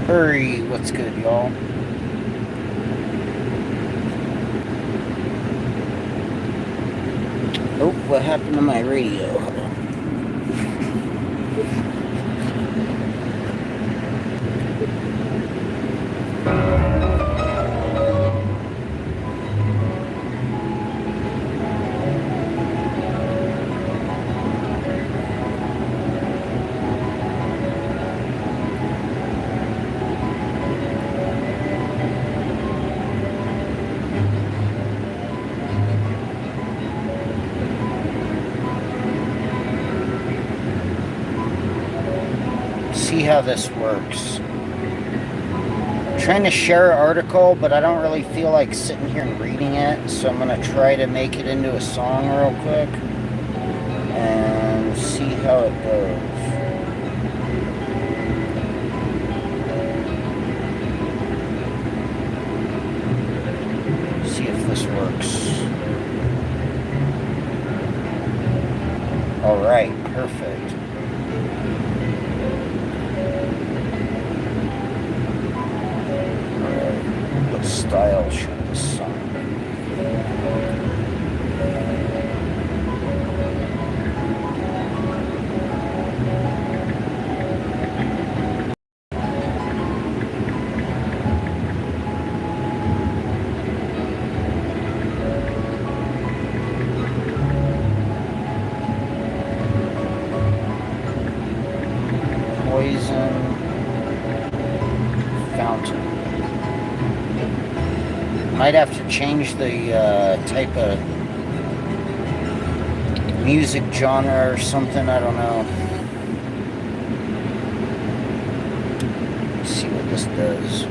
Hurry, what's good, y'all? Oh, what happened to my radio? See how this works. I'm trying to share an article, but I don't really feel like sitting here and reading it, so I'm going to try to make it into a song real quick and see how it goes. See if this works. Alright, perfect. What style should this song be? Poison Fountain. Might have to change the type of music genre or something, I don't know. Let's see what this does.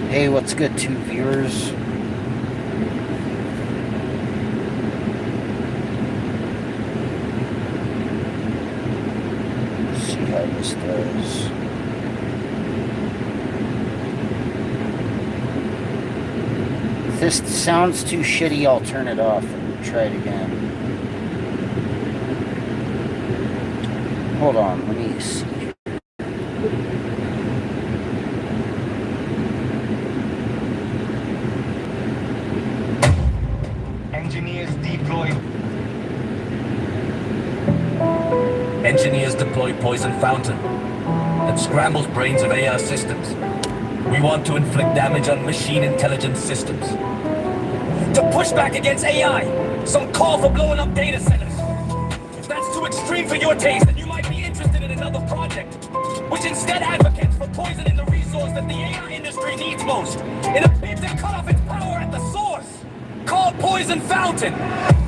Hey, what's good, 2 viewers? Let's see how this does. If this sounds too shitty, I'll turn it off and try it again. Hold on, let me see. Engineers deploy Poison Fountain that scrambles brains of AI systems. We want to inflict damage on machine intelligence systems. To push back against AI, some call for blowing up data centers. If that's too extreme for your taste, then you might be interested in another project, which instead advocates for poisoning the resource that the AI industry needs most, in a bid to cut off its power at the source. Called Poison Fountain.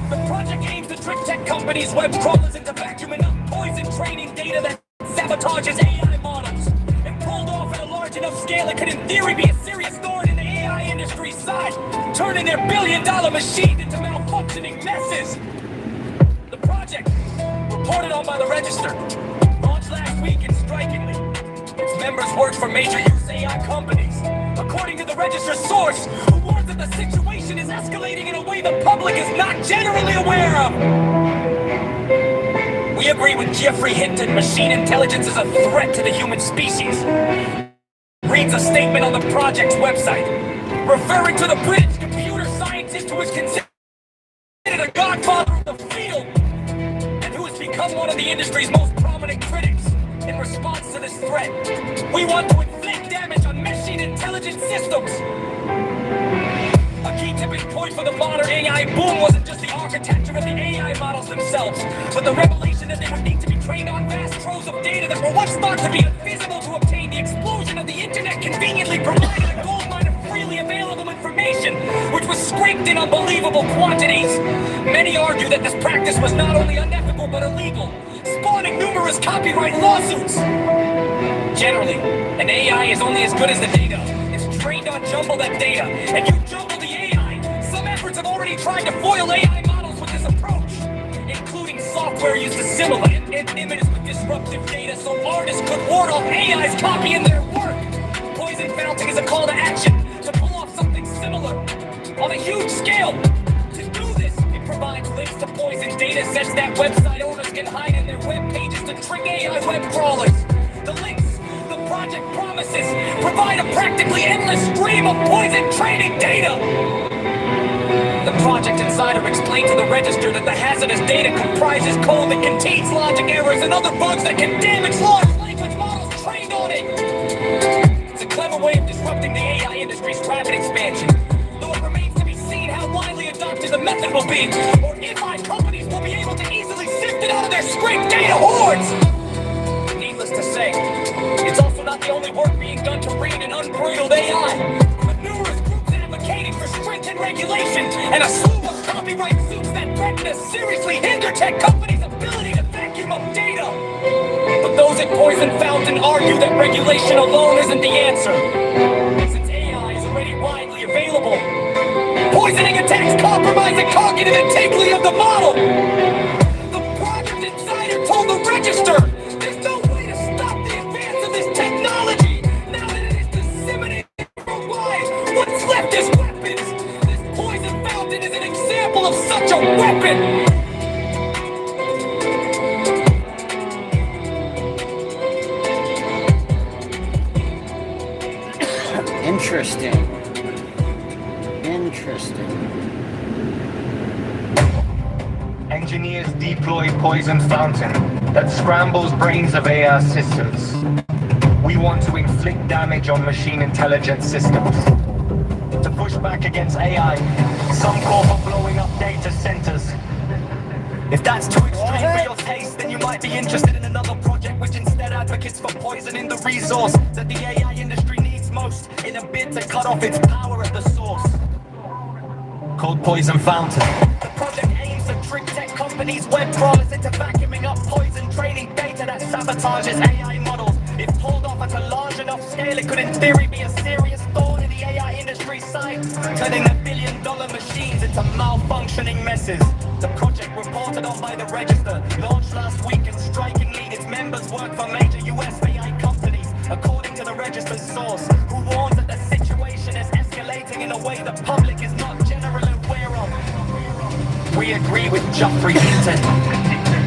The project aims to trick tech companies' web crawlers into vacuuming up poison training data that sabotages AI models. And pulled off at a large enough scale, it could in theory be a serious thorn in the AI industry's side, turning their billion-dollar machine into malfunctioning messes. The project, reported on by the Register, launched last week and strikingly, its members work for major use AI companies. According to the Register source, who warns that the situation is escalating in a way the public is not generally aware of. We agree with Jeffrey Hinton, machine intelligence is a threat to the human species. Reads a statement on the project's website, referring to the British computer scientist who is considered a godfather of the field, and who has become one of the industry's most prominent critics. In response to this threat, we want to inflict damage on machine intelligence systems. A key tipping point for the modern AI boom wasn't just the architecture of the AI models themselves, but the revelation that they would need to be trained on vast troves of data that were once thought to be invisible to obtain. The explosion of the internet conveniently provided a goldmine of freely available information, which was scraped in unbelievable quantities. Many argue that this practice was not only unethical but illegal, spawning numerous copyright lawsuits. Generally, an AI is only as good as the data. It's trained on jumbled up data, and you jumble the AI. Some efforts have already tried to foil AI models with this approach, including software used to simulate images with disruptive data so artists could ward off AI's copying their work. Poison Fountain is a call to action to pull off something similar on a huge scale. To do this, it provides links to poison data sets that website owners can can hide in their web pages to trick AI web crawlers. The links, the project promises, provide a practically endless stream of poison training data. The Project Insider explained to the Register that the hazardous data comprises code that contains logic errors and other bugs that can damage large language models trained on it. It's a clever way of disrupting the AI industry's rapid expansion, though it remains to be seen how widely adopted the method will be, or if AI companies will be able to easily sift it out of their scraped data hordes. Needless to say, it's also not the only work being done to rein in unbridled AI. With numerous groups advocating for stringent regulation and a slew of copyright suits that threaten to seriously hinder tech companies' ability to vacuum up data. But those at Poison Fountain argue that regulation alone isn't the answer, since AI is already widely available. Poisoning attacks compromise the cognitive integrity of the model. The Project Insider told the Register there's no way to stop the advance of this technology. Now that it is disseminated worldwide, what's left is weapons. This Poison Fountain is an example of such a weapon. Interesting. Interesting. Engineers deploy Poison Fountain that scrambles brains of AI systems. We want to inflict damage on machine intelligence systems. To push back against AI, some call for blowing up data centers. If that's too extreme for your taste, then you might be interested in another project which instead advocates for poisoning the resource that the AI industry needs most in a bid to cut off its power at the source. Called Poison Fountain. The project aims to trick tech companies' web crawlers into vacuuming up poison training data that sabotages AI models. If pulled off at a large enough scale, it could in theory be a serious thorn in the AI industry's side, turning their billion-dollar machines into malfunctioning messes. The project reported on by the Register launched last week, and strikingly, its members work for major US AI companies, according to the Register's source, who warns that the situation is escalating in a way the public is not generally aware of. We agree with Geoffrey Hinton.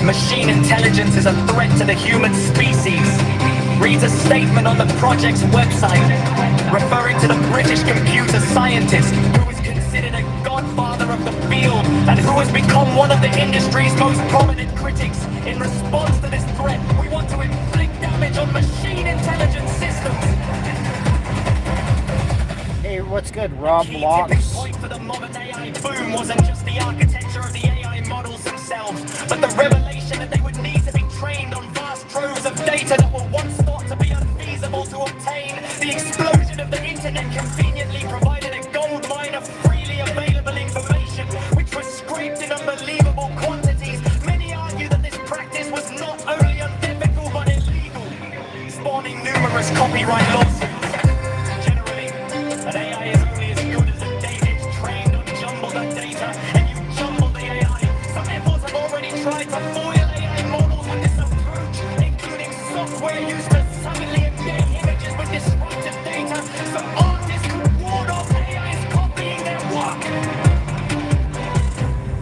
Machine intelligence is a threat to the human species. Reads a statement on the project's website, referring to the British computer scientist who is considered a godfather of the field and who has become one of the industry's most prominent critics. In response to this threat, we want to inflict damage on machine intelligence systems. Hey, what's good, Rob The Locks? point for the modern AI boom wasn't just the architecture of the AI models themselves, but the revelation that they would need to be trained on vast troves of data that were once thought to be unfeasible to obtain. The explosion of the internet conveniently provided a gold mine of freely available information, which was scraped in unbelievable quantities. Many argue that this practice was not only unethical but illegal, spawning numerous copyright lawsuits. Generally, an AI is only as good as the data it's trained on. Jumble that data, and you jumble the AI. Some efforts have already tried to foil AI models with this approach, including software used to suddenly embed images with disruptive data, so artists could ward off AI's copying their work.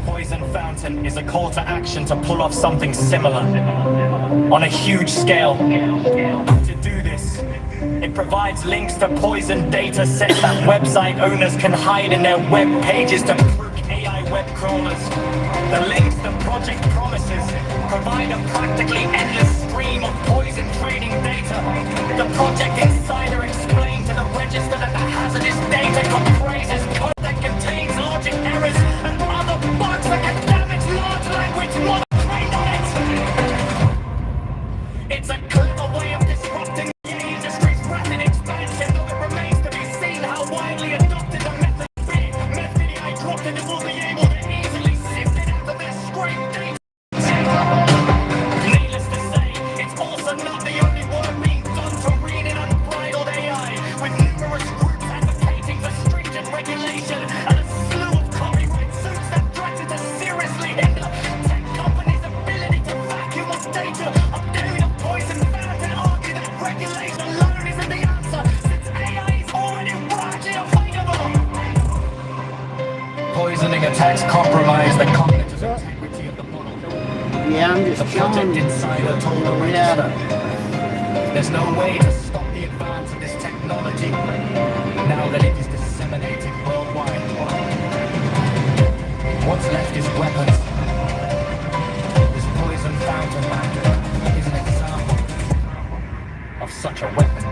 Poison Fountain is a call to action to pull off something similar on a huge scale. To do this, it provides links to poison data sets that website owners can hide in their web pages to crook AI web crawlers. The links the project promises provide a practically endless stream of poison trading data. The Project Insider explained to the Register that the hazardous data comprises code that contains logic errors and other bugs that can damage large language models trained on it. It's a clever way of disrupting the industry's rapid expansion, though it remains to be seen how widely adopted the method will be. Method AI dropped and it will be able to easily sift it out of their scraped data. Needless to say, it's also not the only work being done to rein in unbridled AI, with numerous groups advocating for stringent regulation and a slew of copyright suits that threaten to seriously hinder tech companies' ability to vacuum up data. Updating the Poison Fountain argue that regulation alone isn't the answer, since AI is already widely available. Poisoning attacks compromise the cognitive integrity of the model. Yeah, I'm just The project chilling. insider told the Yeah. register. There's no way to stop the advance of this technology now that it is disseminated worldwide. What's left is weapons. This poison fountain is an example of such a weapon.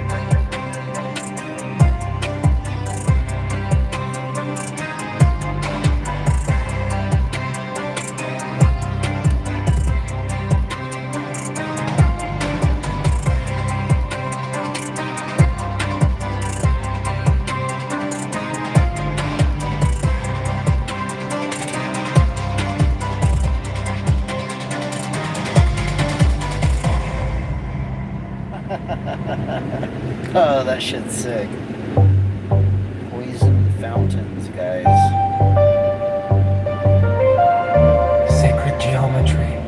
Oh, that shit's sick. Poison fountains, guys. Sacred geometry.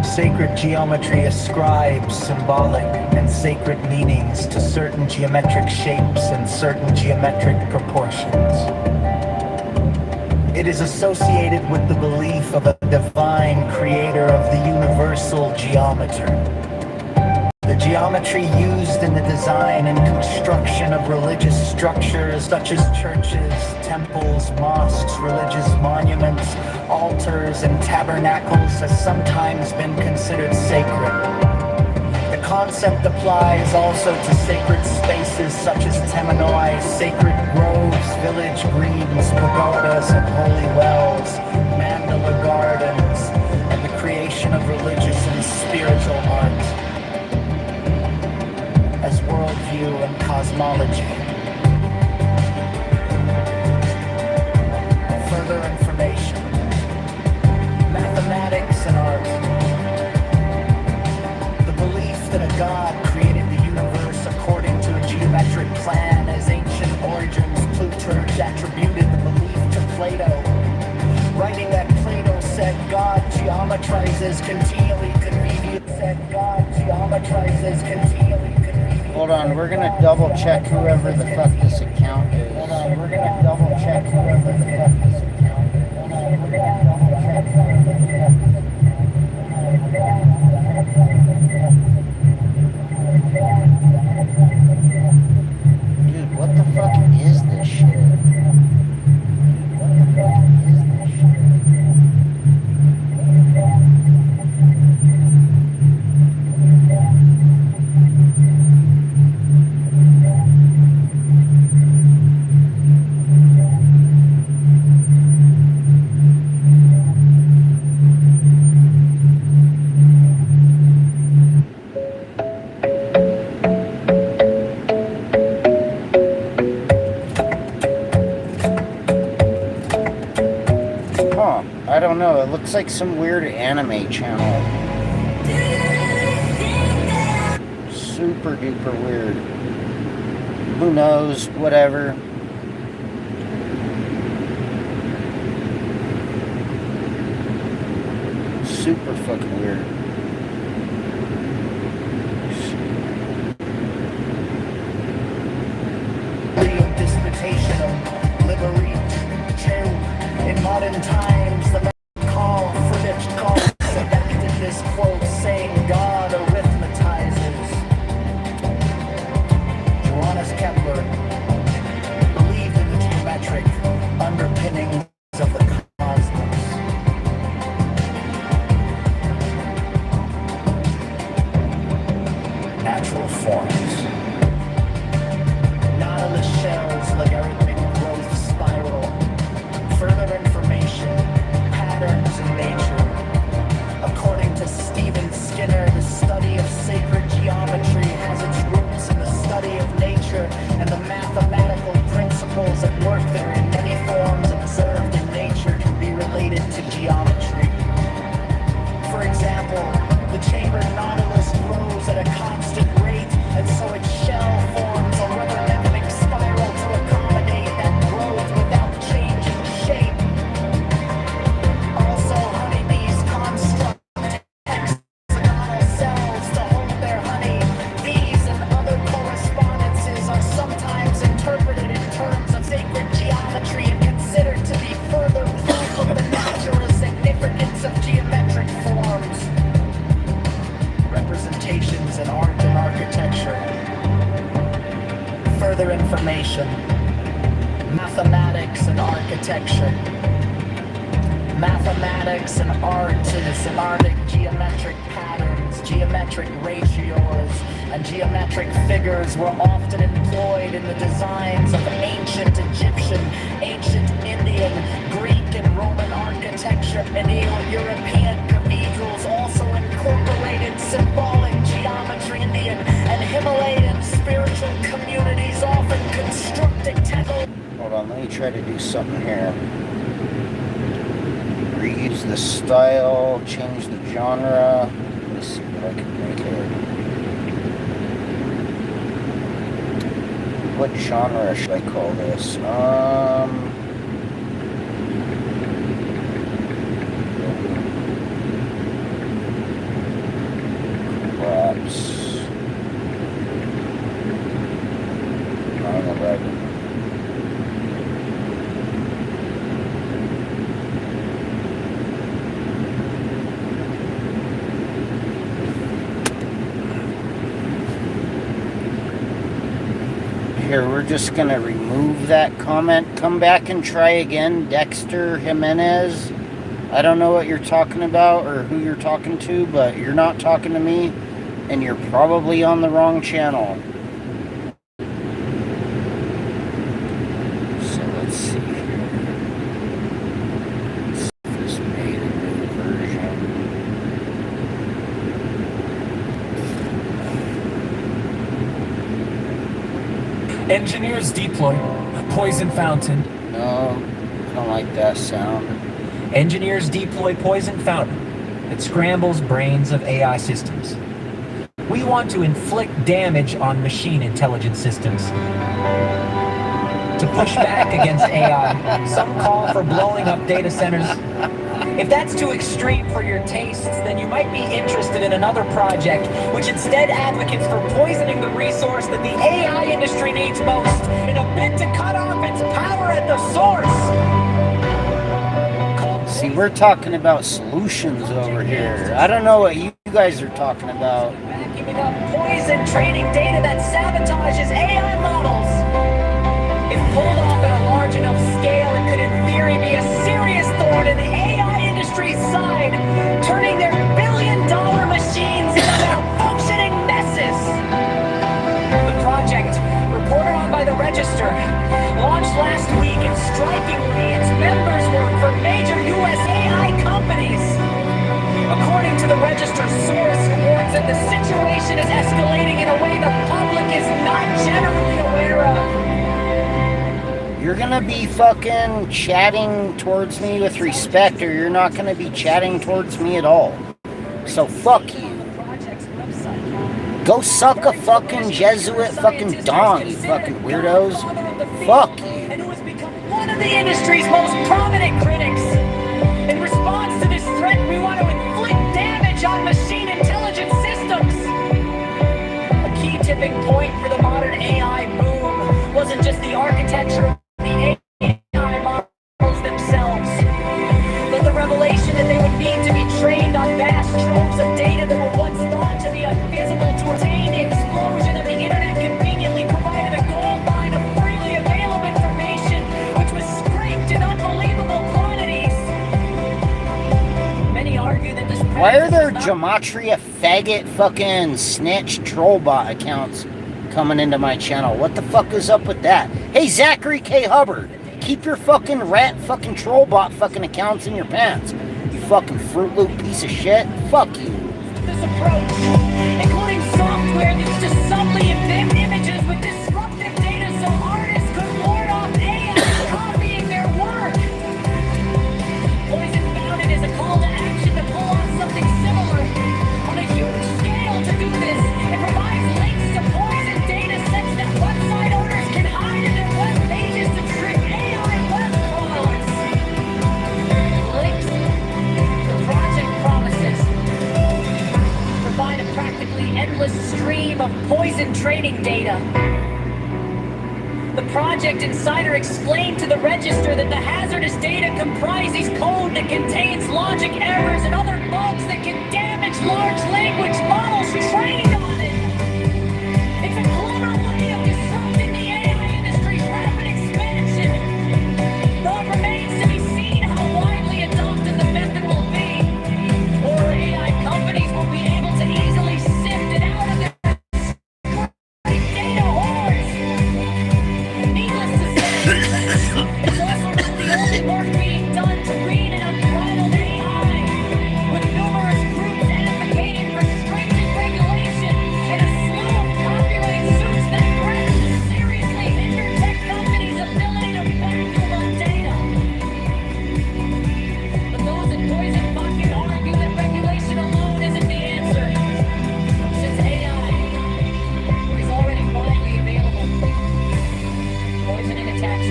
Sacred geometry ascribes symbolic and sacred meanings to certain geometric shapes and certain geometric proportions. It is associated with the belief of a divine creator of the universal geometer. The geometry used in the design and construction of religious structures such as churches, temples, mosques, religious monuments, altars, and tabernacles has sometimes been considered sacred. The concept applies also to sacred spaces such as temenoi, sacred groves, village greens, pagodas, and holy wells, mandala gardens, and the creation of religious and spiritual art as worldview and cosmology. Further information. Mathematics and art. The belief that a god created the universe according to a geometric plan as ancient origins, Plutarch attributed the belief to Plato, writing that Plato said God geometrizes continually convenient, said God geometrizes continually convenient. Hold on, we're gonna double check whoever the fuck this account is. Hold on, we're gonna double check whoever the fuck this account is. Hold on, we're gonna double check whoever the fuck this Dude, what the fuck is this shit? What the fuck is this shit? Huh, I don't know. It looks like some weird anime channel. Super duper weird. Who knows? Whatever. Super fucking weird. disputation of liberty, in modern times, the man called Friedrich Karl selected this quote saying God arithmetizes. Johannes Kepler believed in the geometric underpinnings of the cosmos. Natural forms. Nautilus shells, logarithmic growth spiral. Further information, patterns in nature. According to Stephen Skinner, the study of sacred geometry has its roots in the study of nature and the mathematical principles at work there in many forms observed in nature can be related to geometry. For example, the chambered nautilus grows at a constant rate, and so its shell forms a logarithmic spiral to accommodate that growth without changing shape. Also, honeybees construct hexagonal cells to hold their honey, further information. Mathematics and architecture. Mathematics and art is semantic geometric patterns, geometric ratios, and geometric figures were often employed in the designs of ancient Egyptian, ancient Indian, Greek, and Roman architecture. Neo-European cathedrals also incorporated symbolic geometry. Indian and Himalayan spiritual communities often constructed temples. Hold on, let me try to do something here. Reuse the style, change the genre. Let me see what I can make here. What genre should I call this? Perhaps 9/11. Here, we're just going to remove that comment. Come back and try again. Dexter Jimenez. I don't know what you're talking about or who you're talking to, but you're not talking to me, and you're probably on the wrong channel. So let's see here. Let's see if this made a new version. Engineers deploy poison fountain. No, I don't like that sound. Engineers deploy poison fountain that scrambles brains of AI systems. We want to inflict damage on machine intelligence systems. To push back against AI, some call for blowing up data centers. If that's too extreme for your tastes, then you might be interested in another project, which instead advocates for poisoning the resource that the AI industry needs most, in a bid to cut off its power at the source. See, we're talking about solutions over here. I don't know what you guys are talking about. Vacuuming up poison training data that sabotages AI models. If pulled off at a large enough scale, it could in theory be a serious thorn in the AI industry's side, turning their billion-dollar machines into malfunctioning messes. The project, reported on by the Register, launched last week, and strikingly, its members work for major US AI companies. According to the Register's source, warns that the situation is escalating in a way the public is not generally aware of. You're gonna be fucking chatting towards me with respect, or you're not gonna be chatting towards me at all. So fuck you. Go suck a fucking Jesuit fucking dong, you fucking weirdos. Fuck you. And who has become one of the industry's most prominent critics. In response to this threat, we want to inflict damage on machine intelligence systems. A key tipping point for the modern AI boom wasn't just the architecture of the AI models themselves, but the revelation that they would need to be trained on vast troves of data that were once thought to be invisible to attain. The explosion of the internet conveniently provided a gold mine of freely available information, which was scraped in unbelievable quantities. Many argue that this. Why are there Gematria faggot fucking snitch trollbot accounts coming into my channel? What the fuck is up with that? Hey, Zachary K. Hubbard, keep your fucking rat fucking trollbot fucking accounts in your pants. You fucking Fruit Loop piece of shit. Fuck you. This approach, including software that's just subtly embed images with disruptive data so artists could ward off AI copying their work. Poison Fountain is a call to action to pull off something similar on a huge scale. To do this, it provides links to poison data sets that website owners can hide in their web pages to trick AI web crawlers. Links the project promises provide a practically endless stream of poison training data. The project insider explained to the Register that the hazardous data comprises code that contains logic errors and other bugs that can damage large language models trained on it. It's a clever way of disrupting the AI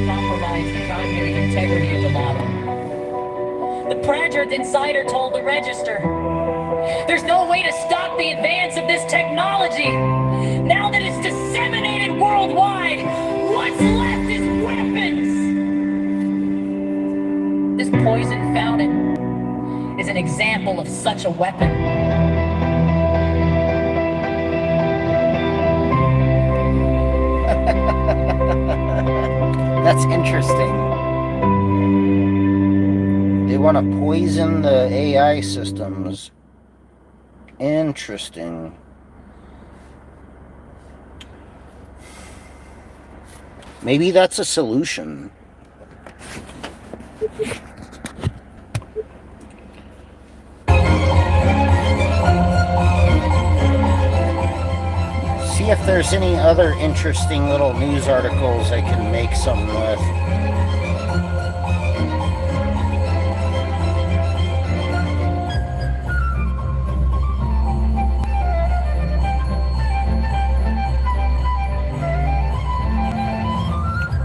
compromise the cognitive integrity of the model. The Pranchard Insider told the Register, there's no way to stop the advance of this technology. Now that it's disseminated worldwide, what's left is weapons. This poison fountain is an example of such a weapon. That's interesting. They want to poison the AI systems. Interesting. Maybe that's a solution. See if there's any other interesting little news articles I can make something with.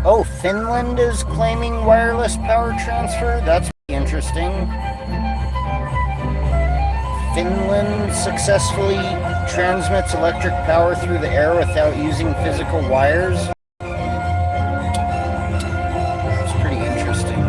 Oh, Finland is claiming wireless power transfer? That's interesting. Finland successfully transmits electric power through the air without using physical wires. It's pretty interesting.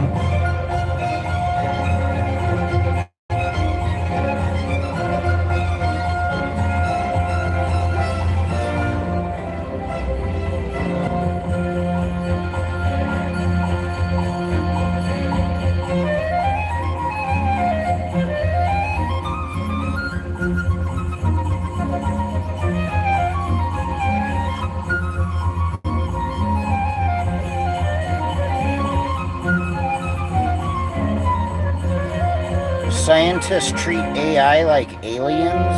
Scientists treat AI like aliens?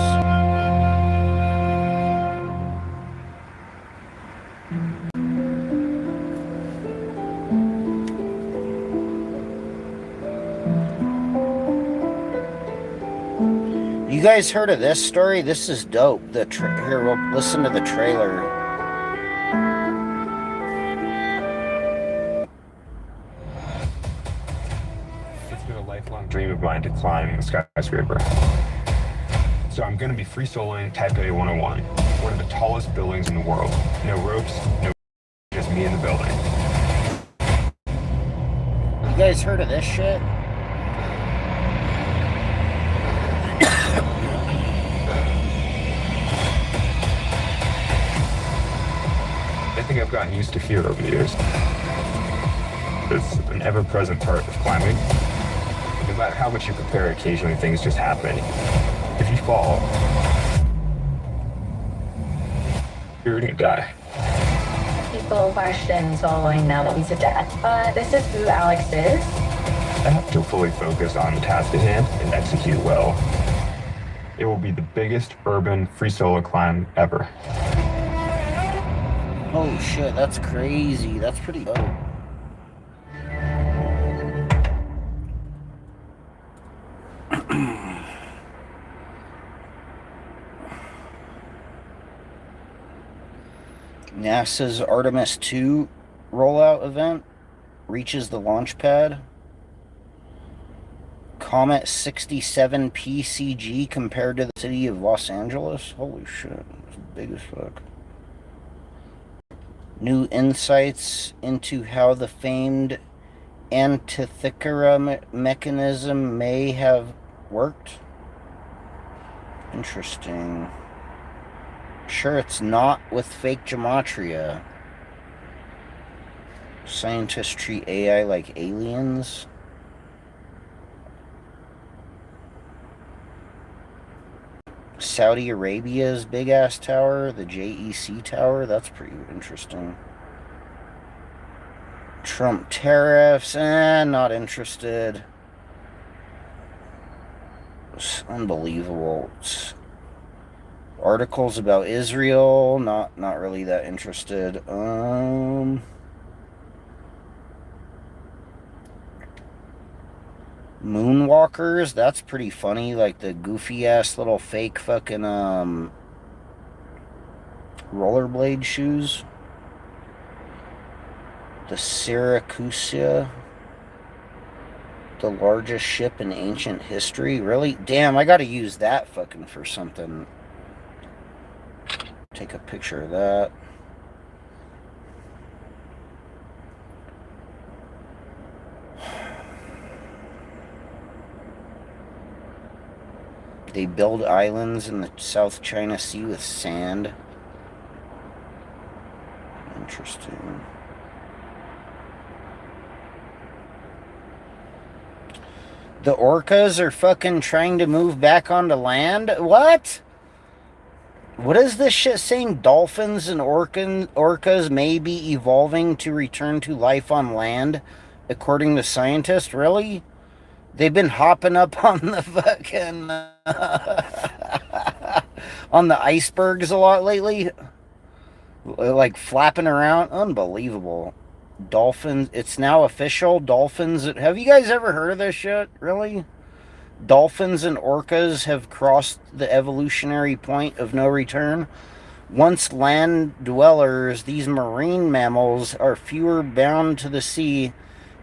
You guys heard of this story? This is dope. Here, we'll listen to the trailer. Lifelong dream of mine to climb a skyscraper. So I'm going to be free soloing Taipei 101, one of the tallest buildings in the world. No ropes, no, just me in the building. You guys heard of this shit? I think I've gotten used to fear over the years. It's an ever-present part of climbing. No matter how much you prepare, occasionally things just happen. If you fall, you're gonna die. People question soloing now that he's a dad, but this is who Alex is. I have to fully focus on the task at hand and execute well. It will be the biggest urban free solo climb ever. Oh shit, that's crazy. That's pretty dope. NASA's Artemis 2 rollout event reaches the launch pad. Comet 67 PCG compared to the city of Los Angeles. Holy shit, it's big as fuck. New insights into how the famed Antikythera mechanism may have worked. Interesting. Sure, it's not with fake gematria. Scientists treat AI like aliens. Saudi Arabia's big ass tower, the JEC tower, that's pretty interesting. Trump tariffs, not interested. It's unbelievable. Articles about Israel, not really that interested. Moonwalkers, that's pretty funny, like the goofy ass little fake fucking rollerblade shoes. The Syracusa. The largest ship in ancient history? Really? Damn, I gotta use that fucking for something. Take a picture of that. They build islands in the South China Sea with sand. Interesting. The orcas are fucking trying to move back onto land? What? What is this shit saying? Dolphins and orcas may be evolving to return to life on land, according to scientists? Really? They've been hopping up on the fucking... on the icebergs a lot lately? Like flapping around? Unbelievable. Dolphins, it's now official. Dolphins, have you guys ever heard of this shit? Really? Dolphins and orcas have crossed the evolutionary point of no return. Once land dwellers, these marine mammals are fewer bound to the sea,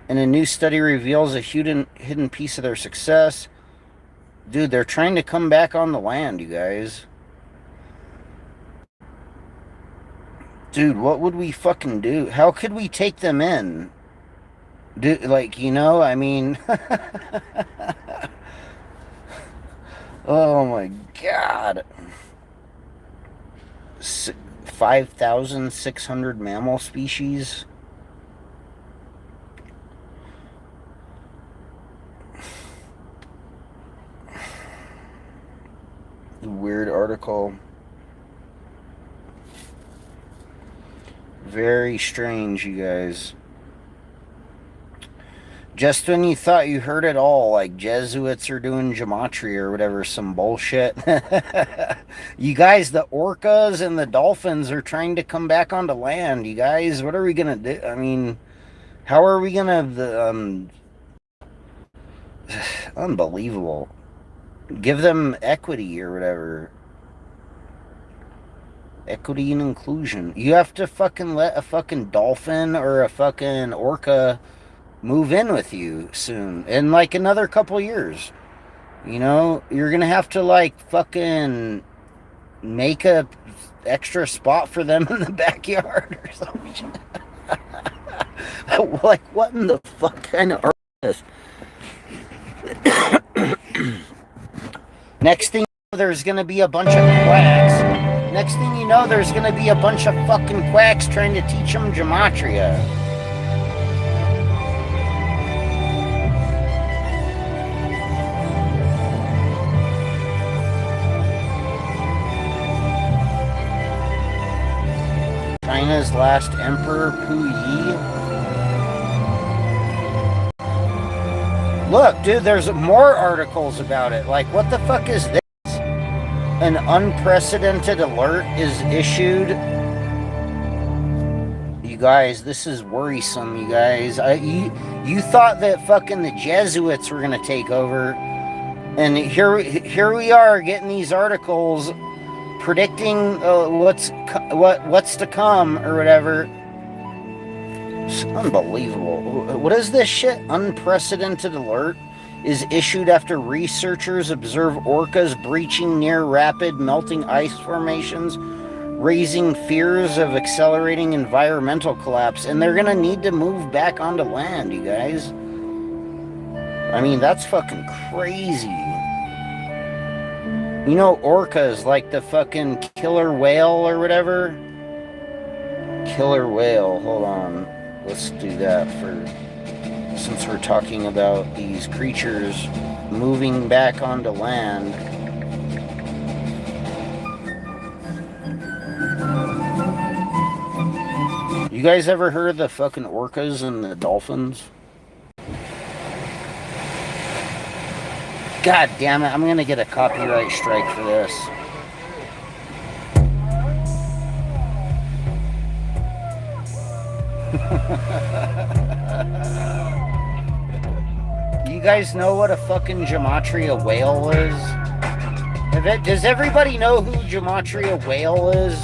and a new study reveals a hidden piece of their success. Dude, they're trying to come back on the land, you guys. Dude, what would we fucking do? How could we take them in? Dude, like, you know, I mean... Oh my god. 5,600 mammal species. Weird article. Very strange, you guys. Just when you thought you heard it all, like Jesuits are doing gematria or whatever, some bullshit. You guys, the orcas and the dolphins are trying to come back onto land. You guys, what are we gonna do? I mean, how are we gonna... Unbelievable. Give them equity or whatever. Equity and inclusion. You have to fucking let a fucking dolphin or a fucking orca move in with you soon. In like another couple years. You know, you're gonna have to like fucking make a extra spot for them in the backyard or something. Like, what in the fuck kind of art is this? Next thing you know, there's gonna be a bunch of quacks. Next thing you know, there's gonna be a bunch of fucking quacks trying to teach them gematria. China's last emperor, Puyi. Look, dude, there's more articles about it. Like, what the fuck is this? An unprecedented alert is issued. You guys, this is worrisome, you guys. You thought that fucking the Jesuits were gonna take over, and here we are getting these articles predicting what's to come or whatever. It's unbelievable. What is this shit? Unprecedented alert is issued after researchers observe orcas breaching near rapid melting ice formations, raising fears of accelerating environmental collapse, and they're gonna need to move back onto land, you guys. I mean, that's fucking crazy. You know, orcas, like the fucking killer whale or whatever? Killer whale, hold on. Let's do that since we're talking about these creatures moving back onto land. You guys ever heard of the fucking orcas and the dolphins? God damn it, I'm gonna get a copyright strike for this. You guys know what a fucking Gematria whale is? Does everybody know who Gematria whale is?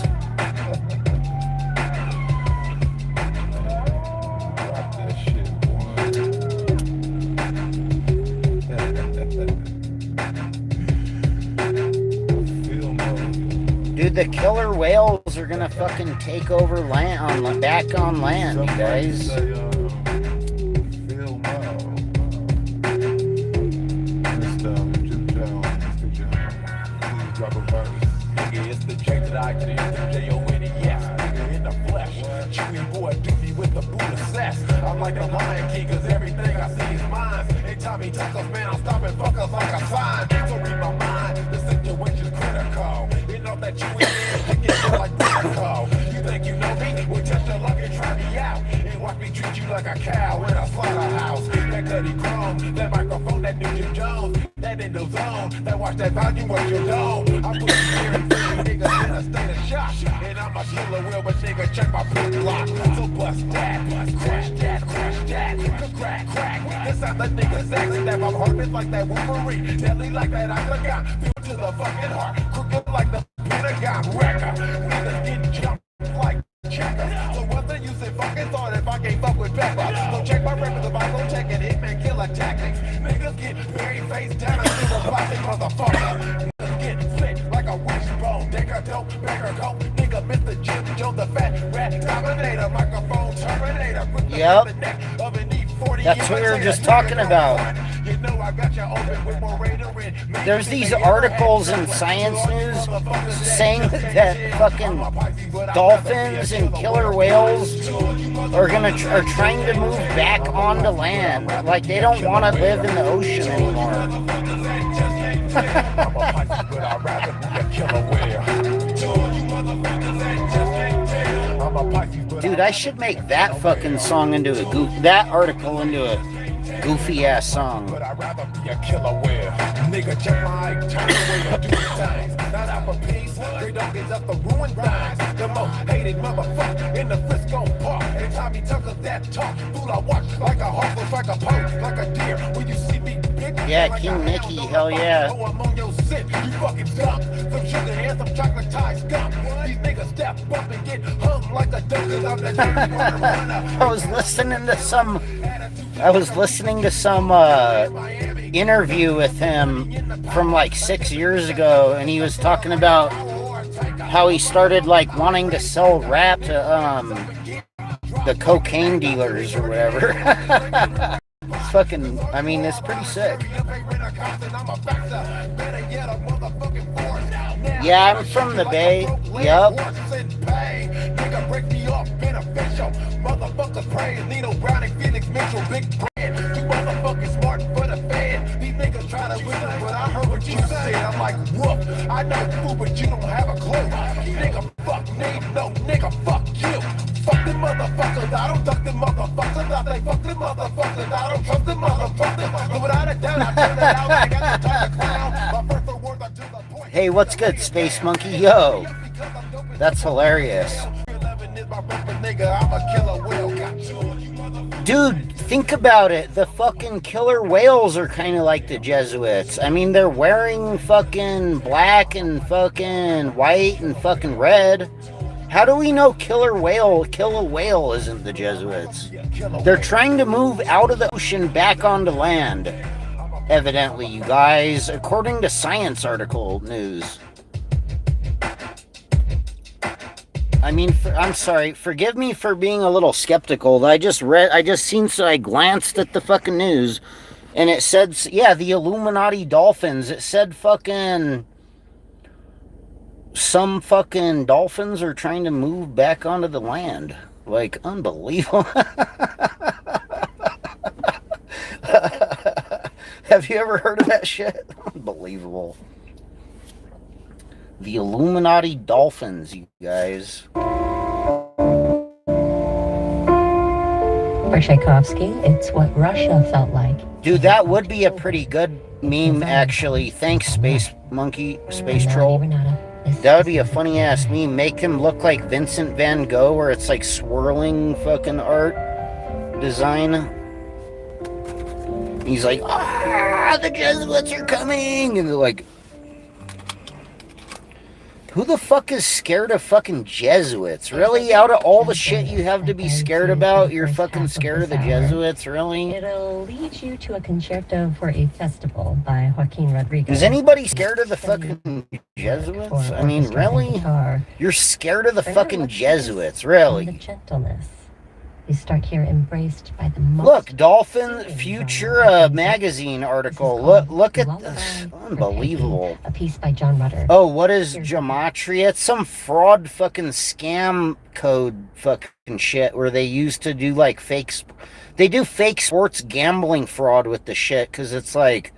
the killer whales are gonna fucking take over land back on land, you guys. It's the J to the I to the N to the J-O-N-E, yes, nigga in the flesh. Chewy boy, do me with the Buddha cess. I'm like the Lion King, cause everything I see is mine. Hey, Tommy Tuckers, man, I'm stopping fuckers like a sign. So read my mind, the situation's critical. You know that you ain't get shit like critical. You think you know me? Well, test your luck and try me out. And watch me treat you like a cow in a slaughterhouse. That Cuddy Chrome, that microphone, that Nugent Jones. That in the zone, that watch that volume of your dome. I put you in niggas in a state of shock. And I'm a killer wheel, but nigga check my foot block. So bust that, crash that, crack. This how the niggas act. That my heart is like that Wolverine. Deadly like that octagon. Feel to the fucking heart. Crooked like the Pentagon wrecker. Niggas get jumped like checker. So what's the use in fucking thought if I can't fuck with Pepper? So check my records if I don't check it. Hitman killer tactics. Niggas get very face down until the plastic motherfucker. Niggas get split like a wishbone. Take a dope, beggar coat. Nigga Mr. Jim Jones, the fat rat dominator. Microphone terminator. Yep. That's what we were just talking about. There's these articles in Science News saying that fucking dolphins and killer whales are trying to move back onto land. Like they don't want to live in the ocean anymore. Dude, I should make that fucking song into that article into a goofy ass song. But I'd rather be a killer whale. Nigga, check my eye, turn away and do things. Not out for peace, they don't get up the ruin things. The most hated motherfucker in the Frisco Park. And Tommy Tucker that talk. Fool, I watch like a hawk, looks like a poach, like a deer. When you see me big, yeah, like King Mickey, hell yeah. Oh, I'm on your sit, you fucking skunk. Some sugar and some chocolate tie skunk. These niggas step up and get hung like a duck, cause I'm the dirty runner. I was listening to some interview with him from like 6 years ago, and he was talking about how he started like wanting to sell rap to the cocaine dealers or whatever. It's fucking, I mean, it's pretty sick. Yeah, I'm from the Bay. Yup. Motherfuckers praise Nino Brown and Felix Mitchell, big brand. You motherfuckers smart for the fan. These niggas try to win us, but I heard what you said. I'm like, whoop, I know fool, but you don't have a clue. Nigga, fuck me, no nigga, fuck you. Fuck them motherfuckers, I don't duck them motherfuckers. I say fuck them motherfuckers, I don't trust them motherfuckers. But without a doubt, I turn it out, I got the time to clown. My first words are to the point. Hey, what's good, Space Monkey? Yo, that's hilarious. Dude, think about it. The fucking killer whales are kind of like the Jesuits. I mean, they're wearing fucking black and fucking white and fucking red. How do we know kill a whale isn't the Jesuits? They're trying to move out of the ocean back onto land. Evidently, you guys, according to Science article news. I mean, I'm sorry. Forgive me for being a little skeptical. I glanced at the fucking news, and it said, yeah, the Illuminati dolphins. It said fucking some fucking dolphins are trying to move back onto the land. Like, unbelievable. Have you ever heard of that shit? Unbelievable. The Illuminati dolphins, you guys. For Tchaikovsky, it's what Russia felt like. Dude, that would be a pretty good meme, actually. Thanks, Space Monkey, Space Troll. That would be a funny ass meme. Make him look like Vincent van Gogh, where it's like swirling fucking art design. He's like, the Jesuits are coming! And they're like, Who the fuck is scared of fucking Jesuits? Really? Out of all the shit you have to be scared about, you're fucking scared of the Jesuits? Really? It'll lead you to a concerto for a festival by Joaquin Rodriguez. Is anybody scared of the fucking Jesuits? I mean, really? You're scared of the fucking Jesuits, really? The gentleness. You start here embraced by the most. Look, Dolphin Futura magazine article. Look at this. Unbelievable. A piece by John Rutter. Oh, what is Gematria? It's some fraud fucking scam code fucking shit where they used to do like they do fake sports gambling fraud with the shit because it's like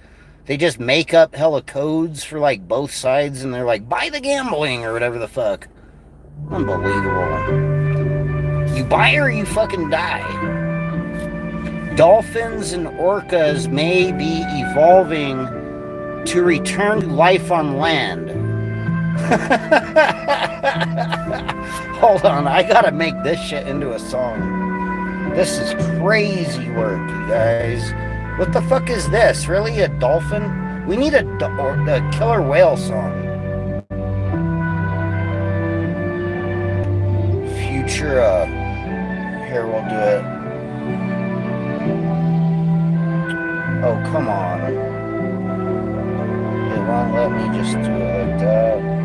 they just make up hella codes for like both sides and they're like, buy the gambling or whatever the fuck. Unbelievable. You buy or you fucking die. Dolphins and orcas may be evolving to return to life on land. Hold on, I gotta make this shit into a song. This is crazy work, you guys. What the fuck is this? Really, a dolphin? We need a killer whale song. Futura. Here, we'll do it. Oh, come on. It won't let me just do it like that.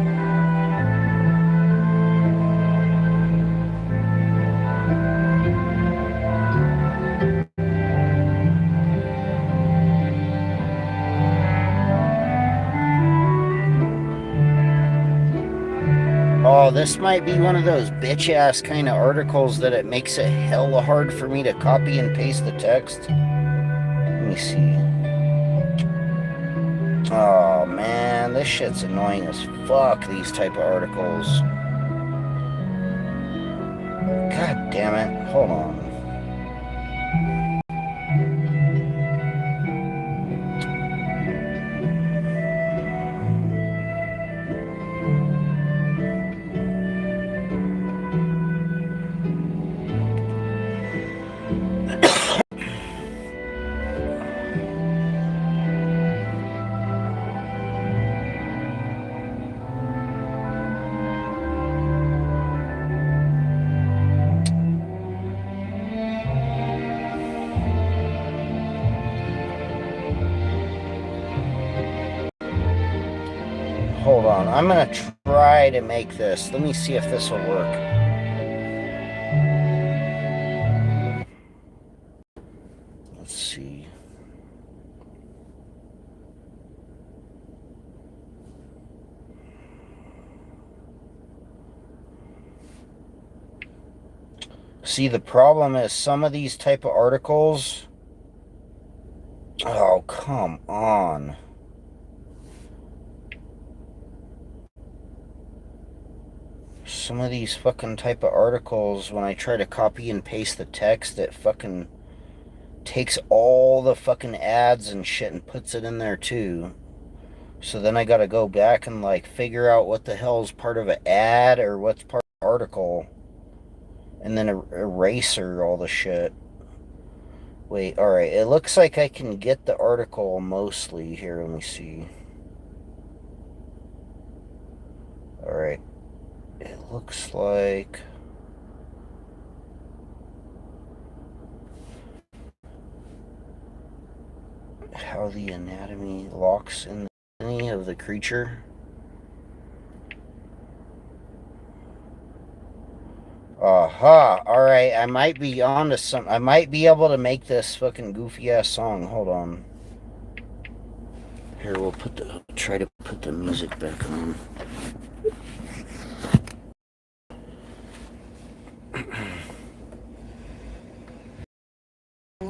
Oh, this might be one of those bitch-ass kind of articles that it makes it hella hard for me to copy and paste the text. Let me see. Oh, man, this shit's annoying as fuck, these type of articles. God damn it. Hold on. Hold on, I'm gonna try to make this. Let me see if this will work. Let's see. See, the problem is some of these type of articles. Oh, come on. Some of these fucking type of articles, when I try to copy and paste the text, it fucking takes all the fucking ads and shit and puts it in there too. So then I gotta go back and like figure out what the hell is part of an ad or what's part of an article. And then erase all the shit. Wait, alright. It looks like I can get the article mostly. Here, let me see. Alright. It looks like... how the anatomy locks in the anatomy of the creature. Aha! Alright, I might be onto some... I might be able to make this fucking goofy-ass song. Hold on. Here, we'll try to put the music back on.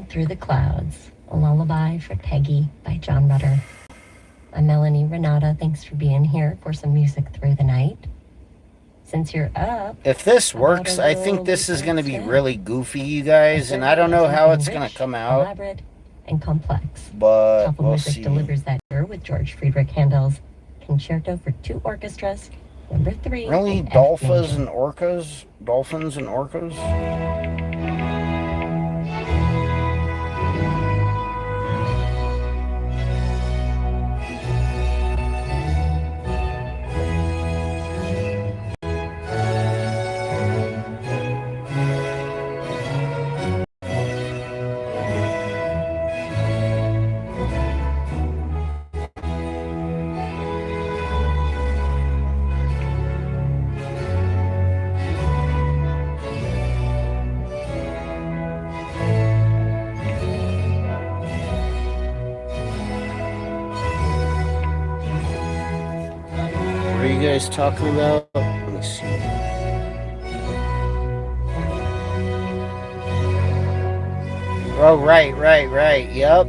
Through the Clouds, a lullaby for Peggy by John Rutter. I'm Melanie Renata. Thanks for being here for some music through the night. Since you're up... If this works, I think this is going to be really goofy, you guys, and I don't know how it's going to come out. Elaborate and complex. But Couple we'll Music see. delivers that year with George Friedrich Handel's Concerto for Two Orchestras, number 3. Really? in F Dolphins major. and orcas? Dolphins and orcas? guys talking about? Let me see. Oh, right. Yep.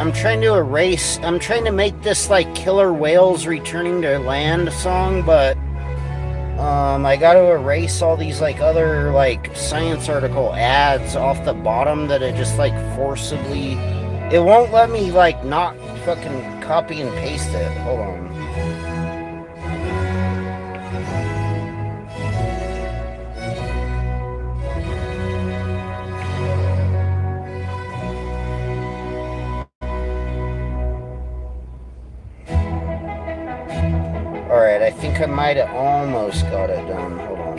I'm trying to make this like Killer Whales Returning to Land song, but I gotta erase all these like other like science article ads off the bottom that it just like forcibly, it won't let me like not fucking copy and paste it. Hold on. Alright, I think I might have almost got it done. Hold on.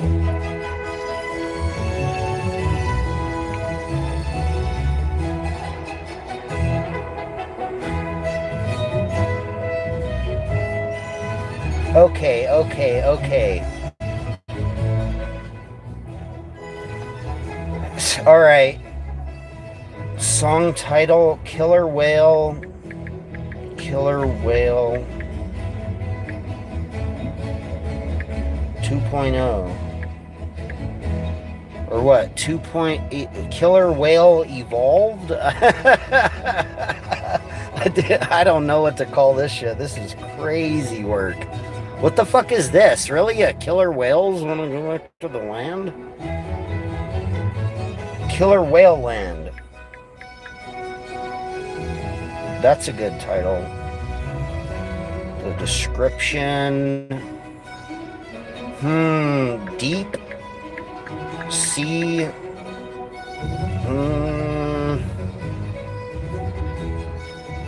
Okay. Alright. Song title, Killer Whale 2.0 or what? 2.8 Killer Whale Evolved? I don't know what to call this shit. This is crazy work. What the fuck is this? Really? Killer whales want to go back to the land? Killer Whale Land. That's a good title. The description. Deep sea.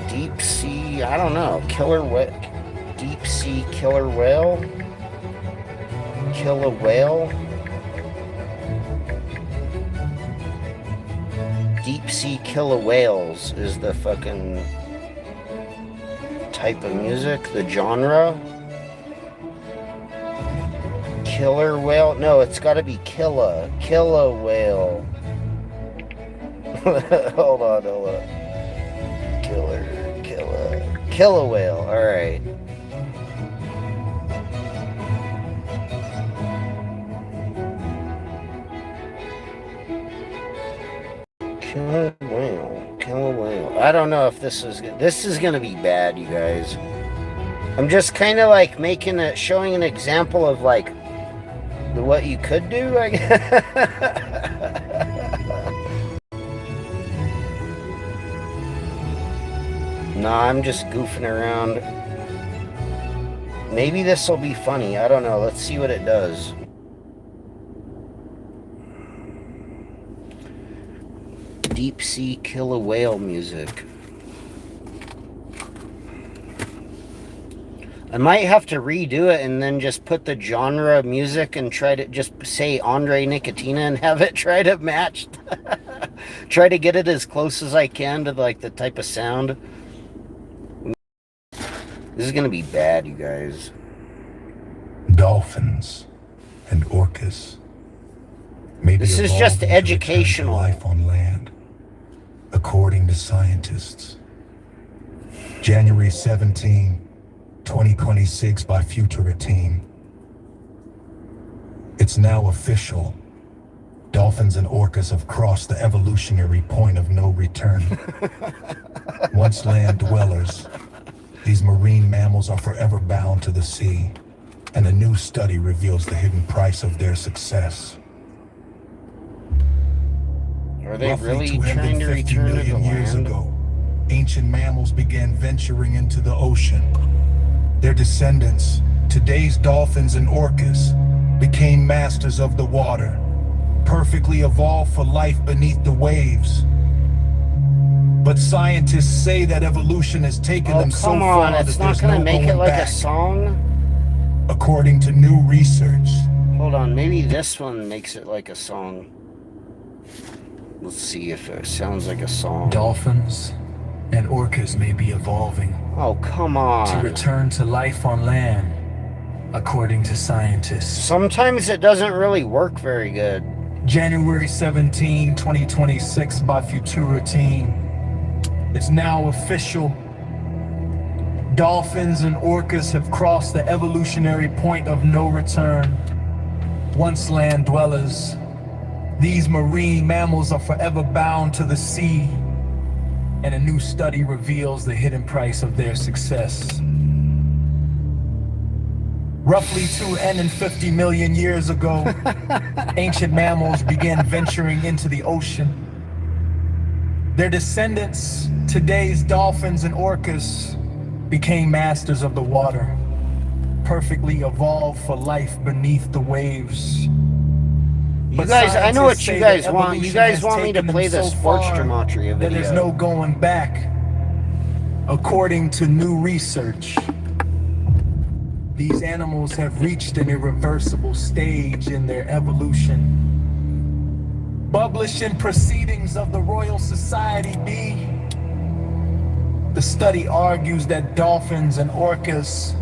Deep sea. I don't know. Deep sea killer whale. Kill a whale. Deep sea killer whales is the fucking type of music, the genre. Killer whale? No, it's got to be killer whale. Hold on. Killer whale. All right. Killer whale. I don't know if this is gonna be bad, you guys. I'm just kind of like showing an example of like what you could do, I guess. Nah, I'm just goofing around. Maybe this will be funny. I don't know. Let's see what it does. Deep sea killer whale music. I might have to redo it and then just put the genre of music and try to just say Andre Nicotina and have it try to match. Try to get it as close as I can to like the type of sound. This is gonna be bad, you guys. Dolphins and orcas. Maybe this is just educational. Life on land, according to scientists. January 17, 2026 by Futura team. It's now official. Dolphins and orcas have crossed the evolutionary point of no return. Once land dwellers, these marine mammals are forever bound to the sea, and a new study reveals the hidden price of their success. Are they really trying to return to the years land? ago, ancient mammals began venturing into the ocean. Their descendants, today's dolphins and orcas, became masters of the water, perfectly evolved for life beneath the waves. But scientists say that evolution has taken them so far that it's there's not gonna no make it going like back. a song. According to new research. Hold on, maybe this one makes it like a song. Let's see if it sounds like a song. Dolphins and orcas may be evolving Oh, come to on. return to life on land, according to scientists. Sometimes it doesn't really work very good. January 17, 2026 by Futura Team. It's now official. Dolphins and orcas have crossed the evolutionary point of no return. Once land dwellers, these marine mammals are forever bound to the sea, and a new study reveals the hidden price of their success. Roughly 250 million years ago, ancient mammals began venturing into the ocean. Their descendants, today's dolphins and orcas, became masters of the water, perfectly evolved for life beneath the waves. You But guys, I know what scientists you say guys that want. You evolution guys has want me to taken play them the so sports far gematria that there's video. no going back. According to new research, these animals have reached an irreversible stage in their evolution. Published in Proceedings of the Royal Society B, the study argues that dolphins and orcas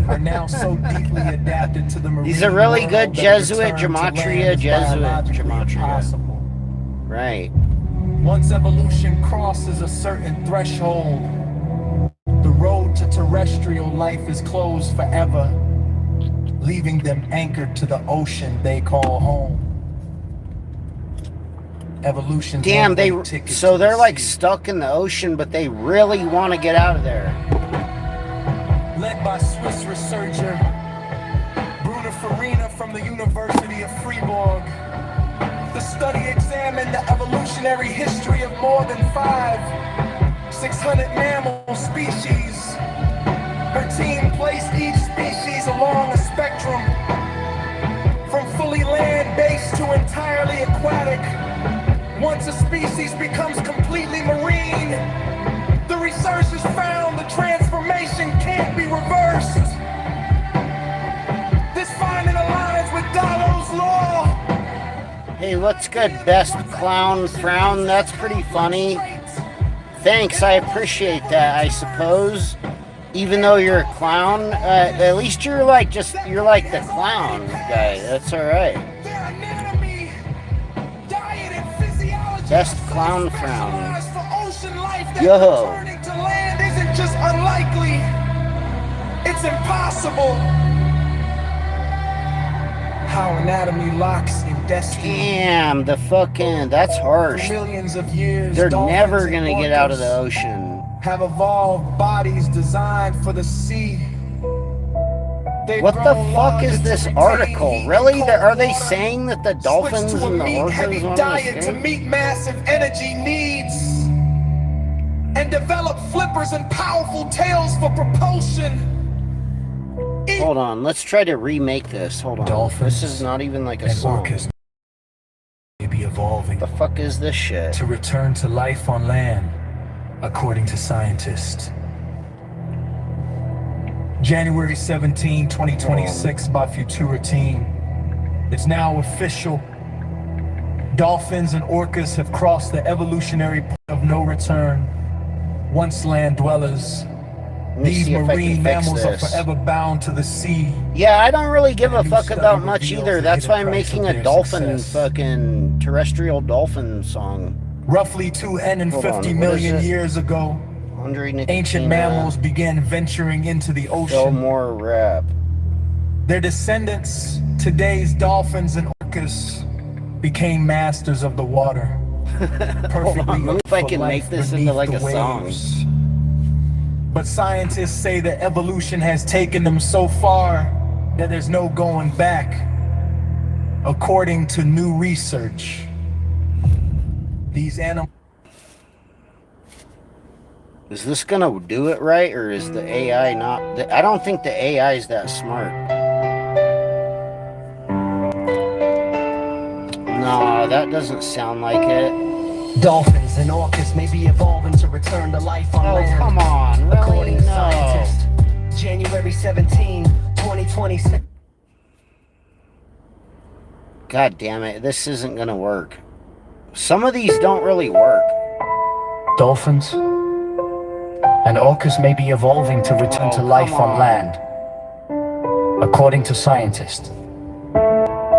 are now so deeply adapted to the marine These are really world good that a Jesuit return to gematria, land is Jesuit biologically gematria. impossible. Right. Once evolution crosses a certain threshold, the road to terrestrial life is closed forever, leaving them anchored to the ocean they call home. Evolution. Damn, so they're like stuck in the ocean, but they really want to get out of there. Led by Swiss researcher Bruno Farina from the University of Fribourg, the study examined the evolutionary history of more than 600 mammal species. Her team placed each species along a spectrum, from fully land-based to entirely aquatic. Once a species becomes completely marine, the researchers found the transformation can't be reversed. This finding aligns with Darlow's law. Hey, what's good? Best clown frown. That's pretty funny. Thanks, I appreciate that, I suppose. Even though you're a clown, at least you're like the clown guy. That's alright. Best clown frown. Yo. Returning to land isn't just unlikely, it's impossible. How anatomy locks in destiny. Damn, that's harsh. For millions of years, They're dolphins never and gonna get out of the orcas ocean. have evolved bodies designed for the sea. They've What the grown fuck larger is to this retain article? heat Really? and cold Are they water. saying that the dolphins Switch to a and the meat-heavy orcas want diet to to escape? meet massive energy needs, and develop flippers and powerful tails for propulsion. Hold on, let's try to remake this. Hold on. Dolphins This is not even like a and song. orcas may be evolving The fuck is this shit? to return to life on land, according to scientists. January 17, 2026 by Futura Team. It's now official. Dolphins and orcas have crossed the evolutionary point of no return. Once land dwellers, Let me these see if I marine can fix mammals are this. forever bound to the sea. Yeah, I don't really give And a a new fuck study about much reveals either. the That's hidden why I'm price making of a their dolphin success. fucking terrestrial dolphin song. Roughly Hold 250 on, what is million it? years ago, 100 ancient mammals began venturing into the ocean. Fillmore rap. Their descendants, today's dolphins and orcas, became masters of the water. Hold on, let me if I for can make life this into beneath like the a song. waves. But scientists say that evolution has taken them so far that there's no going back. According to new research, these animals. Is this gonna do it right, or is the AI not? I don't think the AI is that smart. No, that doesn't sound like it. Dolphins and orcas may be evolving to return to life on Oh, land. come on, really? According to No. scientists, January 17, 2026. God damn it, this isn't gonna work. Some of these don't really work. Dolphins and orcas may be evolving to return to life on land. According to scientists,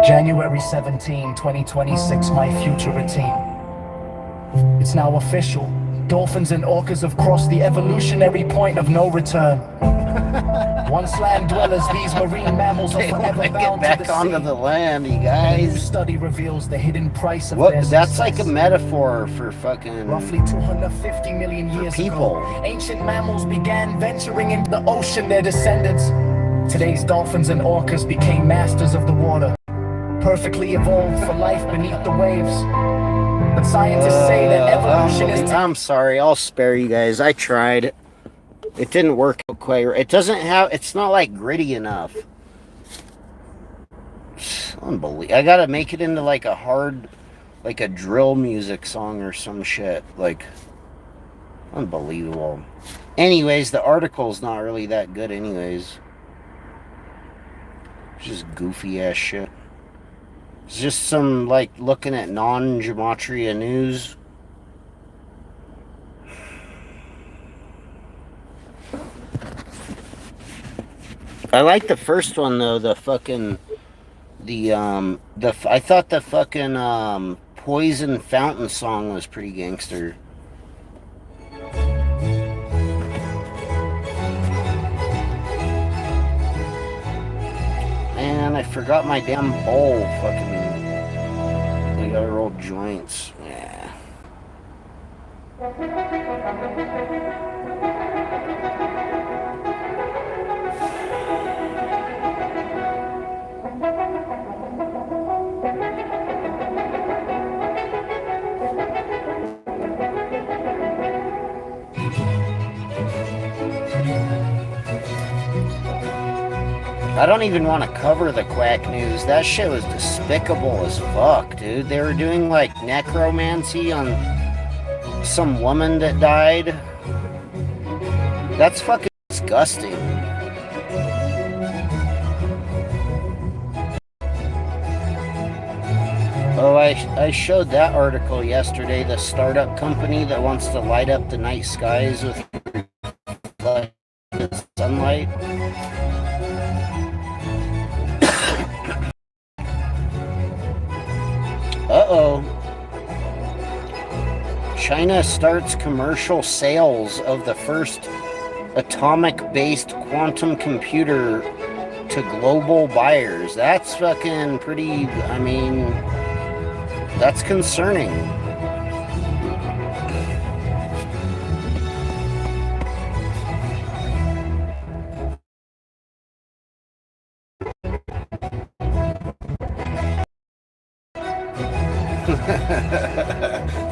January 17, 2026, my future routine. It's now official. Dolphins and orcas have crossed the evolutionary point of no return. Once land dwellers, these marine mammals are They want forever to get bound to back the onto sea. the land, you A new guys. study reveals the hidden price of What? their That's like a success. metaphor for fucking Roughly 250 million years people. ago, ancient mammals began venturing into the ocean, their descendants. Today's dolphins and orcas became masters of the water, perfectly evolved for life beneath the waves. But scientists say that evolution is I'm sorry, I'll spare you guys. I tried. It didn't work out quite right. It doesn't have, it's not like gritty enough. Unbelievable. I gotta make it into like a hard, like a drill music song or some shit. Like, unbelievable. Anyways, the article's not really that good anyways. It's just goofy ass shit. It's just some, like, looking at non-Gematria news. I like the first one though, the fucking, I thought the fucking, Poison Fountain song was pretty gangster. Man, I forgot my damn bowl, fucking, they gotta roll joints, yeah. I don't even want to cover the quack news. That shit was despicable as fuck, dude. They were doing like necromancy on some woman that died. That's fucking disgusting. Oh, I showed that article yesterday, the startup company that wants to light up the night skies with sunlight. Uh-oh. China starts commercial sales of the first atomic-based quantum computer to global buyers. That's fucking pretty, I mean, that's concerning.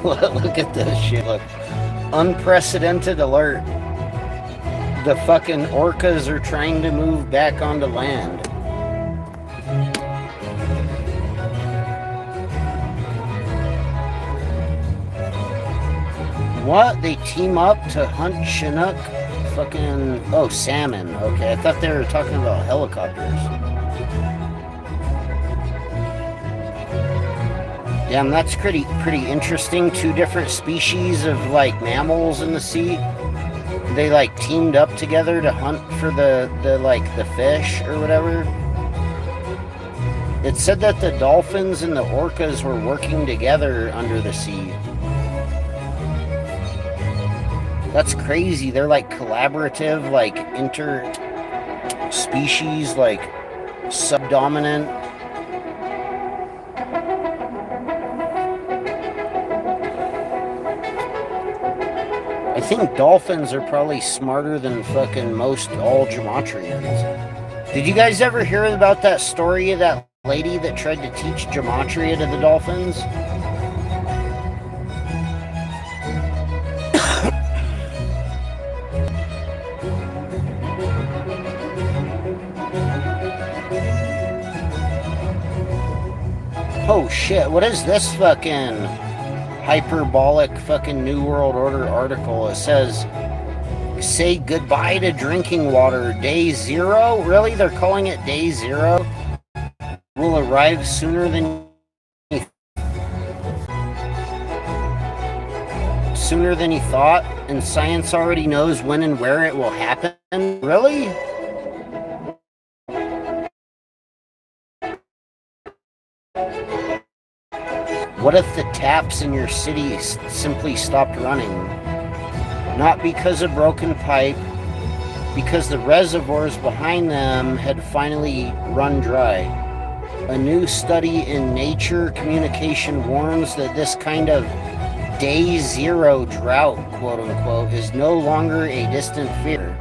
Look at this shit. Look. Unprecedented alert. The fucking orcas are trying to move back onto land. What? They team up to hunt Chinook? Fucking... Oh, salmon. Okay, I thought they were talking about helicopters. Damn, that's pretty interesting. Two different species of, like, mammals in the sea. They, like, teamed up together to hunt for the fish or whatever. It said that the dolphins and the orcas were working together under the sea. That's crazy. They're, like, collaborative, like, inter-species, like, subdominant. I think dolphins are probably smarter than fucking most all Gematrians. Did you guys ever hear about that story of that lady that tried to teach Gematria to the dolphins? Oh shit, what is this fucking hyperbolic fucking New World Order article? It says, say goodbye to drinking water, day 0? Really? They're calling it day 0? Will arrive sooner than you. sooner than he thought, and science already knows when and where it will happen? Really? What if the taps in your city simply stopped running? Not because of broken pipe, because the reservoirs behind them had finally run dry. A new study in Nature Communication warns that this kind of day zero drought, quote unquote, is no longer a distant fear.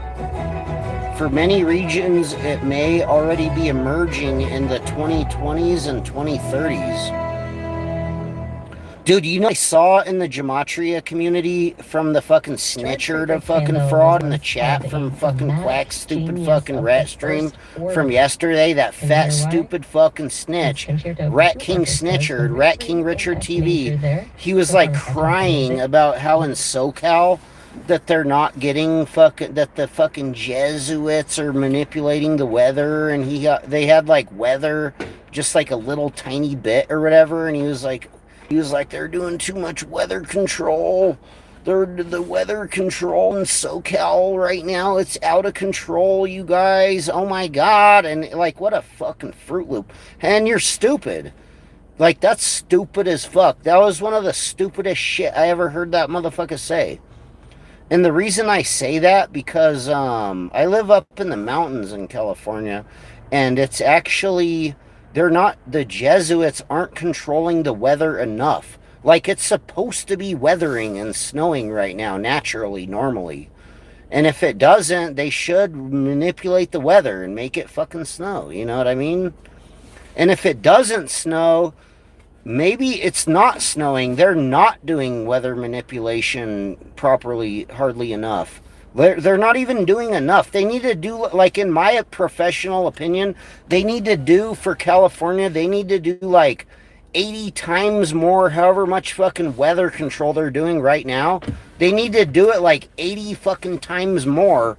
For many regions, it may already be emerging in the 2020s and 2030s. Dude, you know, I saw in the Gematria community from the fucking snitcher to fucking fraud in the chat from fucking Quack's stupid fucking rat stream from yesterday, that fat stupid fucking snitch, Rat King Snitcher, Rat King Richard TV. He was like crying about how in SoCal that they're not getting fucking, that the fucking Jesuits are manipulating the weather, and they had like weather just like a little tiny bit or whatever, and he was like, they're doing too much weather control. The weather control in SoCal right now, it's out of control, you guys. Oh my God. And like, what a fucking Fruit Loop. And you're stupid. Like, that's stupid as fuck. That was one of the stupidest shit I ever heard that motherfucker say. And the reason I say that, because I live up in the mountains in California, and it's actually... the Jesuits aren't controlling the weather enough. Like, it's supposed to be weathering and snowing right now, naturally, normally. And if it doesn't, they should manipulate the weather and make it fucking snow. You know what I mean? And if it doesn't snow, maybe it's not snowing. They're not doing weather manipulation properly, hardly enough. They're not even doing enough. They need to do, like, in my professional opinion, they need to do, for California, they need to do like 80 times more, however much fucking weather control they're doing right now. They need to do it like 80 fucking times more,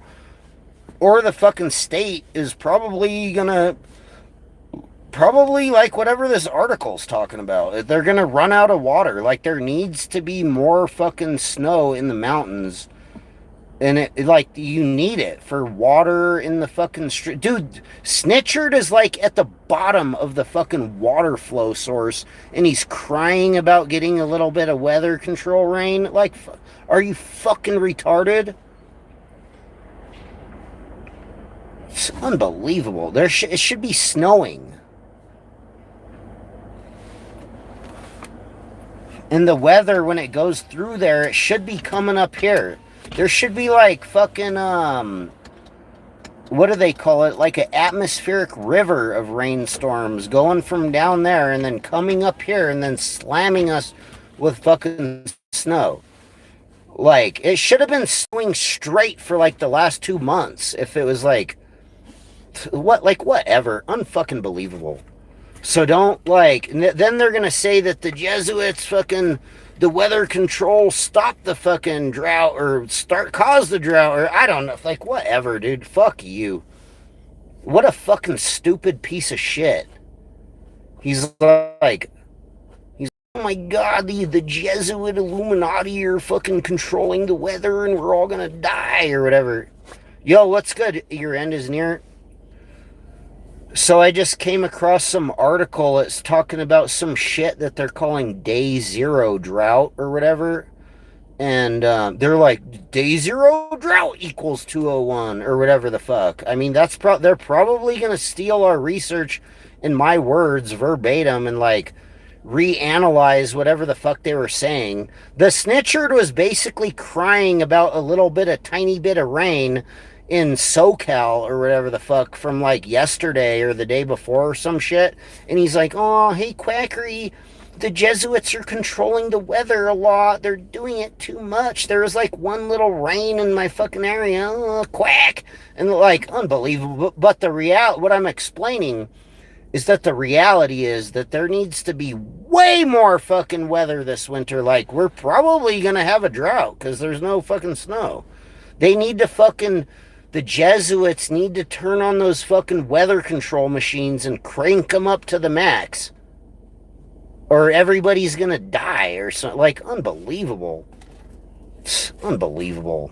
or the fucking state is probably like whatever this article's talking about. They're gonna run out of water. Like, there needs to be more fucking snow in the mountains. And it, like, you need it for water in the fucking street. Dude, Snitchard is like at the bottom of the fucking water flow source, and he's crying about getting a little bit of weather control rain. Like, are you fucking retarded? It's unbelievable. It should be snowing. And the weather, when it goes through there, it should be coming up here. There should be like fucking, what do they call it? Like an atmospheric river of rainstorms going from down there and then coming up here and then slamming us with fucking snow. Like, it should have been snowing straight for like the last 2 months if it was like, whatever. Unfucking believable. So don't, like, then they're gonna say that the Jesuits fucking... the weather control stopped the fucking drought or caused the drought, or I don't know. Like, whatever, dude. Fuck you. What a fucking stupid piece of shit. He's like, oh my God, the Jesuit Illuminati are fucking controlling the weather and we're all gonna die or whatever. Yo, what's good? Your end is near. So I just came across some article that's talking about some shit that they're calling day zero drought or whatever. And they're like, day zero drought equals 201 or whatever the fuck. I mean, they're probably going to steal our research in my words verbatim and like reanalyze whatever the fuck they were saying. The Snitchard was basically crying about a tiny bit of rain in SoCal or whatever the fuck from like yesterday or the day before or some shit. And he's like, oh, hey, Quackery, the Jesuits are controlling the weather a lot. They're doing it too much. There was like one little rain in my fucking area. Oh, quack. And like, unbelievable. But what I'm explaining is that the reality is that there needs to be way more fucking weather this winter. Like, we're probably going to have a drought because there's no fucking snow. The Jesuits need to turn on those fucking weather control machines and crank them up to the max. Or everybody's gonna die or something. Like, unbelievable. Unbelievable.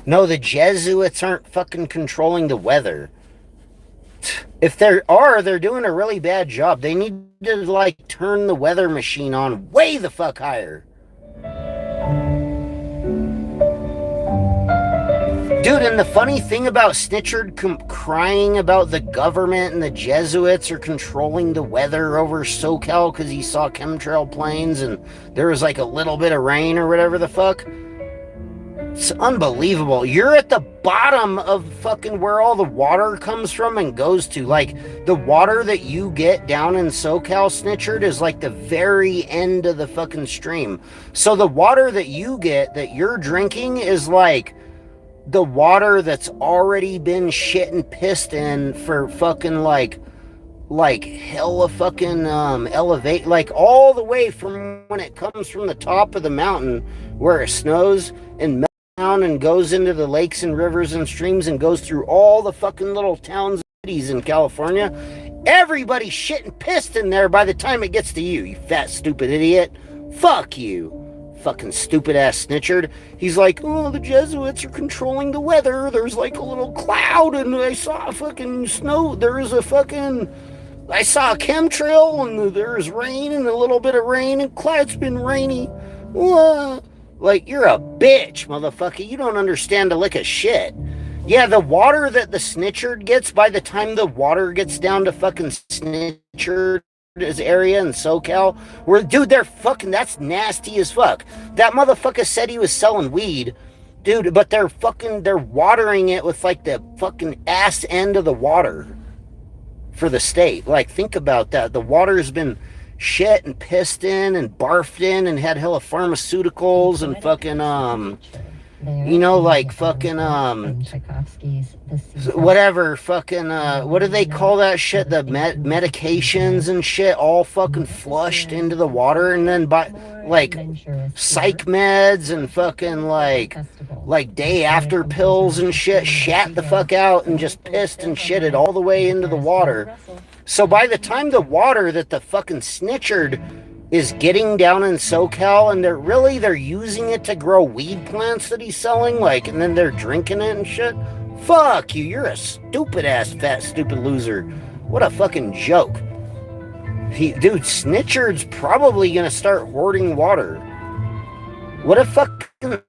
No, the Jesuits aren't fucking controlling the weather. If there are, they're doing a really bad job. They need to, like, turn the weather machine on way the fuck higher. Dude, and the funny thing about Snitchard crying about the government and the Jesuits are controlling the weather over SoCal because he saw chemtrail planes and there was like a little bit of rain or whatever the fuck. It's unbelievable. You're at the bottom of fucking where all the water comes from and goes to. Like, the water that you get down in SoCal, Snitchard, is like the very end of the fucking stream. So the water that you get, that you're drinking, is like the water that's already been shit and pissed in for fucking like hella fucking elevate, like all the way from when it comes from the top of the mountain where it snows and down and goes into the lakes and rivers and streams and goes through all the fucking little towns and cities in California. Everybody's shit and pissed in there by the time it gets to you, you fat stupid idiot. Fuck you, fucking stupid ass Snitchard. He's like, oh, the Jesuits are controlling the weather. There's like a little cloud and I saw fucking snow. There is a fucking, I saw a chemtrail and there's rain and a little bit of rain and cloud's been rainy. What? Like, you're a bitch, motherfucker. You don't understand a lick of shit. Yeah, the water that the Snitchard gets, by the time the water gets down to fucking Snitchard's area in SoCal, where, dude, they're fucking, that's nasty as fuck. That motherfucker said he was selling weed, dude, but they're watering it with, like, the fucking ass end of the water for the state. Like, think about that. The water's been shit and pissed in and barfed in and had hella pharmaceuticals and fucking you know, like fucking whatever fucking what do they call that shit, the medications and shit all fucking flushed into the water, and then by like psych meds and fucking like day after pills and shit shat the fuck out and just pissed and shitted all the way into the water. So by the time the water that the fucking Snitchard is getting down in SoCal, and they're using it to grow weed plants that he's selling, like, and then they're drinking it and shit. Fuck you, you're a stupid ass fat stupid loser. What a fucking joke. Dude, Snitchard's probably gonna start hoarding water. What if fucking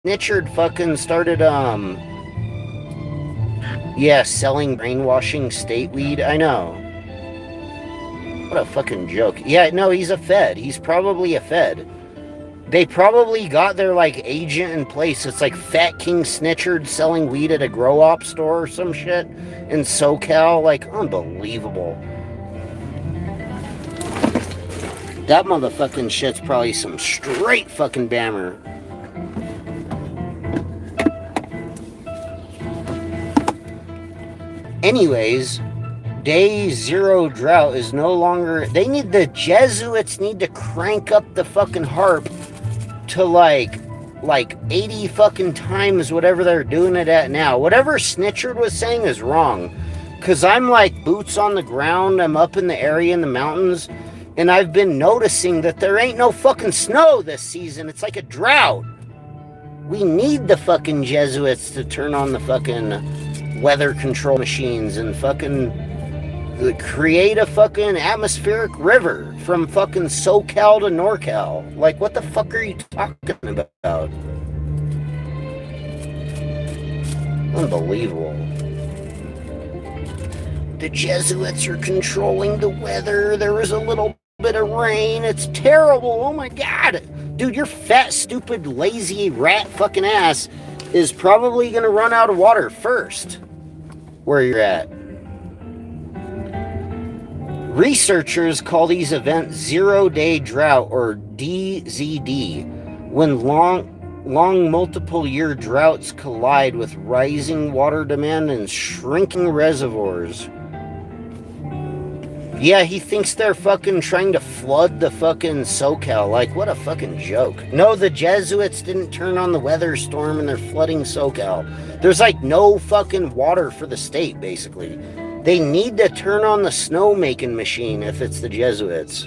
Snitchard fucking started yeah, selling brainwashing state weed? I know. What a fucking joke. Yeah, no, he's a Fed. He's probably a Fed. They probably got their, like, agent in place. It's like Fat King Snitchard selling weed at a grow-op store or some shit in SoCal. Like, unbelievable. That motherfucking shit's probably some straight fucking bammer. Anyways, day zero drought is no longer, the Jesuits need to crank up the fucking harp to like 80 fucking times whatever they're doing it at now. Whatever Snitchard was saying is wrong. Cause I'm like boots on the ground, I'm up in the area in the mountains, and I've been noticing that there ain't no fucking snow this season. It's like a drought. We need the fucking Jesuits to turn on the fucking weather control machines and fucking create a fucking atmospheric river from fucking SoCal to NorCal. Like, what the fuck are you talking about? Unbelievable. The Jesuits are controlling the weather. There was a little bit of rain. It's terrible. Oh my God. Dude, your fat, stupid, lazy rat fucking ass is probably gonna run out of water first. Where you're at. Researchers call these events zero-day drought, or DZD, when long multiple-year droughts collide with rising water demand and shrinking reservoirs. Yeah, he thinks they're fucking trying to flood the fucking SoCal. Like, what a fucking joke. No, the Jesuits didn't turn on the weather storm and they're flooding SoCal. There's like no fucking water for the state, basically. They need to turn on the snow-making machine if it's the Jesuits.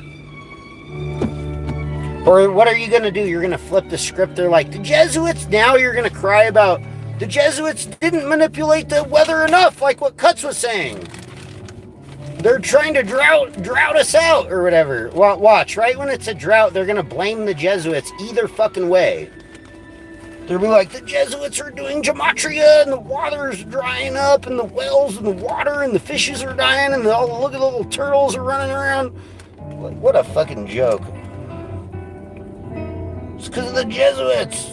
Or what are you going to do? You're going to flip the script. They're like, the Jesuits, now you're going to cry about the Jesuits didn't manipulate the weather enough, like what Cuts was saying. They're trying to drought us out or whatever. Watch, right when it's a drought, they're going to blame the Jesuits either fucking way. They'll be like, the Jesuits are doing gematria and the water's drying up and the wells and the water and the fishes are dying and look at the little turtles are running around. What a fucking joke. It's because of the Jesuits.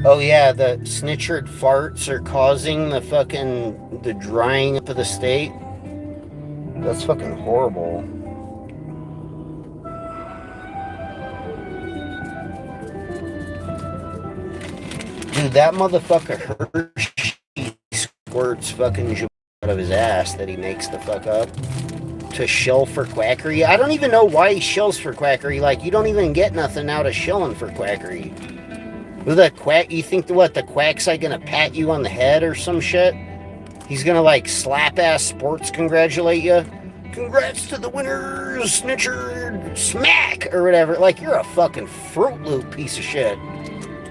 Oh yeah, the snitchered farts are causing the drying up of the state. That's fucking horrible. Dude, that motherfucker Hershey squirts fucking out of his ass that he makes the fuck up to shill for quackery. I don't even know why he shills for quackery. Like, you don't even get nothing out of shilling for quackery. With a quack, you think the quack's like gonna pat you on the head or some shit? He's gonna like slap ass sports congratulate you. Congrats to the winners, snitcher, smack, or whatever. Like, you're a fucking Fruit Loop piece of shit.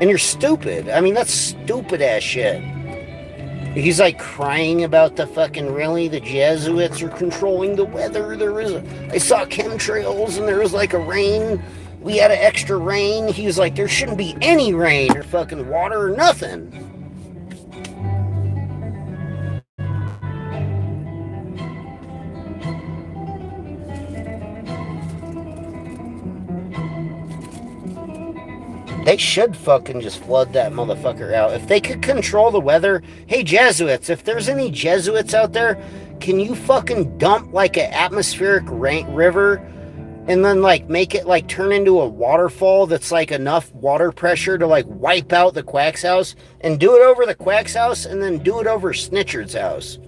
And you're stupid. I mean, that's stupid ass shit. He's like crying about the fucking, really, the Jesuits are controlling the weather. I saw chemtrails and there was like a rain. We had an extra rain. He was like, there shouldn't be any rain or fucking water or nothing. They should fucking just flood that motherfucker out. If they could control the weather, hey Jesuits, if there's any Jesuits out there, can you fucking dump like an atmospheric river and then like make it like turn into a waterfall that's like enough water pressure to like wipe out the quack's house, and do it over the quack's house and then do it over Snitchard's house?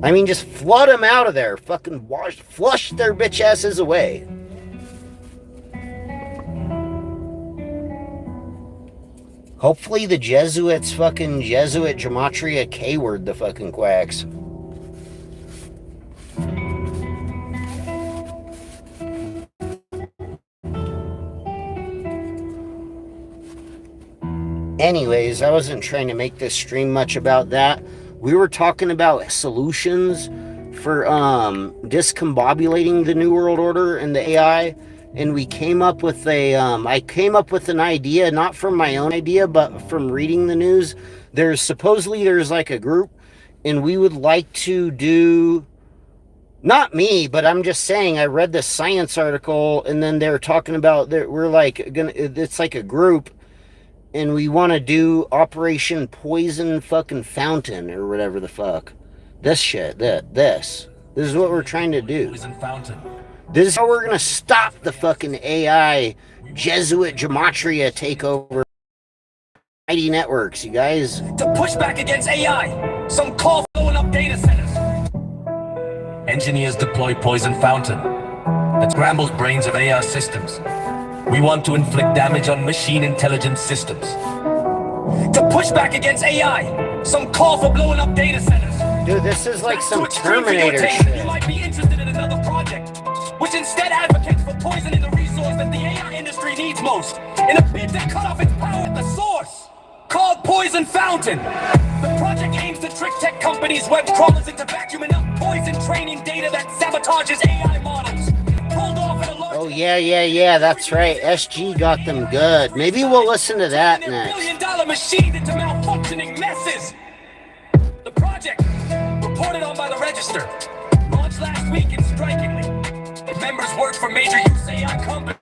I mean, just flood them out of there. Fucking flush their bitch asses away. Hopefully the Jesuits fucking Jesuit Gematria K-word the fucking quacks. Anyways, I wasn't trying to make this stream much about that. We were talking about solutions for discombobulating the New World Order and the AI. And we came up with I came up with an idea, not from my own idea, but from reading the news. There's like a group, and we would like to do, not me, but I'm just saying, I read this science article, and then they're talking about that it's like a group, and we want to do Operation Poison fucking Fountain, or whatever the fuck. This shit, this is what we're trying to do. Poison Fountain. This is how we're going to stop the fucking AI Jesuit Gematria takeover. ID networks, you guys. To push back against AI, some call for blowing up data centers. Engineers deploy Poison Fountain that scrambles brains of AI systems. We want to inflict damage on machine intelligence systems. To push back against AI, some call for blowing up data centers. Dude, this is like some That's too extreme for your Terminator taste. shit. You might be interested in another project, which instead advocates for poisoning the resource that the AI industry needs most, in a bid to cut off its power at the source. Called Poison Fountain. The project aims to trick tech companies' web crawlers into vacuuming up poison training data that sabotages AI models. Pulled off at a large... Oh, yeah, that's right. SG got them good. Maybe we'll listen to that next. $1 billion machine into malfunctioning messes. The project, reported on by the Register, launched last week, and strikingly, members work for major use AI companies.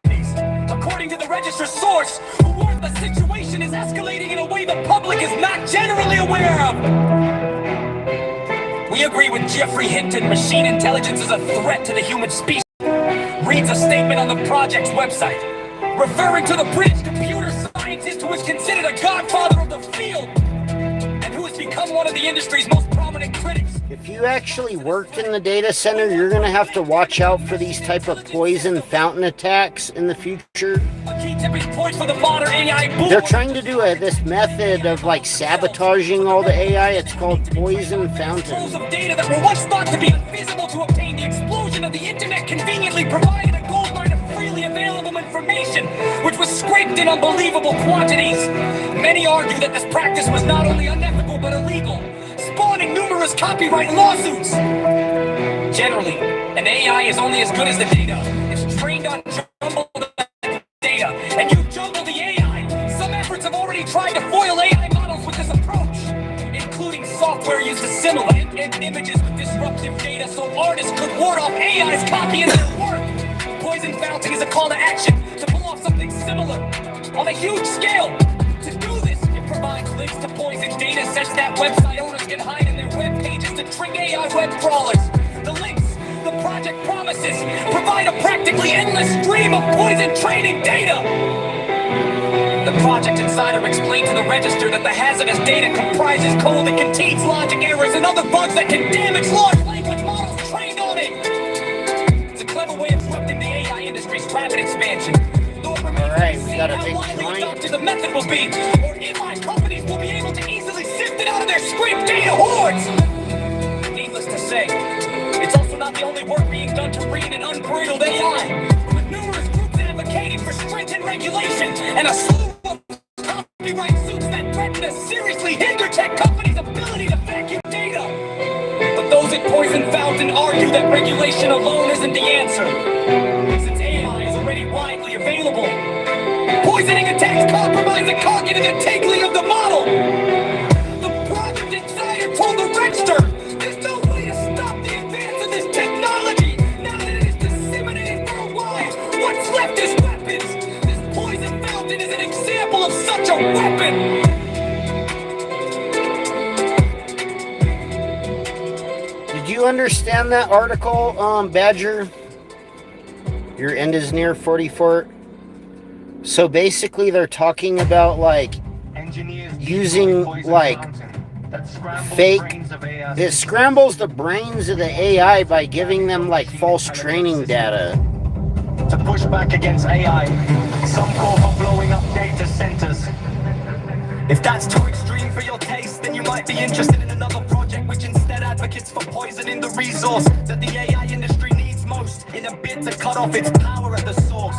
According to the Register source, who warned the situation is escalating in a way the public is not generally aware of. We agree with Jeffrey Hinton. Machine intelligence is a threat to the human species. Reads a statement on the project's website, referring to the British computer scientist who is considered a godfather of the field, and who has become one of the industry's most prominent critics. If you actually work in the data center, you're going to have to watch out for these type of poison fountain attacks in the future. They're trying to do this method of like sabotaging all the AI. It's called poison fountain. Of data that were once thought to be unfeasible to obtain, the explosion of the internet conveniently provided a goldmine of freely available information, which was scraped in unbelievable quantities. Many argue that this practice was not only unethical but illegal, spawning numerous copyright lawsuits. Generally, an AI is only as good as the data. It's trained on jumbled data, and you jumble the AI. Some efforts have already tried to foil AI models with this approach, including software used to simulate images with disruptive data so artists could ward off AI's copying their work. Poison Fountain is a call to action to pull off something similar on a huge scale. To do this, it provides links to poison data sets that website owners can hide in their web pages to trick AI web crawlers. The links the project promises provide a practically endless stream of poison training data. The Project Insider explained to the Register that the hazardous data comprises code that contains logic errors and other bugs that can damage large language models trained on it. It's a clever way of disrupting the AI industry's rapid expansion. Alright, we got a big joint. The method will be, or AI companies will be able to easily sift it out of their scraped data hordes. Needless to say, it's also not the only work being done to rein in unbridled AI, with numerous groups advocating for stringent regulation and a slew of copyright suits that threaten to seriously hinder tech companies' ability to vacuum data. But those at Poison Fountain argue that regulation alone isn't the answer, since AI is already widely available. Poisoning attacks compromise the cognitive integrity of the model. The Project Insider told the Register there's no way to stop the advance of this technology now that it is disseminated worldwide. What's left is weapons. This Poison Fountain is an example of such a weapon. Did you understand that article, Badger? Your end is near 44. So basically they're talking about like using like fake, it scrambles the brains of the AI by giving them like false training data. To push back against AI, some call for blowing up data centers. If that's too extreme for your taste, then you might be interested in another project which instead advocates for poisoning the resource that the AI industry needs most in a bid to cut off its power at the source.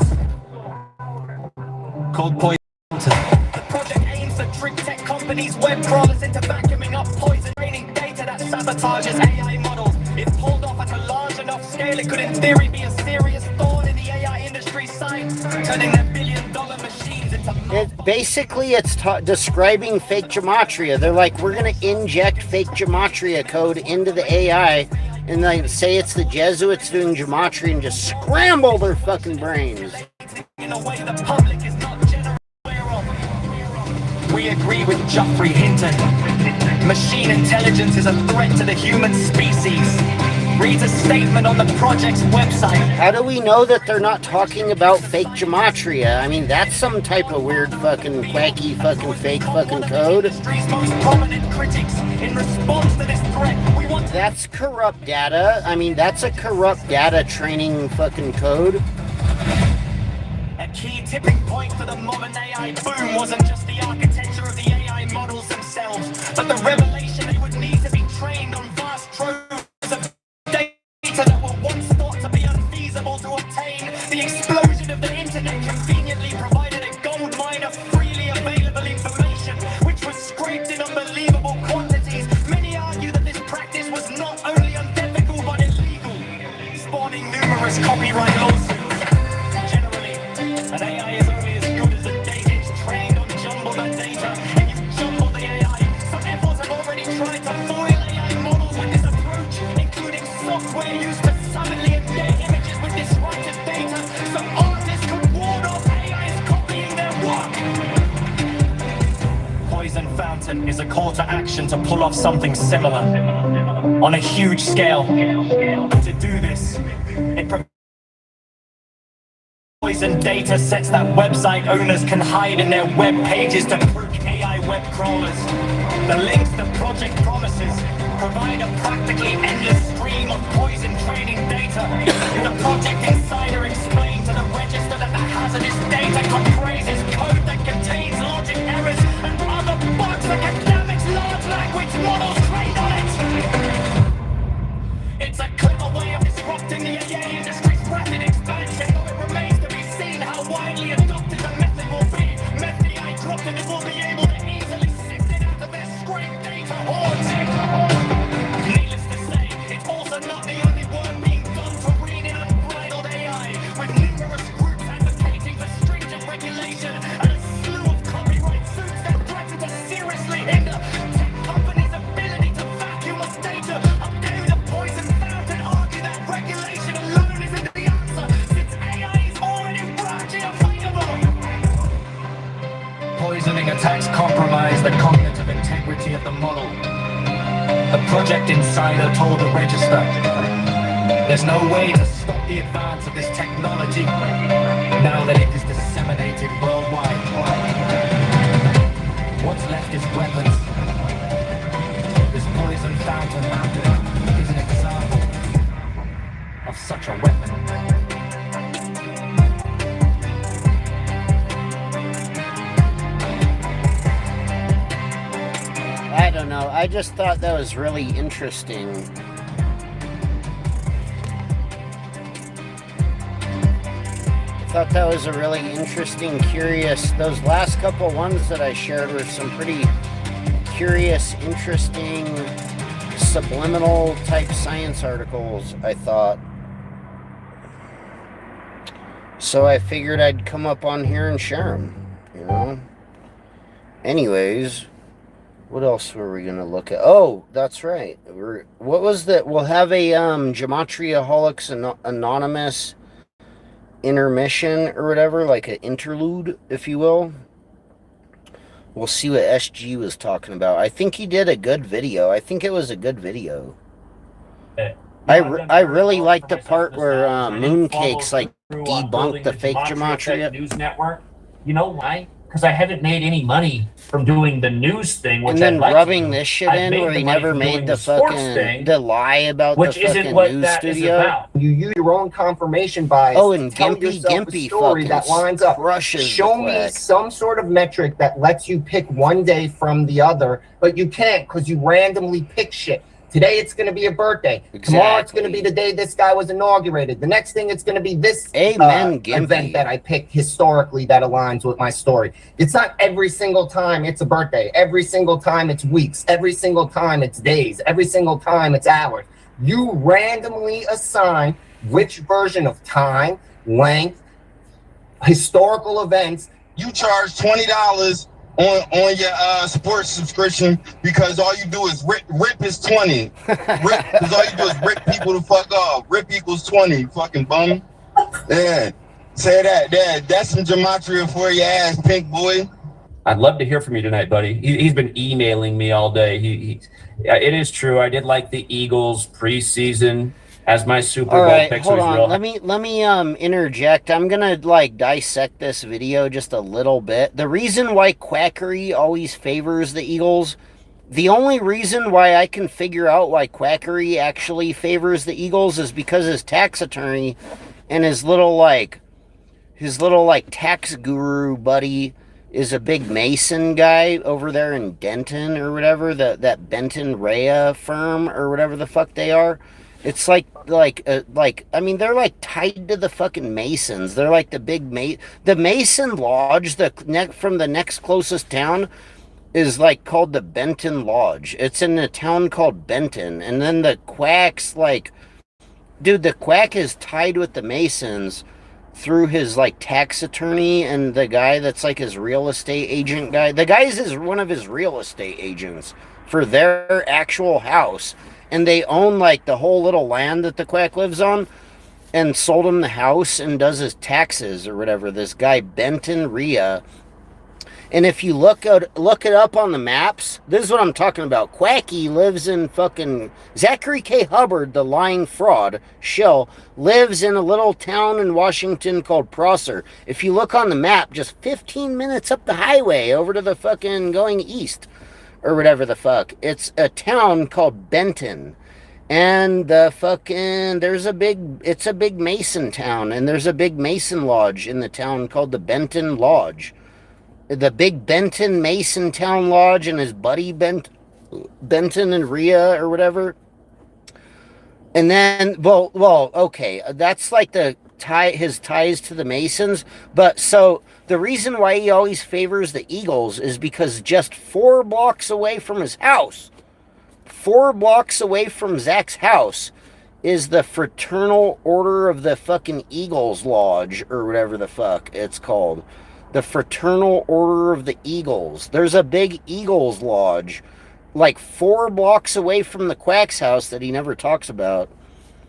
Called Poison. The project aims to trick tech companies, web crawlers into vacuuming up poison training data that sabotages AI models. If pulled off at a large enough scale, it could in theory be a serious thorn in the AI industry's side, turning their billion-dollar machines into Basically, it's describing fake gematria. They're like, we're going to inject fake gematria code into the AI, and they say it's the Jesuits doing gematria and just scramble their fucking brains. In a way the public is not generally aware of. We agree with Geoffrey Hinton. Machine intelligence is a threat to the human species. Reads a statement on the project's website. How do we know that they're not talking about fake gematria? I mean, that's some type of weird fucking quacky fucking fake fucking code. Most prominent critics in response to this threat. That's corrupt data. I mean, that's a corrupt data training fucking code. A key tipping point for the modern AI boom wasn't just the architecture of the AI models themselves, but the revelation they would need to be trained on vast troves of data that were once thought to be unfeasible to obtain. The explosion of the internet conveniently provided a gold mine of freely available information, which was scraped in unbelievable quantities. Many argue that this practice was not only unethical but illegal, spawning numerous copyright lawsuits. An AI is only as good as the data it's trained on. Jumble that data, and you jumble the AI. Some efforts have already tried to foil AI models with this approach, including software used to suddenly embed images with disruptive data, so artists could ward off AI's copying their work. Poison Fountain is a call to action to pull off something similar on a huge scale. To do this, it poison data sets that website owners can hide in their web pages to prick AI web crawlers. The links the project promises provide a practically endless stream of poison training data. The Project Insider explained to the register that the hazardous data comprises code that contains logic errors and other bugs that can damage large language models trained on it. It's a clever way of disrupting the AA industry's rapid expansion, though it remains to be seen how widely adopted the method will be. Method hydroxide will be able to easily sift it out of their scraped data hoards. Needless to say, it's also not the only work being done to rein in unbridled AI, with numerous groups advocating for stringent regulation and a slew of copyright suits that threaten to seriously hinder tech companies' ability to vacuum of data. Updating the poison fountain argue that regulation alone isn't the answer, since AI is already largely available. Poisoning attacks compromise the cognitive integrity of the model. The Project Insider told the register, there's no way to stop the advance of this technology now that it is disseminated worldwide. What's left is weapons. This poison fountain is an example of such a weapon. I don't know. I just thought that was really interesting. I thought that was a really interesting, curious. Those last couple ones that I shared were some pretty curious, interesting, subliminal type science articles, I thought. So I figured I'd come up on here and share them, you know? Anyways, what else were we gonna look at? Oh, that's right. What was that? We'll have a Gematriaholics Anonymous intermission or whatever, like an interlude, if you will. We'll see what SG was talking about. I think he did a good video. I think it was a good video. I really like the part where Mooncakes like debunked the fake Gematria News Network. You know why? Because I haven't made any money from doing the news thing, which and then I'd like rubbing to. this shit I've in made where the he money never from made doing the sports fucking thing, the lie about which the isn't fucking what news that is studio. about. You use your own confirmation bias Oh, and to tell Gimpy yourself a story fucking that lines up. crushes Show the me quack. some sort of metric that lets you pick one day from the other, but you can't because you randomly pick shit. Today it's going to be a birthday. Tomorrow it's going to be the day this guy was inaugurated. The next thing it's going to be this Amen, Gimpy. event that I picked historically that aligns with my story. It's not every single time it's a birthday. Every single time it's weeks. Every single time it's days. Every single time it's hours. You randomly assign which version of time, length, historical events. You charge $20 on your sports subscription because all you do is rip is 20. Because all you do is rip people the fuck off. Rip equals 20, fucking bum. Yeah. Say that. That's some gematria for your ass, pink boy. I'd love to hear from you tonight, buddy. He's been emailing me all day. It is true. I did like the Eagles preseason as my Super Bowl Alright, picks. hold was on. real. Let me interject. I'm gonna like dissect this video just a little bit. The reason why quackery always favors the Eagles, the only reason why I can figure out why quackery actually favors the Eagles is because his tax attorney and his little tax guru buddy is a big Mason guy over there in Denton or whatever, that Benton Rhea firm or whatever the fuck they are. It's I mean, they're like tied to the fucking Masons. They're like the big the Mason Lodge, from the next closest town is like called the Benton Lodge. It's in a town called Benton. And then the quack's like, dude, the quack is tied with the Masons through his like tax attorney and the guy that's like his real estate agent guy. The guy is one of his real estate agents for their actual house. And they own like the whole little land that the quack lives on, and sold him the house and does his taxes or whatever. This guy Benton Rhea, and if you look it up on the maps, this is what I'm talking about. Quacky lives in fucking Zachary K. Hubbard, the lying fraud shill, lives in a little town in Washington called Prosser. If you look on the map, just 15 minutes up the highway over to the fucking going east. or whatever the fuck. It's a town called Benton. And it's a big Mason town, and there's a big Mason lodge in the town called the Benton Lodge. The big Benton Mason Town Lodge and his buddy Benton and Rhea or whatever. And then, okay, that's like his ties to the Masons. But so the reason why he always favors the Eagles is because just 4 blocks away from his house, 4 blocks away from Zach's house, is the Fraternal Order of the fucking Eagles Lodge, or whatever the fuck it's called. The Fraternal Order of the Eagles. There's a big Eagles Lodge like 4 blocks away from the Quack's house that he never talks about.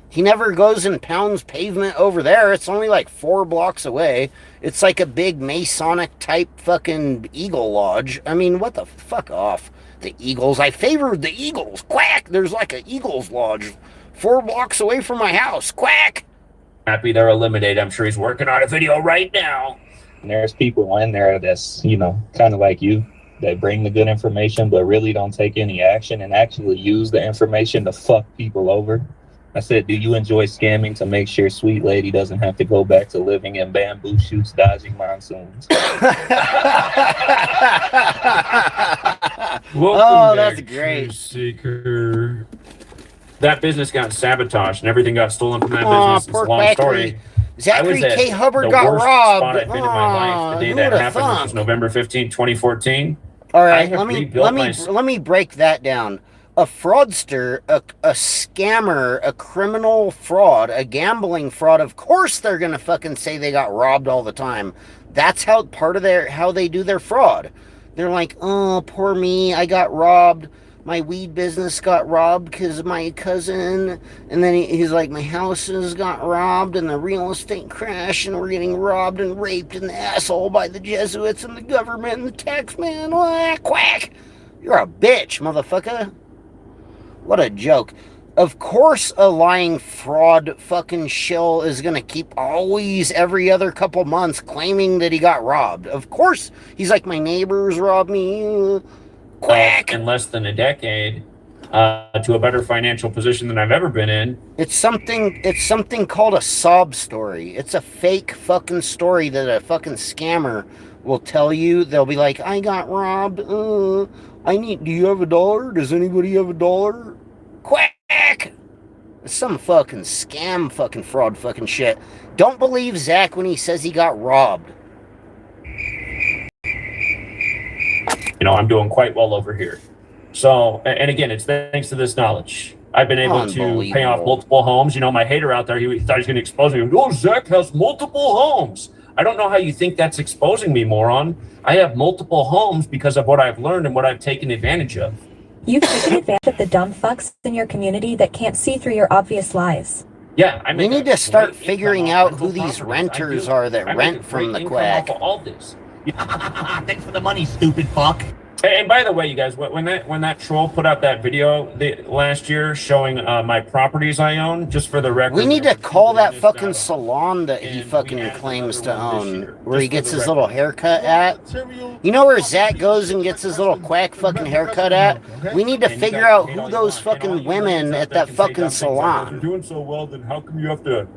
He never goes and pounds pavement over there. It's only like 4 blocks away. It's like a big Masonic type fucking Eagle Lodge. I mean, what the fuck off. The Eagles. I favored the Eagles. Quack! There's like an Eagles Lodge 4 blocks away from my house. Quack! Happy they're eliminated. I'm sure he's working on a video right now. And there's people in there that's, kind of like you, that bring the good information, but really don't take any action and actually use the information to fuck people over. I said, do you enjoy scamming to make sure Sweet Lady doesn't have to go back to living in bamboo shoots, dodging monsoons? Oh, that's great. Seeker. That business got sabotaged and everything got stolen from that business. It's a long story. Zachary K. Hubbard got robbed. I've been in my life. The day that happened, which was November 15, 2014. All right, let me break that down. A fraudster, a scammer, a criminal fraud, a gambling fraud. Of course, they're gonna fucking say they got robbed all the time. That's how how they do their fraud. They're like, oh, poor me, I got robbed. My weed business got robbed because of my cousin. And then he's like, my houses got robbed and the real estate crashed and we're getting robbed and raped in the asshole by the Jesuits and the government and the tax man. Quack! You're a bitch, motherfucker. What a joke. Of course a lying fraud fucking shill is gonna keep always every other couple months claiming that he got robbed. Of course. He's like, my neighbors robbed me. Quack! In less than a decade, to a better financial position than I've ever been in. It's something called a sob story. It's a fake fucking story that a fucking scammer will tell you. They'll be like, I got robbed. Do you have $1? Does anybody have $1? Quack! It's some fucking scam fucking fraud fucking shit. Don't believe Zach when he says he got robbed. I'm doing quite well over here. So, and again, it's thanks to this knowledge. I've been able to pay off multiple homes. My hater out there, he thought he was going to expose me. Oh, Zach has multiple homes. I don't know how you think that's exposing me, moron. I have multiple homes because of what I've learned and what I've taken advantage of. You've taken advantage of the dumb fucks in your community that can't see through your obvious lies. Yeah, we need to start figuring out who these renters are that rent from the Quack. All this. Thanks for the money, stupid fuck. And by the way, you guys, when that troll put out that video last year showing my properties I own, just for the record, we need to call that fucking salon that he fucking claims to own, where he gets his little haircut at. You know where Zach goes and gets his little Quack fucking haircut at? We need to figure out who those fucking women at that fucking salon. If you're doing so well, then how come you have to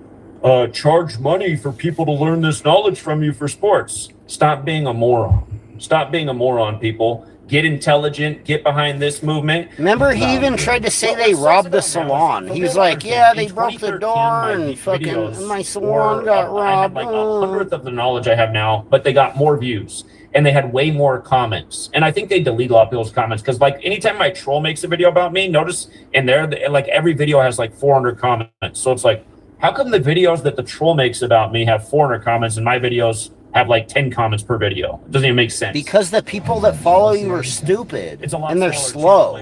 charge money for people to learn this knowledge from you for sports? Stop being a moron. Stop being a moron, people. Get intelligent, get behind this movement. Remember, he even tried to say they robbed the salon. He was like, yeah, they broke the door and fucking my salon got robbed. I had like 100th of the knowledge I have now, but they got more views and they had way more comments. And I think they delete a lot of people's comments because like anytime my troll makes a video about me, notice in there, like every video has like 400 comments. So it's like, how come the videos that the troll makes about me have 400 comments and my videos have like 10 comments per video? It doesn't even make sense. Because the people that follow you are stupid. It's a lot and they're slow.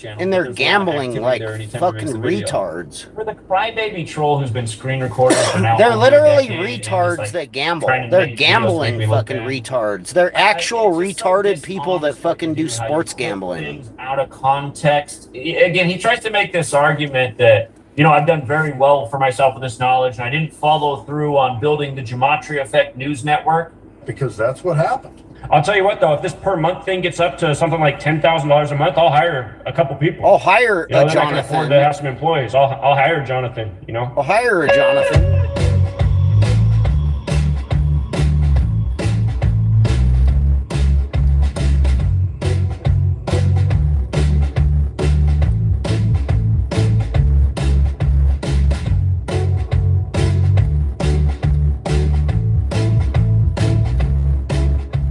And they're gambling like fucking retards. For the crybaby troll who's been screen recording for now. They're literally retards that gamble. They're gambling fucking retards. They're actual retarded people that fucking do sports gambling. Out of context. Again, he tries to make this argument that I've done very well for myself with this knowledge, and I didn't follow through on building the Gematria Effect news network. Because that's what happened. I'll tell you what, though, if this per month thing gets up to something like $10,000 a month, I'll hire a couple people. I'll hire You know, a then I can afford Jonathan. to have some employees. I'll hire Jonathan, you know? I'll hire a Jonathan.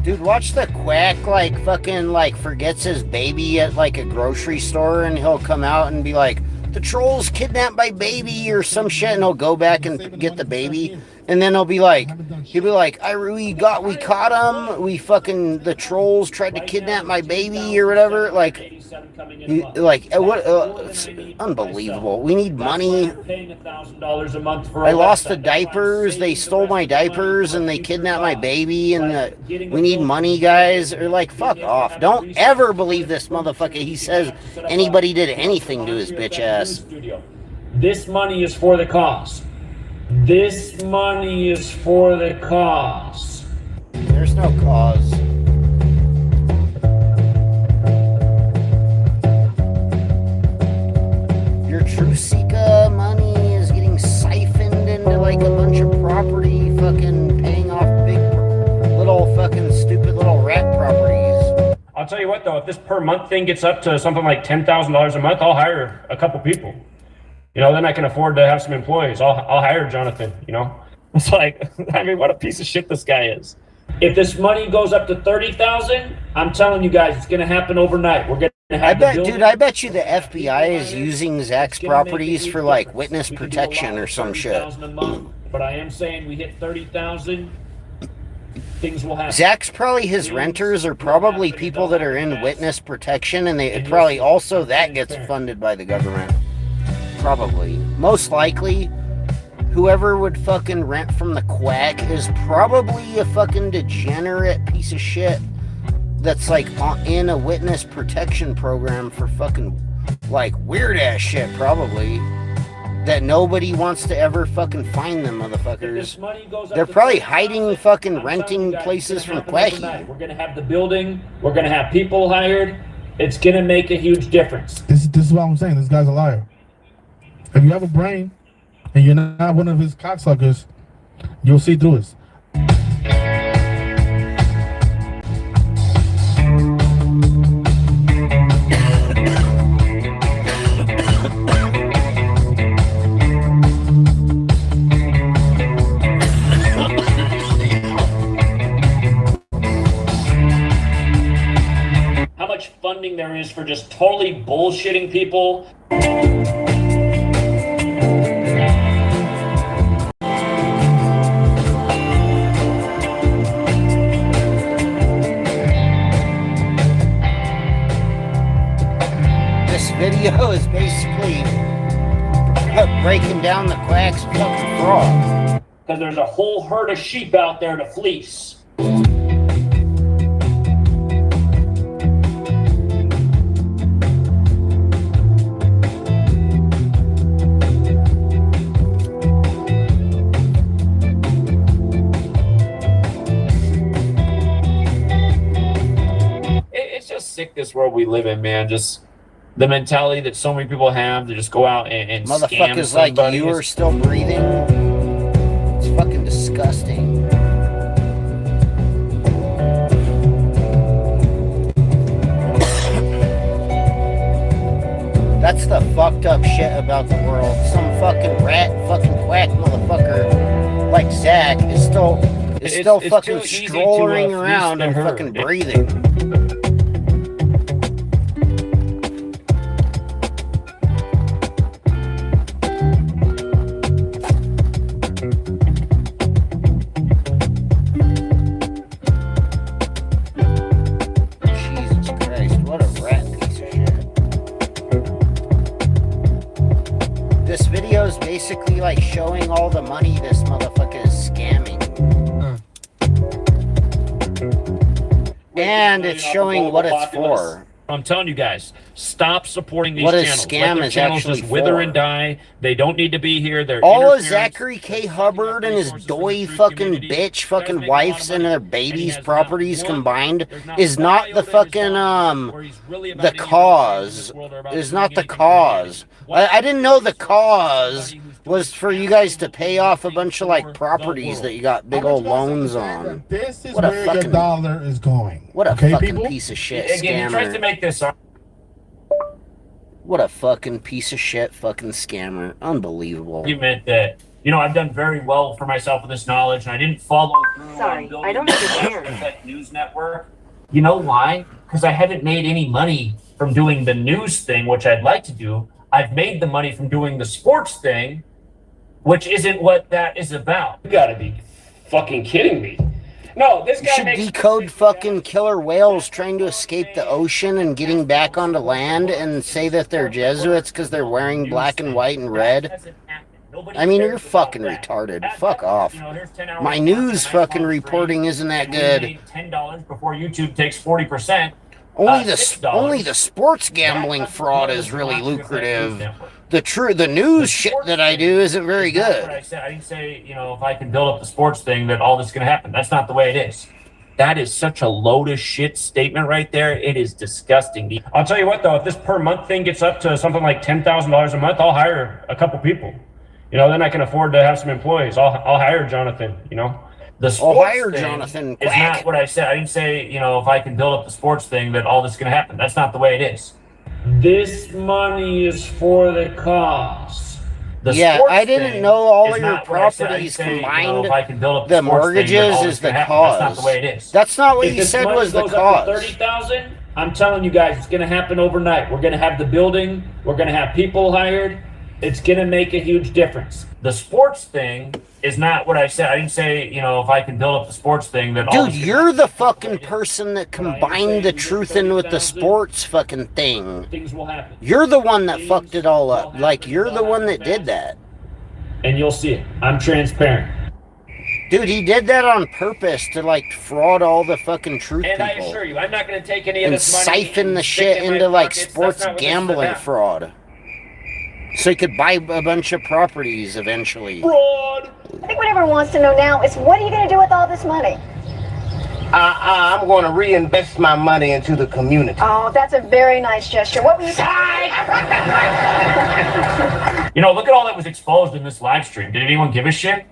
Dude, watch the quack like fucking like forgets his baby at like a grocery store, and he'll come out and be like, the trolls kidnapped my baby or some shit, and he'll go back and get the baby, and then he'll be like, we caught him, the trolls tried to kidnap my baby or whatever. Like it's unbelievable. We need money. Paying $1,000 a month for I lost the diapers. They stole my diapers and they kidnapped my baby. And we need money, guys. Or like, fuck off. Don't ever believe this motherfucker. He says anybody did anything to his bitch ass. This money is for the cause. This money is for the cause. There's no cause. Your Trusika money is getting siphoned into like a bunch of property, fucking paying off big little fucking stupid little rat properties. I'll tell you what, though, if this per month thing gets up to something like $10,000 a month, I'll hire a couple people. You know, then I can afford to have some employees. I'll hire Jonathan, you know? It's like, I mean, what a piece of shit this guy is. If this money goes up to $30,000, I'm telling you guys, it's going to happen overnight. We're going to have I bet you the FBI is using Zach's properties for like witness protection or some shit. But I am saying we hit 30,000, things will happen. Zach's probably his renters are probably people that are in witness protection, and they probably also that gets funded by the government. Probably. Most likely, whoever would fucking rent from the quack is probably a fucking degenerate piece of shit that's like in a witness protection program for fucking like weird ass shit, probably. That nobody wants to ever fucking find them motherfuckers. They're probably hiding fucking renting places from Quacky. We're gonna have the building, we're gonna have people hired, it's gonna make a huge difference. This is what I'm saying, this guy's a liar. If you have a brain and you're not one of his cocksuckers, you'll see through it. How much funding there is for just totally bullshitting people. Video is basically breaking down the quack's fucking fraud. Because there's a whole herd of sheep out there to fleece. It's just sick, this world we live in, man. Just the mentality that so many people have to just go out and scam motherfuckers like somebody. you are still breathing. It's fucking disgusting. That's the fucked up shit about the world. Some fucking rat, fucking quack motherfucker like Zach is still It's fucking too easy to, strolling fleece around the and herd. fucking breathing. Jesus Christ, what a rat piece of shit. This video is basically like showing all the money this motherfucker is scamming. And it's showing what it's for. I'm telling you guys, stop supporting these What a channels. scam Let their is channels actually just wither for. and die. They don't need to be here. They're all of interference. Zachary K. Hubbard and his doy fucking bitch fucking wives and their babies' properties combined is not the fucking the cause. Is not the cause. I didn't know the cause was for you guys to pay off a bunch of like properties that you got big old loans on. This is What a where your fucking dollar is going. what a Okay, fucking people? piece of shit Again, he tries to scammer. make this up. What a fucking piece of shit fucking scammer. Unbelievable. Argument that, you know, I've done very well for myself with this knowledge, and I didn't follow through. Sorry, on building I don't the understand. Effect News Network. You know why? Because I haven't made any money from doing the news thing, which I'd like to do. I've made the money from doing the sports thing, which isn't what that is about. You gotta be fucking kidding me. No, this You guy should makes decode fucking killer whales trying to escape the ocean and getting back onto land and say that they're Jesuits because they're wearing black and white and red. I mean, you're fucking retarded. Fuck off. My news fucking reporting isn't that good. $10 before YouTube takes 40%. Only $6. the sports gambling fraud is really lucrative. The news shit that I do isn't very That's what I good. said. I didn't say, you know, if I can build up the sports thing that all this is going to happen. That's not the way it is. That is such a load of shit statement right there. It is disgusting. I'll tell you what, though, if this per month thing gets up to something like $10,000 a month, I'll hire a couple people. You know, then I can afford to have some employees. I'll hire Jonathan, you know. The sports hire thing Jonathan, is quack. not what I said. I didn't say, you know, if I can build up the sports thing that all this is going to happen. That's not the way it is. This money is for the cause. The Yeah, sports I didn't thing know all is of your not what I said. I properties didn't say, you know, combined. if I can build up The sports thing, that mortgages all this is the gonna happen. That's not cause. the way it is. That's not what If you this said money was the goes up to cause. 30,000, I'm telling you guys, it's going to happen overnight. We're going to have the building. We're going to have people hired. It's going to make a huge difference. The sports thing is not what I said. I didn't say, you know, if I can build up the sports thing that all Dude, this you're the fucking person that combined the truth in with the sports fucking thing. things will happen. You're the one that fucked it all up. Like, you're the one that did that. And you'll see it. I'm transparent. Dude, he did that on purpose to, like, fraud all the fucking truth And I people. assure you, I'm not going to take any of And this money siphon and the stick shit it in my into, like, pockets. That's sports not what this is gambling about. fraud. So he could buy a bunch of properties eventually. Fraud! I think what everyone wants to know now is what are you going to do with all this money? I'm going to reinvest my money into the community. Oh, that's a very nice gesture. What were you You know, look at all that was exposed in this live stream. Did anyone give a shit?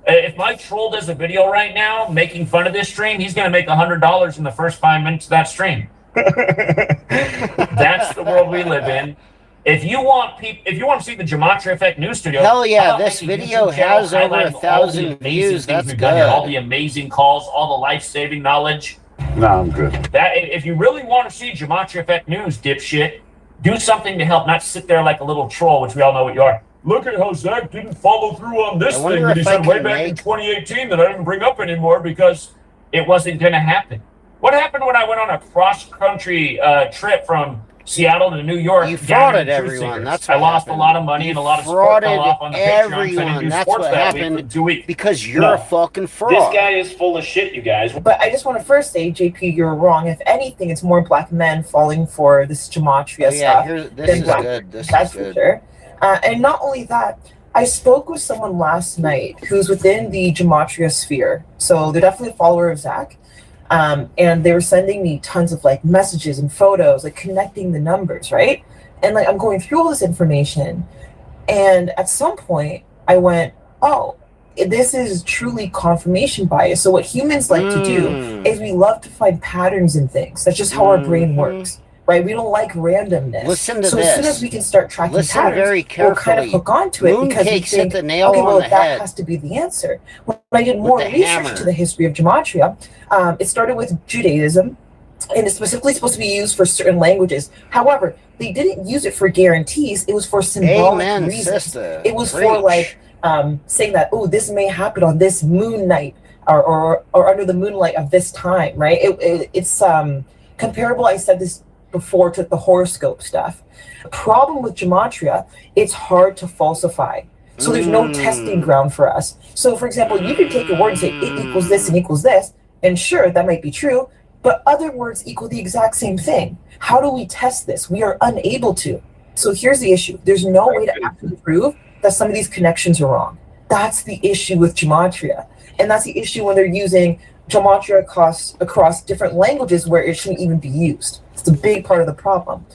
If my troll does a video right now making fun of this stream, he's going to make $100 in the first 5 minutes of that stream. That's the world we live in. If you want to see the Gematria Effect News Studio, Hell yeah, how about this making a video YouTube channel has over highlighting 1,000 all the amazing views. things That's we've done here, all good. the amazing calls, all the life-saving knowledge. No, I'm good. That if you really want to see Gematria Effect News, dipshit, do something to help, not sit there like a little troll, which we all know what you are. Look at how Zach didn't follow through on this I wonder thing that he if I said way can back in make- 2018 that I didn't bring up anymore because it wasn't going to happen. What happened when I went on a cross-country trip from Seattle to New York? You gathering frauded truth everyone. seekers? That's I what lost happened. a lot of money You and a lot of support fell off on the Patreon. 'cause I didn't everyone. do That's sports what that week happened. for 2 weeks. Because you're No. a fucking fraud. This guy is full of shit, you guys. But I just want to first say, JP, you're wrong. If anything, it's more black men falling for this gematria Oh, yeah, stuff. this than is black good. men. This That's is for good. sure. And not only that, I spoke with someone last night who's within the gematria sphere. So they're definitely a follower of Zach. And they were sending me tons of like messages and photos, like connecting the numbers, right? And like I'm going through all this information. And at some point I went, oh, this is truly confirmation bias. So what humans like to do is we love to find patterns in things. That's just how our brain works, right? We don't like randomness. Listen to so this. as soon as we can start tracking Listen patterns, very we'll kind of carefully. hook onto it because we Mooncakes hit think, the nail okay, well, on the that head. has to be the answer. When I did more the research hammer. into the history of gematria, it started with Judaism, and it's specifically supposed to be used for certain languages. However, they didn't use it for guarantees. It was for symbolic Amen, reasons. sister. It was for Preach. like saying that, oh, this may happen on this moon night or under the moonlight of this time, right? It's comparable. I said this before to the horoscope stuff. The problem with gematria, it's hard to falsify. So there's no testing ground for us. So for example, you could take a word and say it equals this and equals this, and sure, that might be true. but other words equal the exact same thing. How do we test this? We are unable to. So here's the issue. There's no way to actually prove that some of these connections are wrong. That's the issue with gematria. And that's the issue when they're using gematria across different languages where it shouldn't even be used. It's a big part of the problem.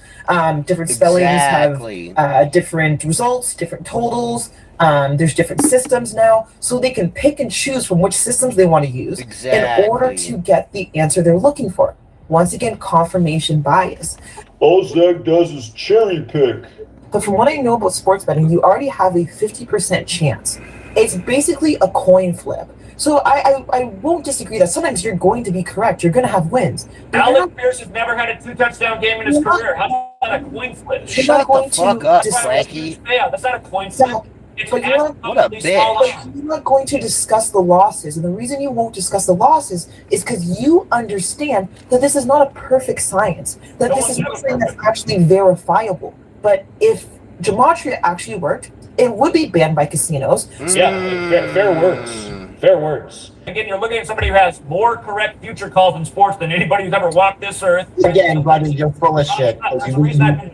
Different spellings have different results, different totals. There's different systems now, so they can pick and choose from which systems they want to use in order to get the answer they're looking for. Once again, confirmation bias. All Zach does is cherry pick. But from what I know about sports betting, you already have a 50% chance. It's basically a coin flip. So I won't disagree that sometimes you're going to be correct. You're going to have wins. Alex Pierce has never had a 2-touchdown game in his career. How's that a coin flip? Shut the fuck up, Frankie. Yeah, that's not a coin flip. But what a bitch. You're not going to discuss the losses. And the reason you won't discuss the losses is because you understand that this is not a perfect science, that this is not something that's actually verifiable. But if gematria actually worked, it would be banned by casinos. Yeah, fair words. Fair words. Again, you're looking at somebody who has more correct future calls in sports than anybody who's ever walked this earth. Again, buddy, you're full of shit.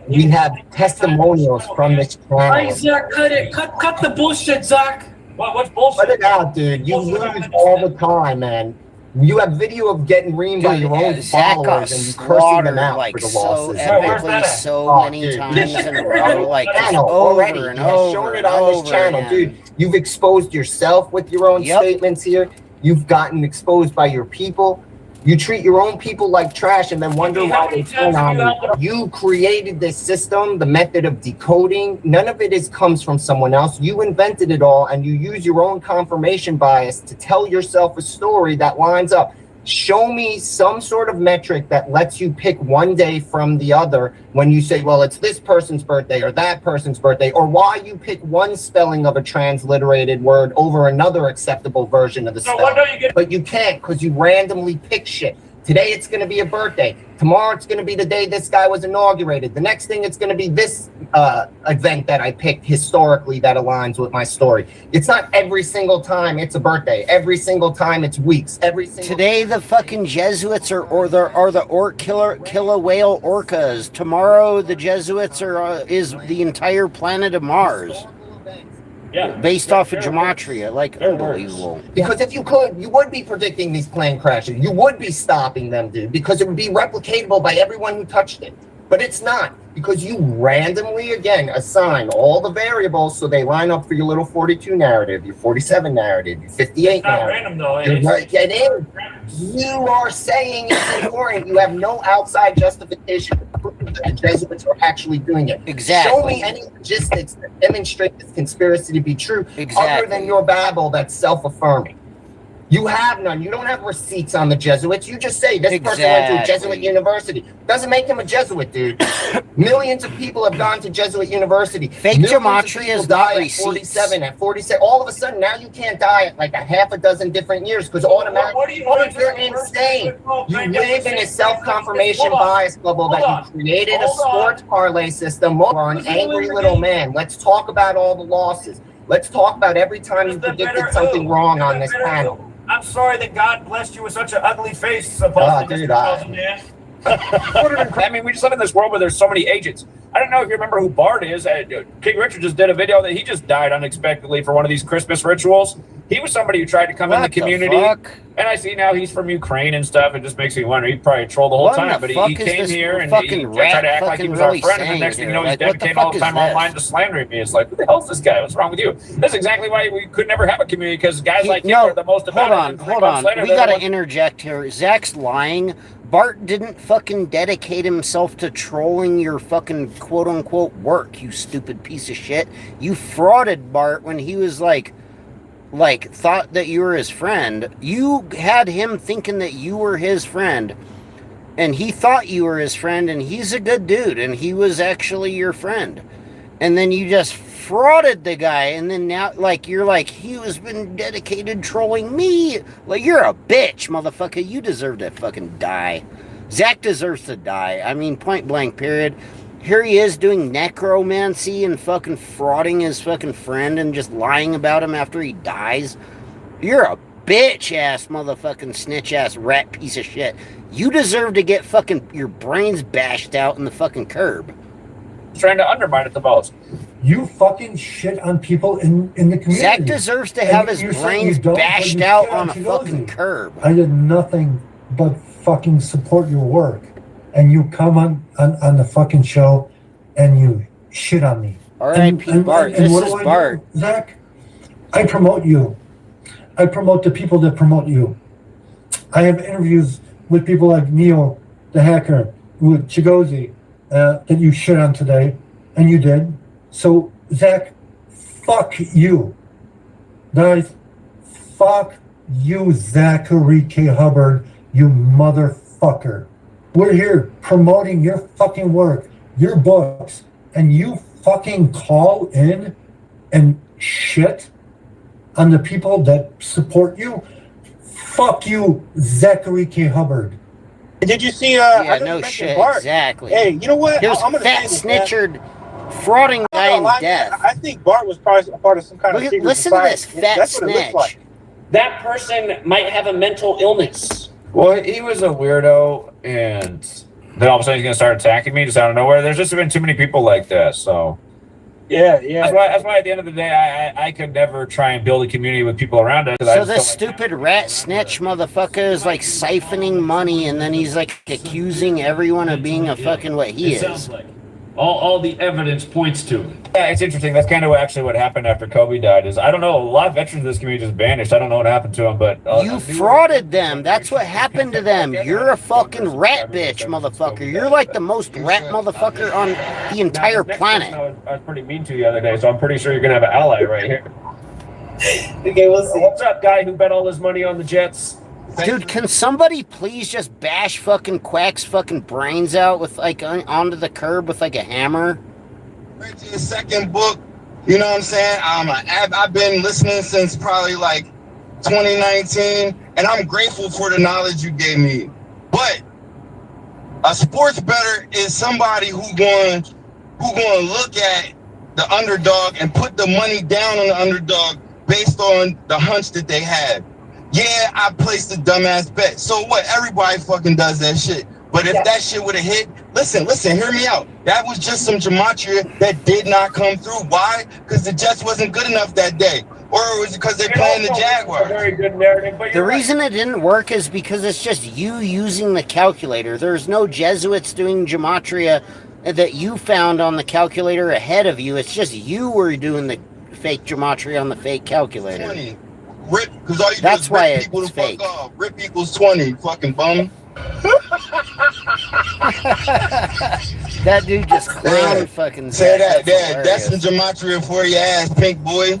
We have testimonials from this channel. Zach, cut it. Cut the bullshit, Zach. What's bullshit? Cut it out, dude. You lose all the time, man. You have video of getting reamed by your own followers and you cursing them out like for the so losses. epically, so many times in a row, like just over and over shown it and on this channel, over dude. You've exposed yourself with your own statements here. You've gotten exposed by your people. You treat your own people like trash and then wonder why they turn on you. You created this system, the method of decoding. None of it comes from someone else. You invented it all, and you use your own confirmation bias to tell yourself a story that lines up. Show me some sort of metric that lets you pick one day from the other when you say, well, it's this person's birthday or that person's birthday, or why you pick one spelling of a transliterated word over another acceptable version of the spelling. But you can't, because you randomly pick shit. Today it's going to be a birthday. Tomorrow it's going to be the day this guy was inaugurated. The next thing it's going to be this event that I picked historically that aligns with my story. It's not every single time it's a birthday. Every single time it's weeks. Today the fucking Jesuits are the killer whale orcas. Tomorrow the Jesuits is the entire planet of Mars. Yeah, based off of gematria, like unbelievable. Because if you could, you would be predicting these plane crashes. You would be stopping them, dude, because it would be replicatable by everyone who touched it. But it's not, because you randomly, again, assign all the variables so they line up for your little 42 narrative, your 47 narrative, your 58 narrative. Random though. It is. You are saying it's important. You have no outside justification to prove that the Jesuits are actually doing it. Exactly. Show me any logistics that demonstrate this conspiracy to be true, other than your babble that's self-affirming. You have none. You don't have receipts on the Jesuits. You just say this person went to a Jesuit university. Doesn't make him a Jesuit, dude. Millions of people have gone to Youth University. Fake gematria is not receipts. At 47, at 47. All of a sudden, now you can't die at like a half a dozen different years because automatically you're insane. You live in a self-confirmation bias bubble that you created a sports parlay system. You're an angry little man. Let's talk about all the losses. Let's talk about every time you predicted something wrong on this panel. I'm sorry that God blessed you with such an ugly face, dude, I mean, we just live in this world where there's so many agents. I don't know if you remember who Bart is. King Richard just did a video that he just died unexpectedly for one of these Christmas rituals. He was somebody who tried to come in the community. And I see now he's from Ukraine and stuff. It just makes me wonder. He probably trolled the whole time. But he came here and he tried to act like he was our friend. And the next thing you know, he's dedicating all the time online to slandering me. It's like, who the hell is this guy? What's wrong with you? That's exactly why we could never have a community, because guys like him are the most hold on. We got to interject here. Zach's lying. Bart didn't fucking dedicate himself to trolling your fucking quote-unquote work, you stupid piece of shit. You frauded Bart when he was like thought that you were his friend. You had him thinking that you were his friend, and he thought you were his friend, and he's a good dude, and he was actually your friend. And then you just frauded the guy, and then now, like, you're like, he has been dedicated trolling me. Like, you're a bitch, motherfucker. You deserve to fucking die. Zach deserves to die. I mean, point blank, period. Here he is doing necromancy and fucking frauding his fucking friend and just lying about him after he dies. You're a bitch-ass motherfucking snitch-ass rat piece of shit. You deserve to get fucking your brains bashed out in the fucking curb. Trying to undermine it the most. You fucking shit on people in the community. Zach deserves to have his brains bashed out on a fucking curb. I did nothing but fucking support your work. And you come on the fucking show and you shit on me. R.I.P. Bart. This is Bart. Zach, I promote you. I promote the people that promote you. I have interviews with people like Neil, the hacker, with Chigozi, that you shit on today, and you did. So, Zach, fuck you. Guys, fuck you, Zachary K. Hubbard, you motherfucker. We're here promoting your fucking work, your books, and you fucking call in and shit on the people that support you. Fuck you, Zachary K. Hubbard. Did you see? Yeah, no shit. Bart. Exactly. Hey, you know what? Here's I'm gonna fat say this, snitchered, frauding guy in death. I think Bart was probably a part of some kind of secret Listen to society. this fat That's what it looks snitch. like. That person might have a mental illness. Well, he was a weirdo, and then all of a sudden he's gonna start attacking me just out of nowhere. There's just been too many people like that, so. Yeah. That's why at the end of the day, I could never try and build a community with people around us. So this stupid rat snitch motherfucker is like siphoning money, and then he's like accusing everyone of being a fucking what he It is. sounds like all the evidence points to it. Yeah, it's interesting. That's kind of actually what happened after Kobe died. Is I don't know. A lot of veterans of this community just vanished. I don't know what happened to them, but You frauded them. That's what happened to them. You're a fucking rat bitch, motherfucker. You're like the most rat motherfucker on the entire planet. I was pretty mean to the other day, so I'm pretty sure you're gonna have an ally right here. Okay, we'll see. What's up, guy who bet all his money on the Jets? Dude, can somebody please just bash fucking Quack's fucking brains out with like onto the curb with like a hammer? His second book, you know what I'm saying? I've been listening since probably like 2019, and I'm grateful for the knowledge you gave me. But a sports bettor is somebody who going to look at the underdog and put the money down on the underdog based on the hunch that they have. Yeah, I placed a dumbass bet. So what? Everybody fucking does that shit. But if that shit would have hit, listen, hear me out. That was just some gematria that did not come through. Why? Because the Jets wasn't good enough that day. Or it was because they're playing the Jaguars. Very good narrative, but The reason it didn't work is because it's just you using the calculator. There's no Jesuits doing gematria that you found on the calculator ahead of you. It's just you were doing the fake gematria on the fake calculator. 20. Rip, because all you That's do why is rip it's people to fake. fuck off. Rip equals 20, fucking bum. That dude just clown fucking Say that. That's That's some gematria for your ass, pink boy.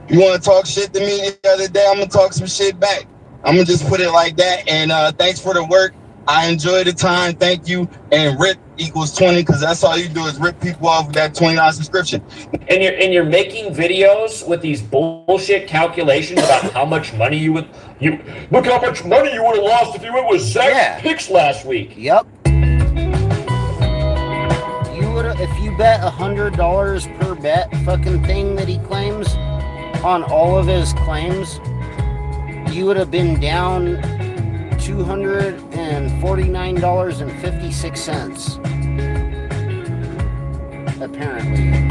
You want to talk shit to me the other day? I'm going to talk some shit back. I'm going to just put it like that. And thanks for the work. I enjoy the time. Thank you. And rip equals 20 because that's all you do is rip people off with that $20 subscription. And you're making videos with these bullshit calculations about how much money you look how much money you would have lost if you went with Zach's picks last week. Yep. You would if you bet $100 per bet fucking thing that he claims on all of his claims, you would have been down $249.56. Apparently.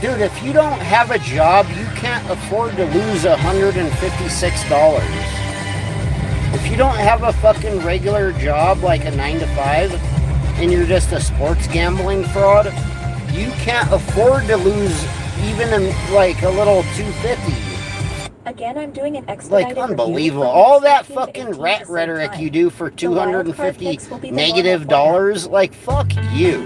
Dude, if you don't have a job, you can't afford to lose $156. If you don't have a fucking regular job like a 9 to 5, and you're just a sports gambling fraud, you can't afford to lose even like a little $250. Again, I'm doing an expedited Like unbelievable. review. All that fucking rat rhetoric you do for $250 negative dollars, like fuck you.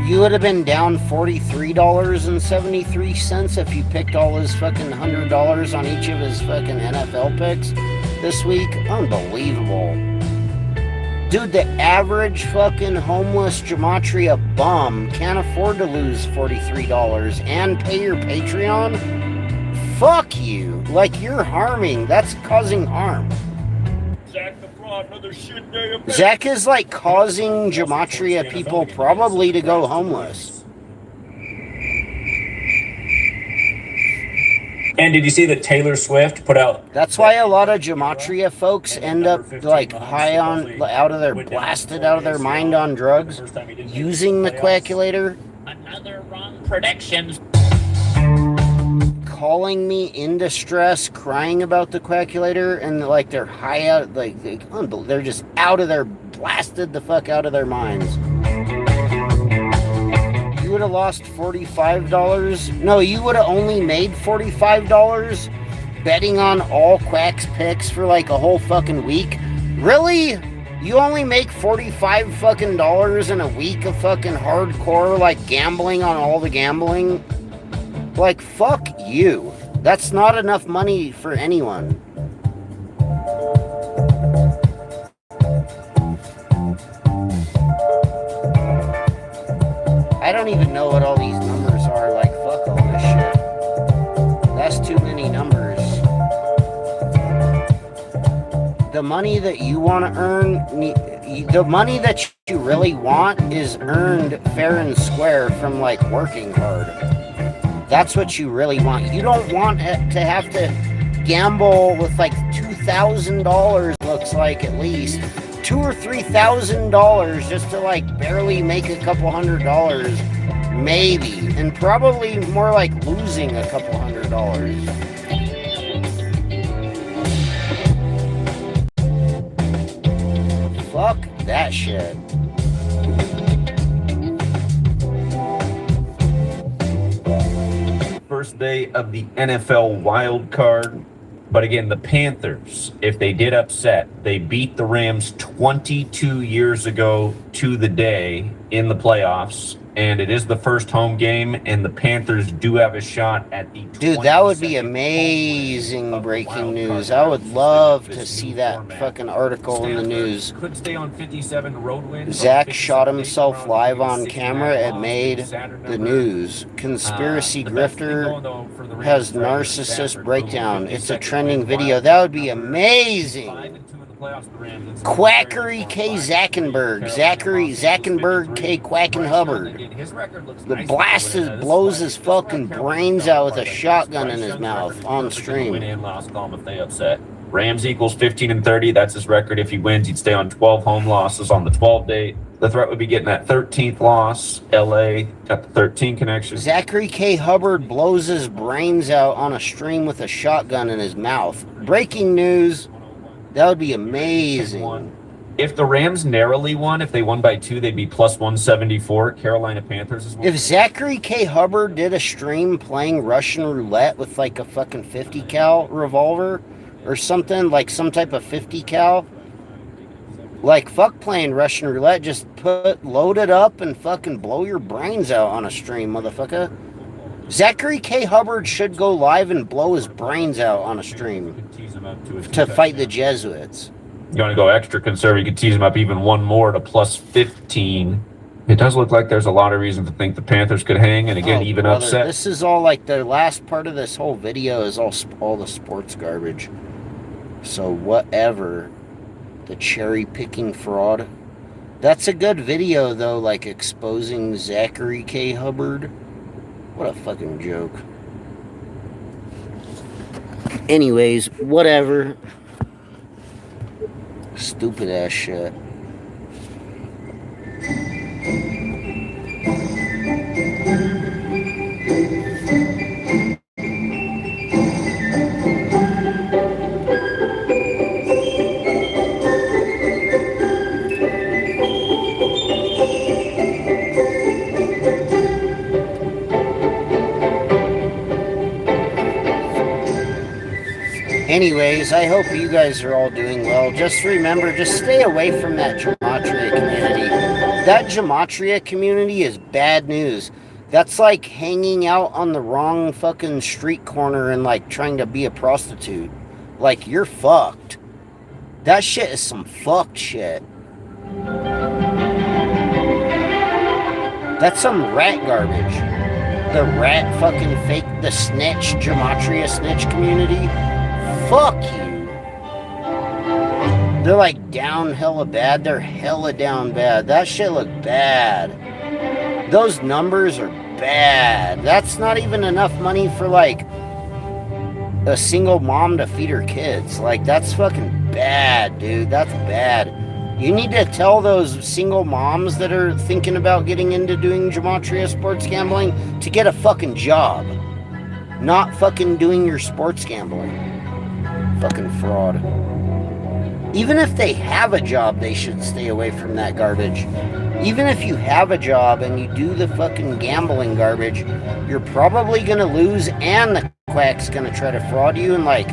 You would have been down $43.73 if you picked all his fucking $100 on each of his fucking NFL picks this week. Unbelievable. Dude, the average fucking homeless gematria bum can't afford to lose $43 and pay your Patreon. Fuck you. Like, you're harming. That's causing harm. Zach the fraud, look Zach is like causing Gematria people probably to go homeless. And did you see that Taylor Swift put out? That's why a lot of Gematria folks end up like high on, blasted out of their mind on drugs, using the coagulator. Another wrong predictions. Calling me in distress, crying about the coagulator, and like they're high out, they're just out of their, blasted the fuck out of their minds. You would have lost $45. No, you would have only made $45 betting on all Quack's picks for like a whole fucking week. Really? You only make $45 fucking dollars in a week of fucking hardcore like gambling on all the gambling? Like, fuck you. That's not enough money for anyone. I don't even know what all these numbers are. Like, fuck all this shit. That's too many numbers. The money that you want to earn, the money that you really want is earned fair and square from, like, working hard. That's what you really want. You don't want to have to gamble with like $2,000, looks like at least $2,000 or $3,000 just to like barely make a couple $100, maybe, and probably more like losing a couple $100. Fuck that shit. First day of the NFL wild card. But again, the Panthers, if they did upset, they beat the Rams 22 years ago to the day in the playoffs. And it is the first home game, and the Panthers do have a shot at the... Dude, that would be amazing breaking news. I would love to see that fucking article in the news. Could stay on 57 road wins. Zach shot himself live on camera. It made the news. Conspiracy grifter has narcissist breakdown. It's a trending video. That would be amazing. Quackery K. Zackenberg. Zackenberg K. Quackin' Hubbard. The blows his fucking brains out with a shotgun in his mouth on stream. Win and loss column if they upset. Rams equals 15-30. That's his record. If he wins, he'd stay on 12 home losses on the 12 date. The threat would be getting that 13th loss. LA got the 13 connection. Zachary K. Hubbard blows his brains out on a stream with a shotgun in his mouth. Breaking news. That would be amazing. If the Rams narrowly won, if they won by 2, they'd be plus 174. Carolina Panthers is one. If Zachary K. Hubbard did a stream playing Russian roulette with like a fucking 50 cal revolver or something, like some type of 50 cal, like fuck playing Russian roulette, just load it up and fucking blow your brains out on a stream, motherfucker. Zachary K. Hubbard should go live and blow his brains out on a stream to fight the Jesuits. You want to go extra conservative, you could tease him up even one more to plus 15. It does look like there's a lot of reason to think the Panthers could hang, and again, even brother, upset. This is all like the last part of this whole video is all the sports garbage. So whatever. The cherry picking fraud. That's a good video though, like exposing Zachary K. Hubbard. What a fucking joke. Anyways, whatever. Stupid ass shit. Anyways, I hope you guys are all doing well. Just remember, just stay away from that Gematria community. That Gematria community is bad news. That's like hanging out on the wrong fucking street corner and like trying to be a prostitute. Like, you're fucked. That shit is some fucked shit. That's some rat garbage. The rat fucking fake, the snitch, Gematria snitch community. Fuck you. They're like down hella bad. They're hella down bad. That shit look bad. Those numbers are bad. That's not even enough money for like a single mom to feed her kids. Like, that's fucking bad, dude. That's bad. You need to tell those single moms that are thinking about getting into doing Gematria sports gambling to get a fucking job. Not fucking doing your sports gambling. Fucking fraud. Even if they have a job, they should stay away from that garbage. Even if you have a job and you do the fucking gambling garbage, you're probably gonna lose and the quack's gonna try to fraud you. And like,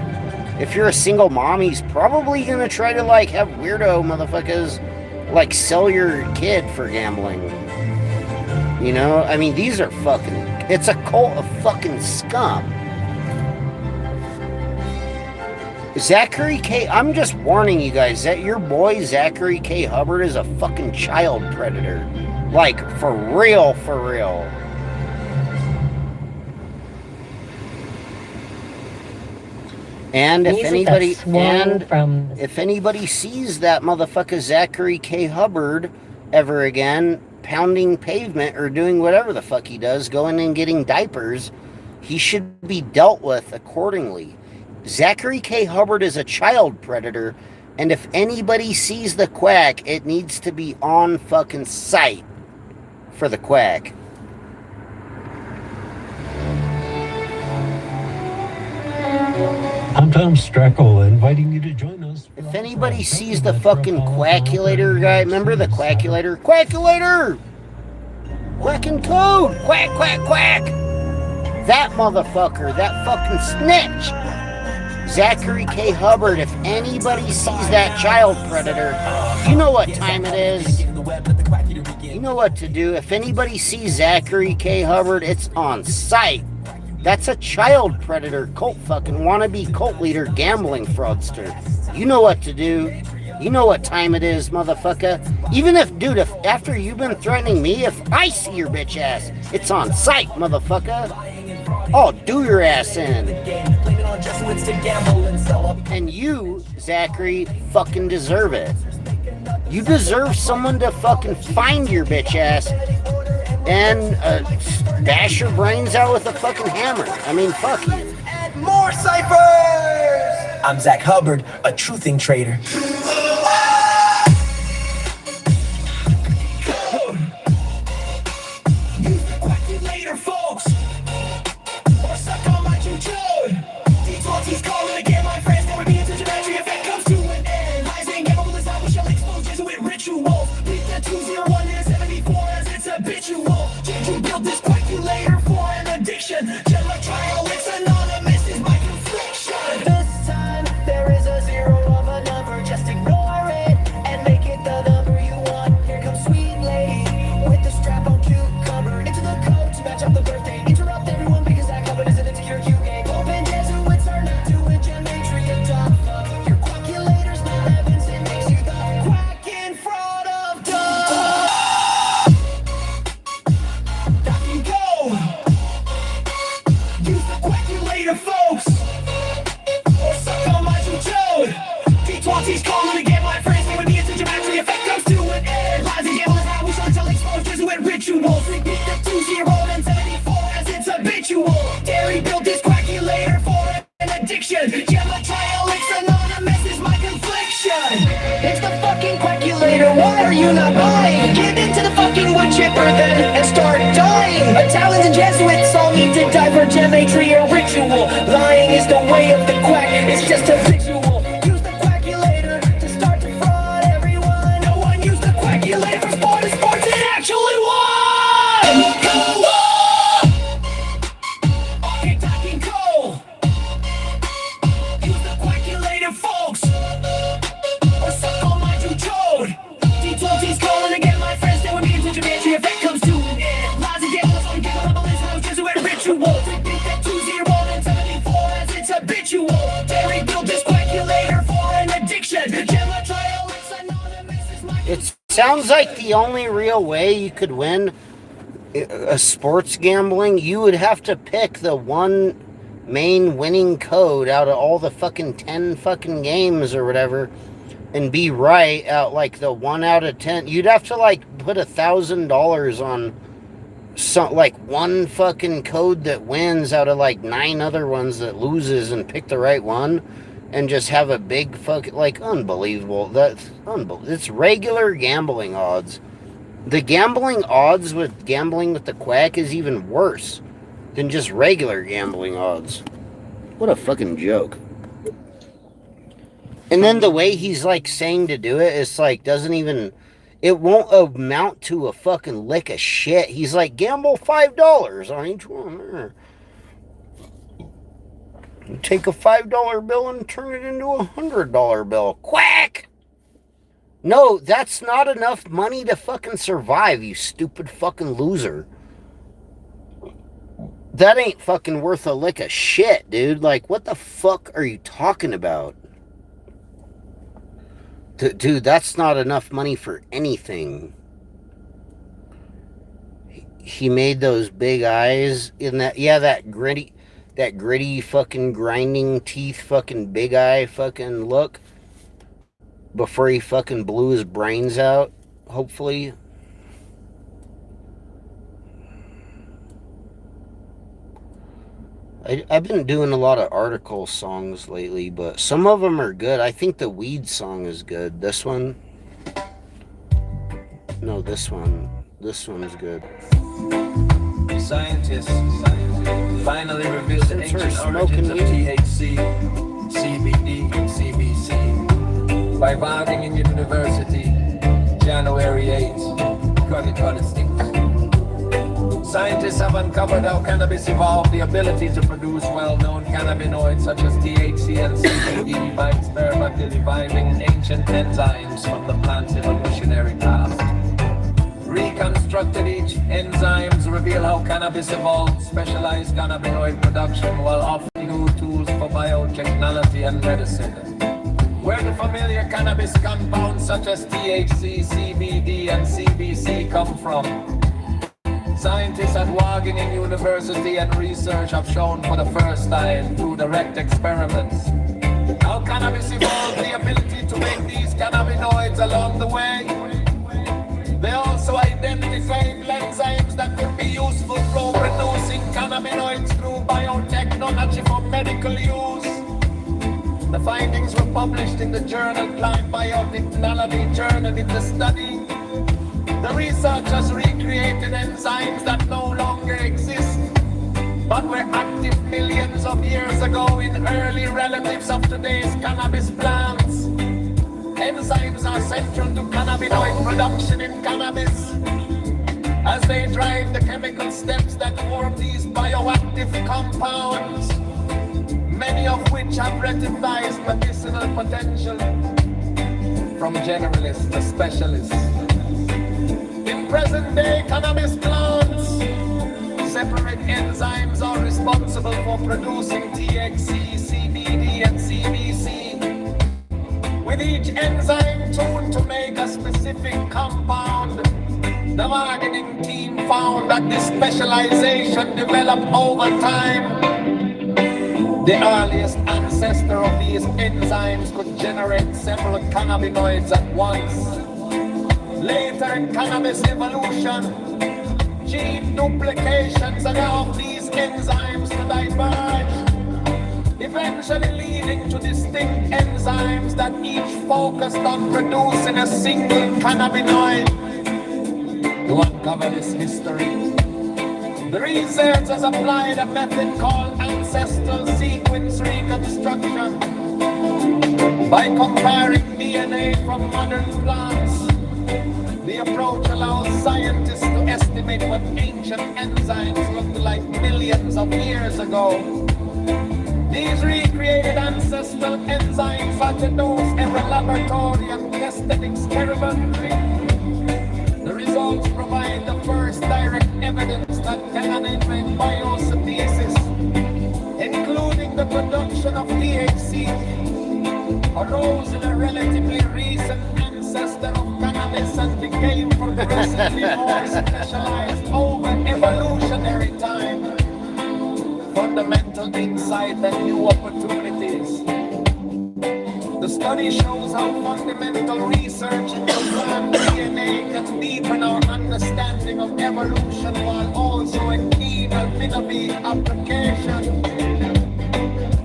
if you're a single mom, he's probably gonna try to like have weirdo motherfuckers like sell your kid for gambling. You know, I mean, these are fucking, it's a cult of fucking scum. Zachary K, I'm just warning you guys that your boy Zachary K. Hubbard is a fucking child predator. Like, for real, for real. And if anybody sees that motherfucker Zachary K. Hubbard ever again pounding pavement or doing whatever the fuck he does, going and getting diapers, he should be dealt with accordingly. Zachary K. Hubbard is a child predator, and if anybody sees the quack, it needs to be on fucking sight for the quack. I'm Tom Strackle, inviting you to join us. If anybody sees the fucking quackulator guy, remember the quackulator? Quackulator! Quacking code! Quack, quack, quack! That motherfucker, that fucking snitch! Zachary K. Hubbard, if anybody sees that child predator, you know what time it is. You know what to do. If anybody sees Zachary K. Hubbard, it's on sight. That's a child predator, cult fucking wannabe cult leader, gambling fraudster. You know what to do. You know what time it is, motherfucker. Even if, dude, if after you've been threatening me, if I see your bitch ass, it's on sight, motherfucker. I'll do your ass in. And you, Zachary, fucking deserve it. You deserve someone to fucking find your bitch ass and bash your brains out with a fucking hammer. I mean, fuck you. More ciphers! I'm Zach Hubbard, a truthing trader. Later, folks. Or suck on my juju. D12T's calling again, my friends. There would be a geometry effect comes to an end. Rising capitalism, we shall expose Jesuit ritual. Beat the 201 and 74 as it's habitual. You built this calculator for an addiction. Gematriaholics anonymous is my confliction. This time there is a zero of a number. Just ignore it and make it the number you want. Here comes sweet lady with the strap on cucumber. Into the code to match up the birthday. Interrupt everyone because that company is an insecure Q game. Open Jesuits are not doing gematria dumb. Your calculator's not evidence, it makes you the quack in fraud of dumb. Use the calculator, folks. Or suck on my juju. D12T's calling again, my friends. They would be into geometry effect comes to an end. Lies and gamble is how we shall tell expose Jesuit rituals. Repeat the 20 and 74 as it's habitual. Dairy built this calculator for an addiction. Gematriaholics anonymous is my confliction. It's the fucking calculator. Why are you not buying? Get into the fucking wood chipper then and start dying. Italians and Jesuits all need to die for gematria ritual. Lying is the way of the quack. It's just a visual. Use the calculator to start to fraud everyone. No one used the calculator for sport and sports and actually won. Go on! Okay, talking coal. Use the calculator, folks. Or suck on my juju. D12T's calling again, my friends. There would be a geometry effect comes to an end. Lies and gambles on gamble is how Jesuit ritual. Repeat that 20 and 74 as it's habitual. Dairy built this calculator for an addiction. Gematriaholics anonymous is my. It sounds like the only real way you could win a sports gambling, you would have to pick the one main winning code out of all the fucking 10 fucking games or whatever and be right at like the 1 out of 10. You'd have to like put $1,000 on some like one fucking code that wins out of like 9 other ones that loses and pick the right one, and just have a big fucking like unbelievable. That's unbelievable. It's regular gambling odds. The gambling odds with gambling with the quack is even worse than just regular gambling odds. What a fucking joke. And then the way he's like saying to do it, it's like doesn't even, it won't amount to a fucking lick of shit. He's like, gamble $5 on each one. Take a $5 bill and turn it into a $100 bill. Quack! No, that's not enough money to fucking survive, you stupid fucking loser. That ain't fucking worth a lick of shit, dude. Like, what the fuck are you talking about? Dude, that's not enough money for anything. He made those big eyes in that, yeah, that gritty fucking grinding teeth fucking big eye fucking look before he fucking blew his brains out, hopefully. I've been doing a lot of article songs lately, but some of them are good. I think the weed song is good. This one? No, this one. This one's good. Scientists finally revealed the ancient origins of THC, CBD, and CBC by Wageningen University, January 8, 2026. Scientists have uncovered how cannabis evolved the ability to produce well-known cannabinoids such as THC and CBD by experimentally reviving ancient enzymes from the plant's evolutionary past. Reconstructed each enzymes reveal how cannabis evolved specialized cannabinoid production while offering new tools for biotechnology and medicine. Where the familiar cannabis compounds such as THC, CBD, and CBC come from. Scientists at Wageningen University and research have shown for the first time through direct experiments how cannabis evolved the ability to make these cannabinoids along the way. They also identified enzymes that could be useful for producing cannabinoids through biotechnology for medical use. The findings were published in the journal Plant Biotechnology Journal in the study. The researchers recreated enzymes that no longer exist, but were active millions of years ago in early relatives of today's cannabis plants. Enzymes are central to cannabinoid production in cannabis, as they drive the chemical steps that form these bioactive compounds, many of which have recognized medicinal potential from generalists to specialists. In present-day cannabis plants, separate enzymes are responsible for producing THC, CBD, and CBC, with each enzyme tuned to make a specific compound. The marketing team found that this specialization developed over time. The earliest ancestor of these enzymes could generate several cannabinoids at once. Later in cannabis evolution, gene duplications allowed these enzymes to diverge, eventually leading to distinct enzymes that each focused on producing a single cannabinoid. To uncover this history, the researchers applied a method called ancestral sequence reconstruction. By comparing DNA from modern plants, the approach allows scientists to estimate what ancient enzymes looked like millions of years ago. These recreated ancestral enzymes are developed in a laboratory and tested experimentally. The results provide the first direct evidence that cannabinoid biosynthesis, including the production of THC, arose in a relatively recent ancestor of cannabis and became progressively more specialized over evolutionary time. Fundamental insight and new opportunities. The study shows how fundamental research into plant DNA can deepen our understanding of evolution while also a keen amenity application.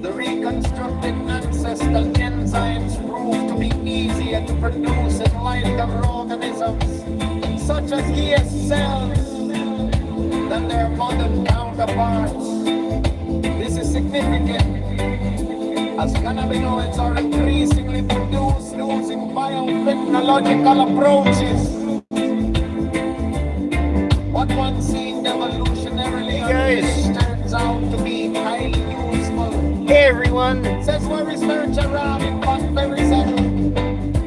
The reconstructed ancestral enzymes prove to be easier to produce in milder organisms, such as yeast cells, than their modern counterparts. This is significant, as cannabinoids are increasingly produced using biotechnological approaches. What once seemed evolutionarily unfinished turns out to be highly useful. Hey everyone! Says one researcher Robin Van Berryzen,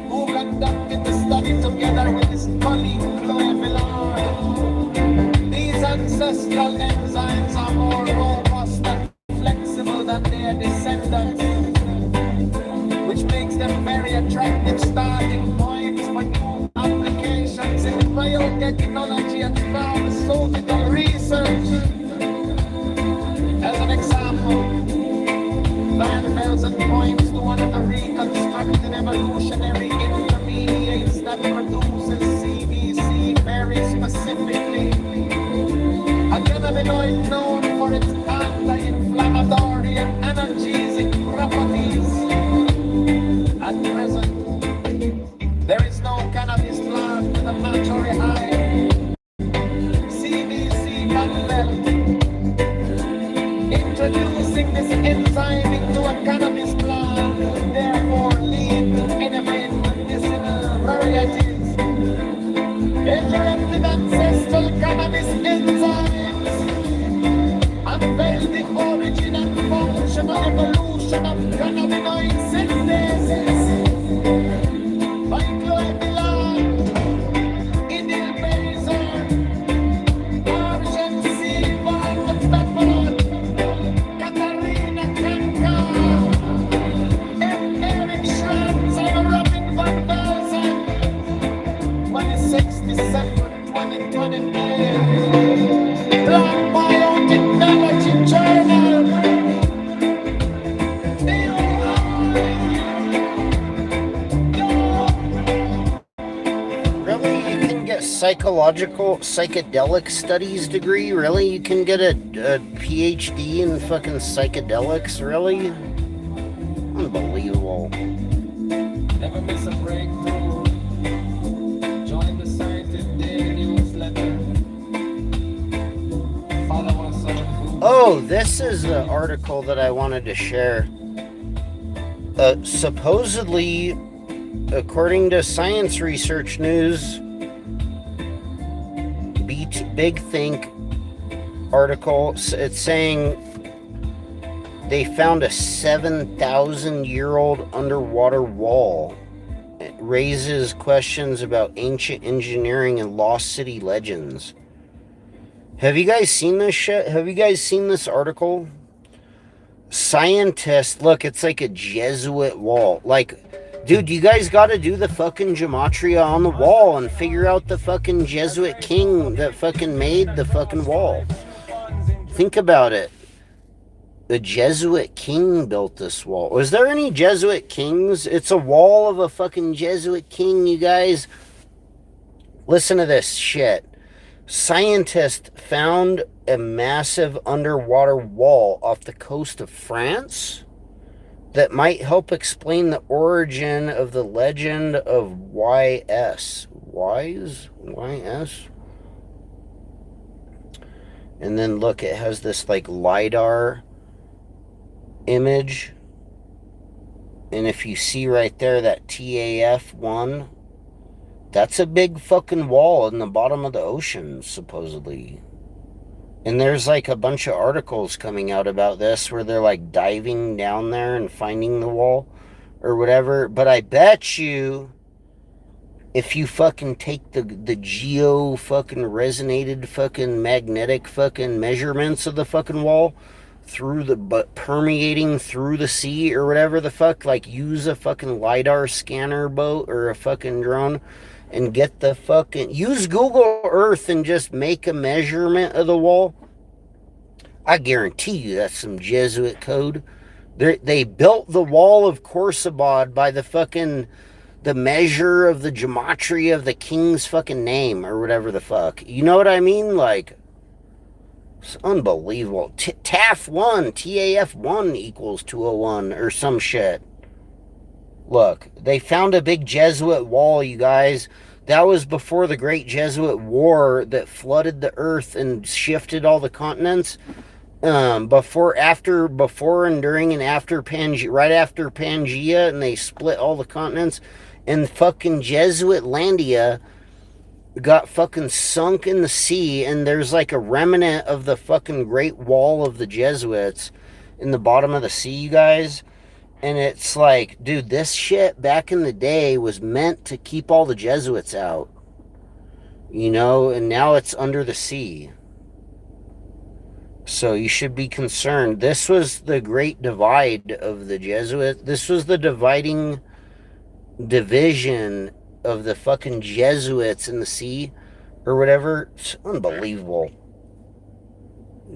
who conducted the study together with his colleague Chloe Millard. These ancestral enzymes are more robust and flexible than their descendants, which makes them very attractive starting points for new applications in biotechnology and pharmaceutical research. As an example, Van Velzen points to one of the reconstructed evolutionary intermediates that produces CBC very specifically, a cannabinoid known for its anti-inflammatory and analgesic properties. At present, there is no cannabis plant with a maturity high CBC content. Introducing this enzyme into a cannabis plant would therefore lead to innovative medicinal varieties. Interactive ancestral cannabis enzymes unveil the origin and functional evolution of cannabinoid synthesis. By Chloe Millard, Idil Bezer, Arjen Silva, Pepperot, Katarina Kanka, and Eric Schranz and Robin Van Velzen. 26 December 2023. Plant Biotechnology Journal. Really? You can get psychedelic studies degree? Really? You can get a PhD in fucking psychedelics? Really? Unbelievable. Never miss a breakthrough. Join the Scientific Daily newsletter. Follow us on. Oh, this is the article that I wanted to share. Supposedly, according to Science Research News, Big Think article, it's saying they found a 7,000-year-old underwater wall. It raises questions about ancient engineering and lost city legends. Have you guys seen this shit? Have you guys seen this article? Scientists, look, it's like a Jesuit wall. Like, dude, you guys gotta do the fucking gematria on the wall and figure out the fucking Jesuit king that fucking made the fucking wall. Think about it. The Jesuit king built this wall. Was there any Jesuit kings? It's a wall of a fucking Jesuit king, you guys. Listen to this shit. Scientists found a massive underwater wall off the coast of France that might help explain the origin of the legend of YS. YS? And then look, it has this like LiDAR image. And if you see right there, that TAF1, that's a big fucking wall in the bottom of the ocean, supposedly. And there's like a bunch of articles coming out about this where they're like diving down there and finding the wall or whatever. But I bet you if you fucking take the geo fucking resonated fucking magnetic fucking measurements of the fucking wall through the, but permeating through the sea or whatever the fuck, like use a fucking LiDAR scanner boat or a fucking drone and get the fucking, use Google Earth and just make a measurement of the wall. I guarantee you that's some Jesuit code They built the wall of Khorsabad by the measure of the gematria of the king's fucking name or whatever the fuck. You know what I mean? Like, it's unbelievable. TAF1, TAF1 equals 201 or some shit. Look, they found a big Jesuit wall, you guys. That was before the Great Jesuit War that flooded the earth and shifted all the continents. Before and during and after Pangea, right after Pangea, and they split all the continents, and fucking Jesuitlandia got fucking sunk in the sea, and there's like a remnant of the fucking Great Wall of the Jesuits in the bottom of the sea, you guys. And it's like, dude, this shit back in the day was meant to keep all the Jesuits out, you know, and now it's under the sea. So you should be concerned. This was the great divide of the Jesuits. This was the dividing division of the fucking Jesuits in the sea or whatever. It's unbelievable.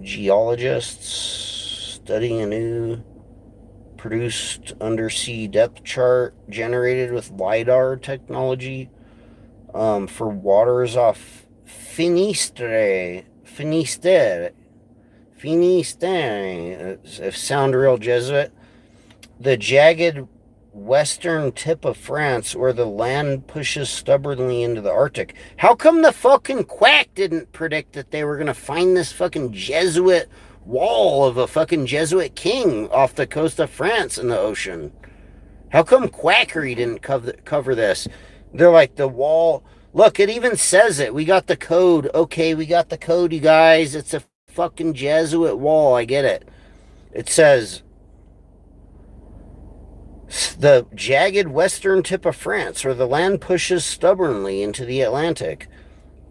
Geologists studying a new produced undersea depth chart generated with LiDAR technology for waters off Finisterre. Sound real Jesuit. The jagged western tip of France where the land pushes stubbornly into the Arctic. How come the fucking quack didn't predict that they were going to find this fucking Jesuit wall of a fucking Jesuit king off the coast of France in the ocean? How come Quackery didn't cover this? They're like, the wall. Look, it even says it. We got the code. Okay, we got the code, you guys. It's a fucking Jesuit wall. I get it. It says the jagged western tip of France where the land pushes stubbornly into the Atlantic.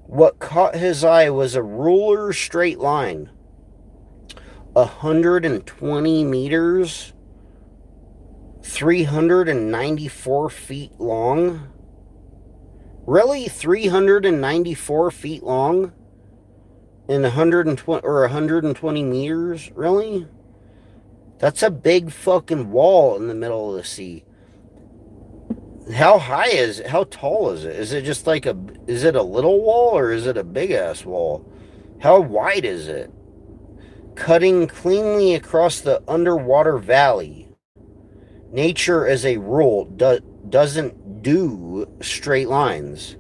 What caught his eye was a ruler straight line. 120 meters, 394 feet long. Really? 394 feet long? And 120 meters? Really? That's a big fucking wall in the middle of the sea. How high is it? How tall is it? Is it just like is it a little wall or is it a big ass wall? How wide is it? Cutting cleanly across the underwater valley. Nature, as a rule, doesn't do straight lines.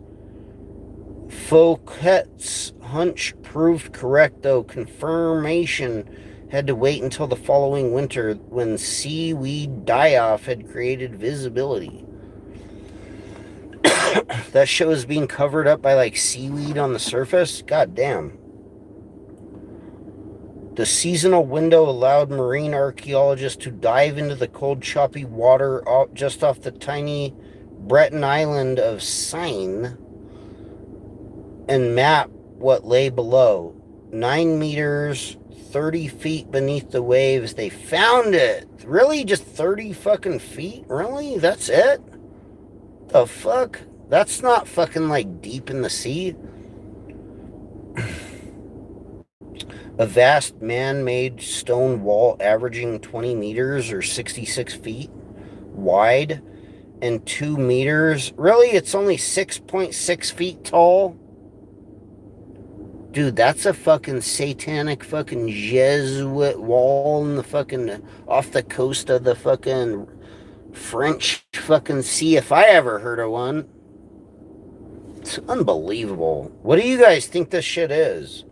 Fouquet's hunch proved correct, though confirmation had to wait until the following winter when seaweed die-off had created visibility. That show is being covered up by like seaweed on the surface? God damn. The seasonal window allowed marine archaeologists to dive into the cold, choppy water just off the tiny Breton island of Seine and map what lay below. 9 meters, 30 feet beneath the waves. They found it. Really? Just 30 fucking feet? Really? That's it? The fuck? That's not fucking like deep in the sea. A vast man-made stone wall averaging 20 meters or 66 feet wide and 2 meters. Really? It's only 6.6 feet tall? Dude, that's a fucking satanic fucking Jesuit wall in the fucking off the coast of the fucking French fucking sea, if I ever heard of one. It's unbelievable. What do you guys think this shit is?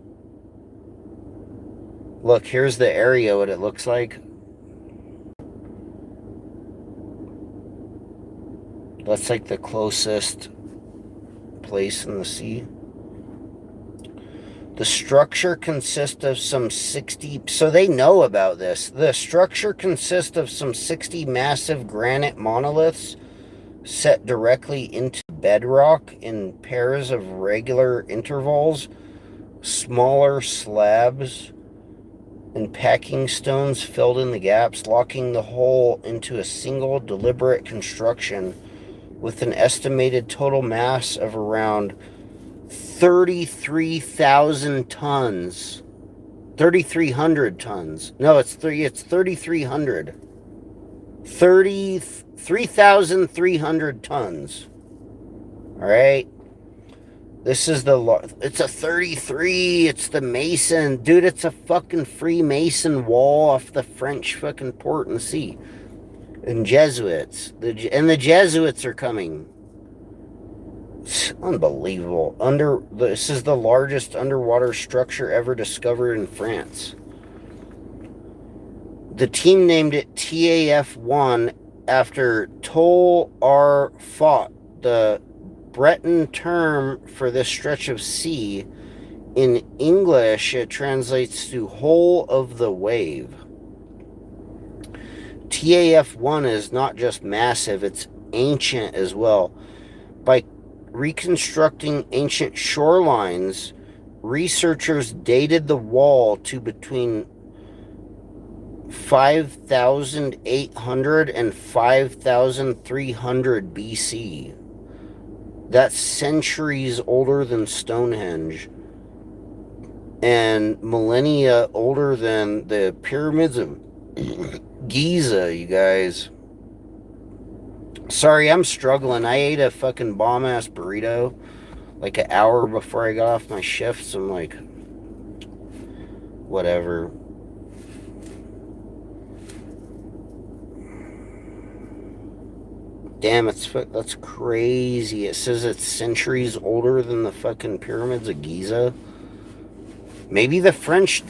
Look, here's the area, what it looks like. That's like the closest place in the sea. The structure consists of some 60... So they know about this. The structure consists of some 60 massive granite monoliths set directly into bedrock in pairs of regular intervals, smaller slabs and packing stones filled in the gaps, locking the whole into a single deliberate construction with an estimated total mass of around 33,000 tons. 3,300 tons. No, it's 3,300. 3,300 tons. All right. This is it's a 33. It's the Mason. Dude, it's a fucking Freemason wall off the French fucking port and sea. And Jesuits. The Jesuits are coming. It's unbelievable. This is the largest underwater structure ever discovered in France. The team named it TAF-1 after Tol ar Fot, the Breton term for this stretch of sea. In English, it translates to hole of the wave. TAF-1 is not just massive, it's ancient as well. By reconstructing ancient shorelines, researchers dated the wall to between 5,800 and 5,300 BC. That's centuries older than Stonehenge and millennia older than the pyramids of Giza, you guys. Sorry, I'm struggling. I ate a fucking bomb-ass burrito like an hour before I got off my shift, so I'm like, whatever. Damn, that's crazy. It says it's centuries older than the fucking pyramids of Giza. Maybe the French,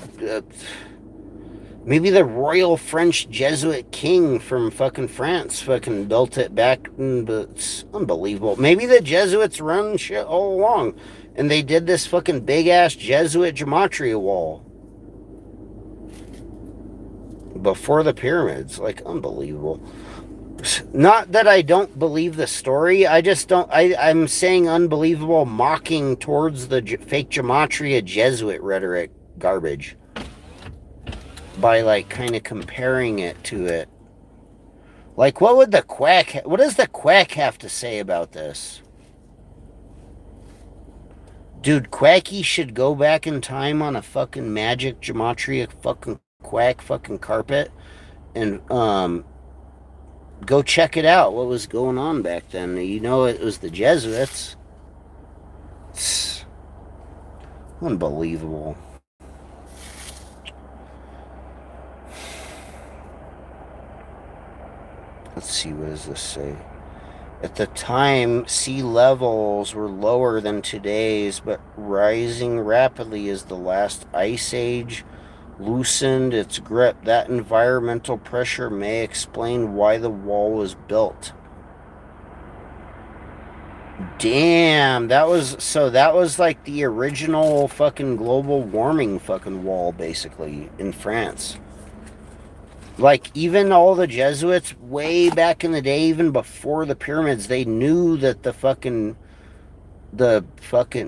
maybe the royal French Jesuit king from fucking France fucking built it back, but it's unbelievable. Maybe the Jesuits run shit all along, and they did this fucking big-ass Jesuit gematria wall before the pyramids. Like, unbelievable. Not that I don't believe the story. I just don't. I'm saying unbelievable, mocking towards the fake gematria Jesuit rhetoric garbage by like kind of comparing it to it. Like, what does the quack have to say about this? Dude, Quacky should go back in time on a fucking magic gematria fucking quack fucking carpet and go check it out, what was going on back then. You know, it was the Jesuits. It's unbelievable. Let's see, what does this say? At the time, sea levels were lower than today's, but rising rapidly as the last ice age loosened its grip. That environmental pressure may explain why the wall was built. Damn, that was like the original fucking global warming fucking wall, basically, in France. Like, even all the Jesuits way back in the day, even before the pyramids, they knew that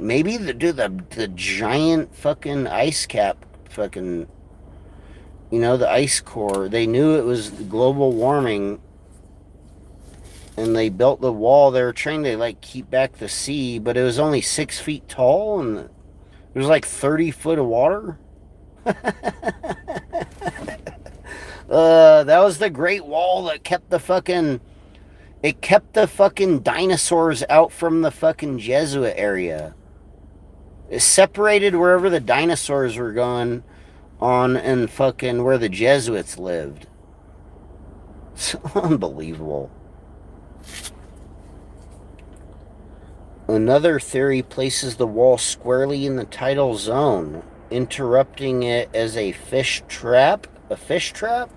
maybe the giant fucking ice cap fucking, you know, the ice core, they knew it was global warming, and they built the wall. They were trying to like keep back the sea, but it was only 6 feet tall, and there was like 30 foot of water. That was the Great Wall that kept the fucking dinosaurs out from the fucking Jesuit area. It separated wherever the dinosaurs were going on and fucking where the Jesuits lived. It's unbelievable. Another theory places the wall squarely in the tidal zone, interrupting it as a fish trap. A fish trap?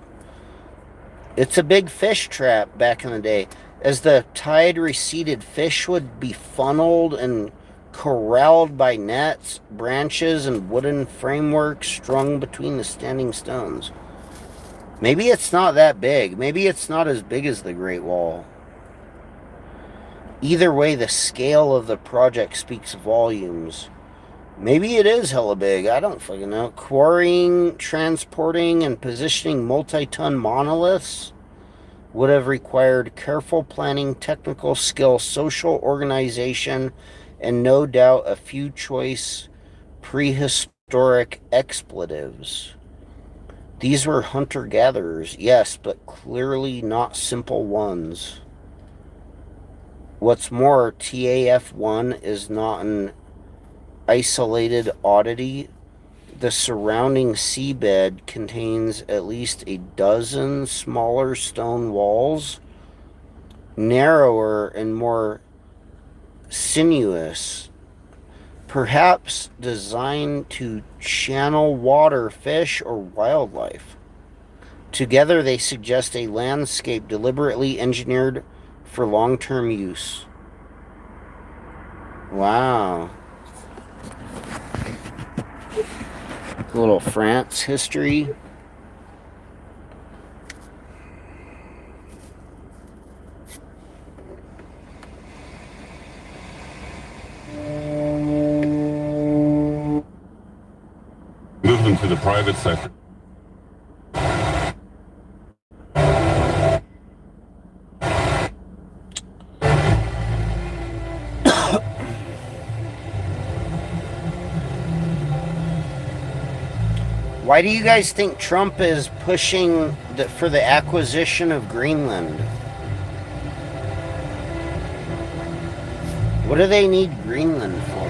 It's a big fish trap back in the day. As the tide receded, fish would be funneled and corralled by nets, branches, and wooden frameworks strung between the standing stones. Maybe it's not that big. Maybe it's not as big as the Great Wall. Either way, the scale of the project speaks volumes. Maybe it is hella big. I don't fucking know. Quarrying, transporting, and positioning multi-ton monoliths would have required careful planning, technical skill, social organization, and no doubt a few choice prehistoric expletives. These were hunter-gatherers, yes, but clearly not simple ones. What's more, TAF-1 is not an isolated oddity. The surrounding seabed contains at least a dozen smaller stone walls, narrower and more sinuous, perhaps designed to channel water, fish, or wildlife. Together, they suggest a landscape deliberately engineered for long-term use. Wow. A little France history. Movement to the private sector. Why do you guys think Trump is pushing for the acquisition of Greenland? What do they need Greenland for?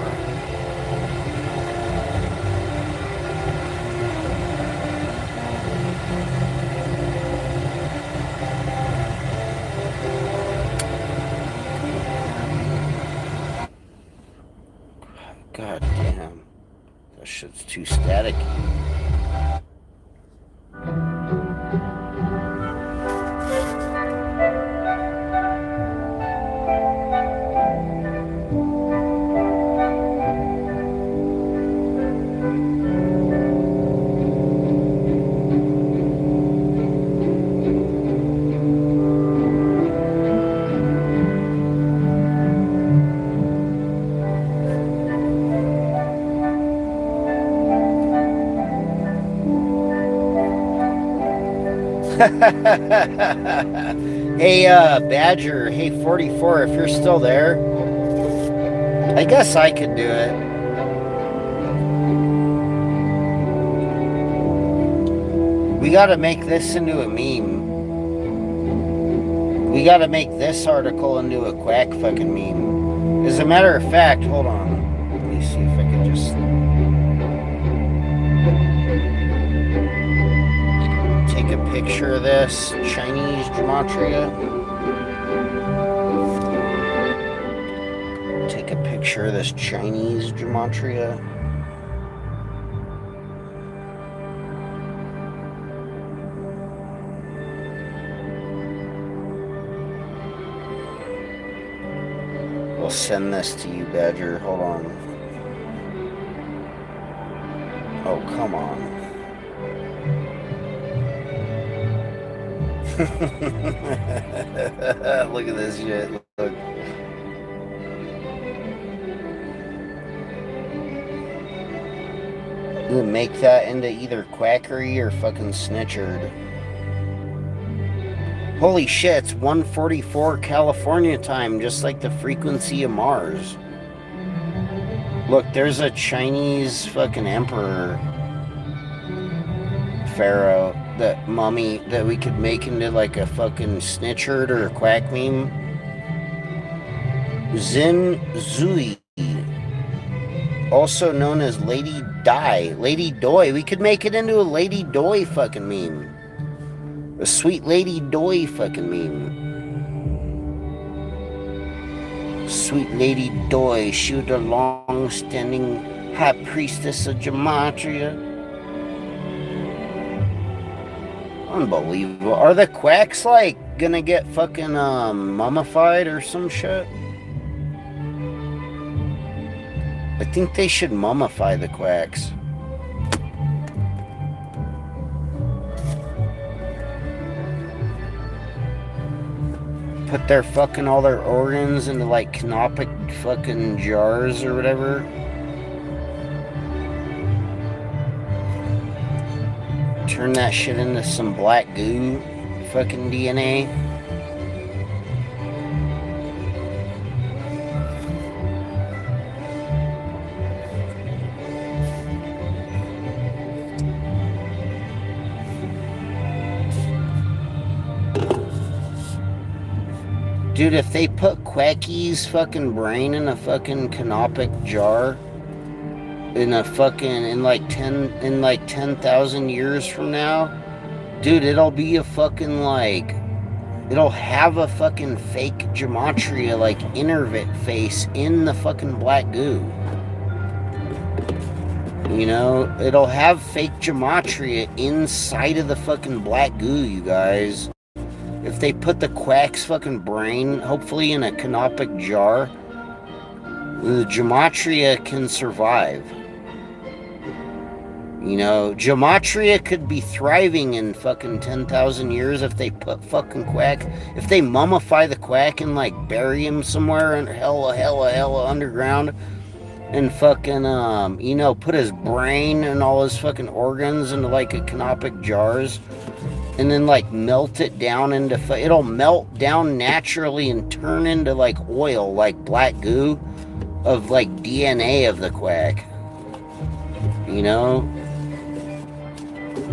God damn. That shit's too staticky. Hey, Badger, hey, 44, if you're still there, I guess I could do it. We gotta make this into a meme. We gotta make this article into a quack fucking meme. As a matter of fact, hold on. Let me see if I can just... take a picture of this Chinese gematria. Take a picture of this Chinese gematria. We'll send this to you, Badger. Hold on. Oh, come on. Look at this shit. Look. You make that into either quackery or fucking snitchard. Holy shit, it's 1:44 California time, just like the frequency of Mars. Look, there's a Chinese fucking emperor. Pharaoh. That mummy that we could make into like a fucking snitchard or a quack meme. Zin Zui, also known as Lady Dai, Lady Doi. We could make it into a Lady Doi fucking meme. A sweet Lady Doi fucking meme. Sweet Lady Doi, she was the long-standing high priestess of Gematria. Unbelievable. Are the quacks like gonna get fucking mummified or some shit? I think they should mummify the quacks. Put their fucking all their organs into like canopic fucking jars or whatever. Turn that shit into some black goo fucking DNA. Dude, if they put Quacky's fucking brain in a fucking canopic jar in like 10,000 years from now, dude, it'll be a fucking like, it'll have a fucking fake Gematria like interface in the fucking black goo. You know, it'll have fake Gematria inside of the fucking black goo, you guys. If they put the Quack's fucking brain, hopefully in a canopic jar, the Gematria can survive. You know, Gematria could be thriving in fucking 10,000 years if they put fucking Quack, if they mummify the Quack and like bury him somewhere in hella underground and fucking, you know, put his brain and all his fucking organs into like a canopic jars. And then like melt it down into, it'll melt down naturally and turn into like oil, like black goo of like DNA of the Quack. You know?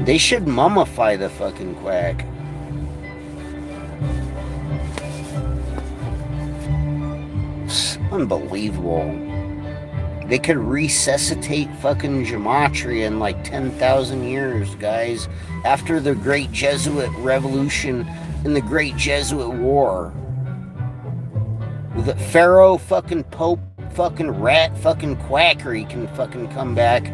They should mummify the fucking Quack. It's unbelievable. They could resuscitate fucking Gematria in like 10,000 years, guys. After the Great Jesuit Revolution and the Great Jesuit War. The Pharaoh fucking Pope fucking rat fucking quackery can fucking come back.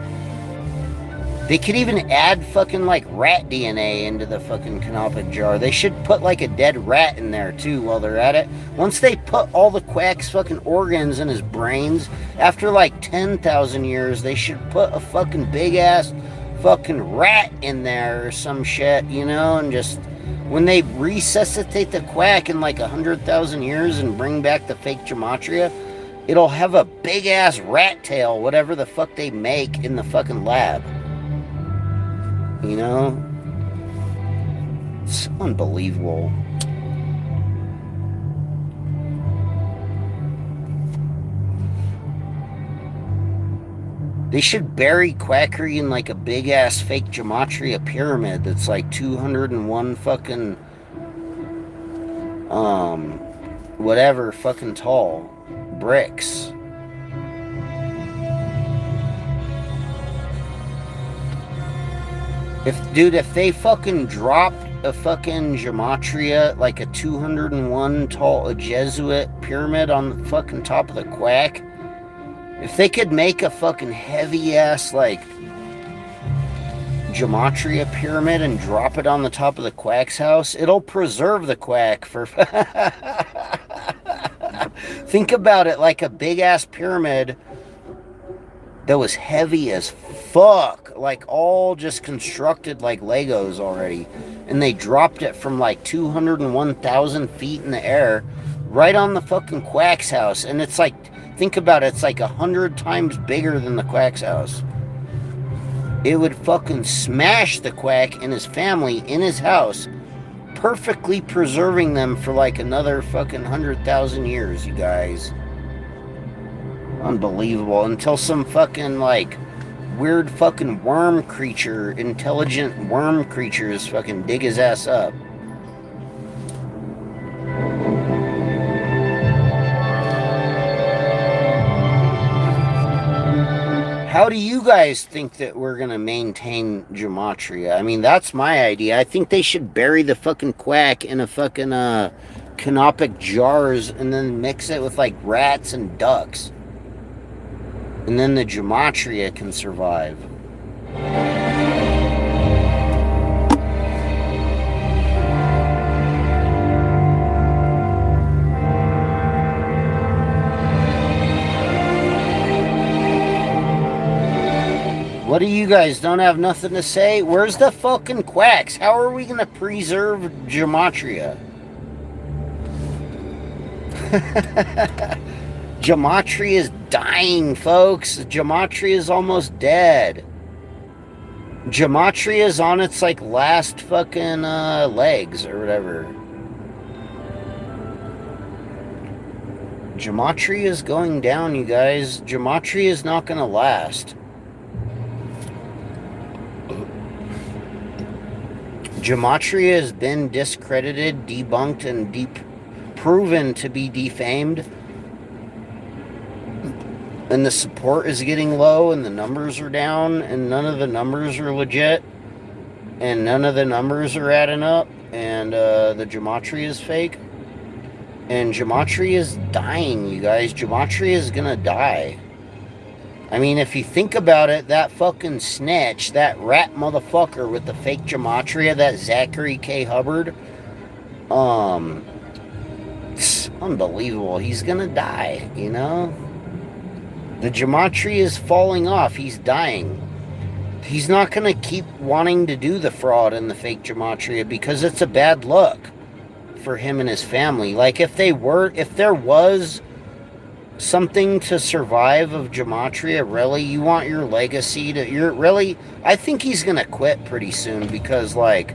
They could even add fucking like rat DNA into the fucking canopic jar. They should put like a dead rat in there too while they're at it. Once they put all the Quack's fucking organs in his brains, after like 10,000 years, they should put a fucking big ass fucking rat in there or some shit, you know, and just when they resuscitate the Quack in like 100,000 years and bring back the fake Gematria, it'll have a big ass rat tail, whatever the fuck they make in the fucking lab. You know? It's unbelievable. They should bury Quackery in like a big ass fake Gematria pyramid that's like 201 fucking whatever fucking tall bricks. If they fucking dropped a fucking Gematria, like a 201 tall a Jesuit pyramid on the fucking top of the Quack, if they could make a fucking heavy ass like Gematria pyramid and drop it on the top of the Quack's house, it'll preserve the Quack for think about it, like a big ass pyramid that was heavy as fuck, like all just constructed like Legos already, and they dropped it from like 201,000 feet in the air right on the fucking Quack's house. And it's like, think about it, it's like 100 times bigger than the Quack's house. It would fucking smash the Quack and his family in his house, perfectly preserving them for like another fucking 100,000 years, you guys. Unbelievable. Until some fucking like weird fucking worm creature, intelligent worm creatures fucking dig his ass up. How do you guys think that we're gonna maintain Gematria? I mean, that's my idea. I think they should bury the fucking Quack in a fucking canopic jars and then mix it with like rats and ducks. And then the Gematria can survive. What do you guys, don't have nothing to say? Where's the fucking Quacks? How are we gonna preserve Gematria? Gematria is dying, folks. Gematria is almost dead. Gematria is on its like last fucking legs or whatever. Gematria is going down, you guys. Gematria is not gonna last. Gematria has been discredited, debunked, and proven to be defamed, and the support is getting low, and the numbers are down, and none of the numbers are legit, and none of the numbers are adding up, and the gematria is fake, and gematria is dying, you guys. Gematria is gonna die. I mean, if you think about it, that fucking snitch, that rat motherfucker with the fake gematria, that Zachary K. Hubbard, it's unbelievable. He's gonna die, you know? The gematria is falling off. He's dying. He's not gonna keep wanting to do the fraud and the fake gematria because it's a bad look for him and his family. Like, if there was something to survive of gematria, really, you want your legacy to, I think he's gonna quit pretty soon, because, like,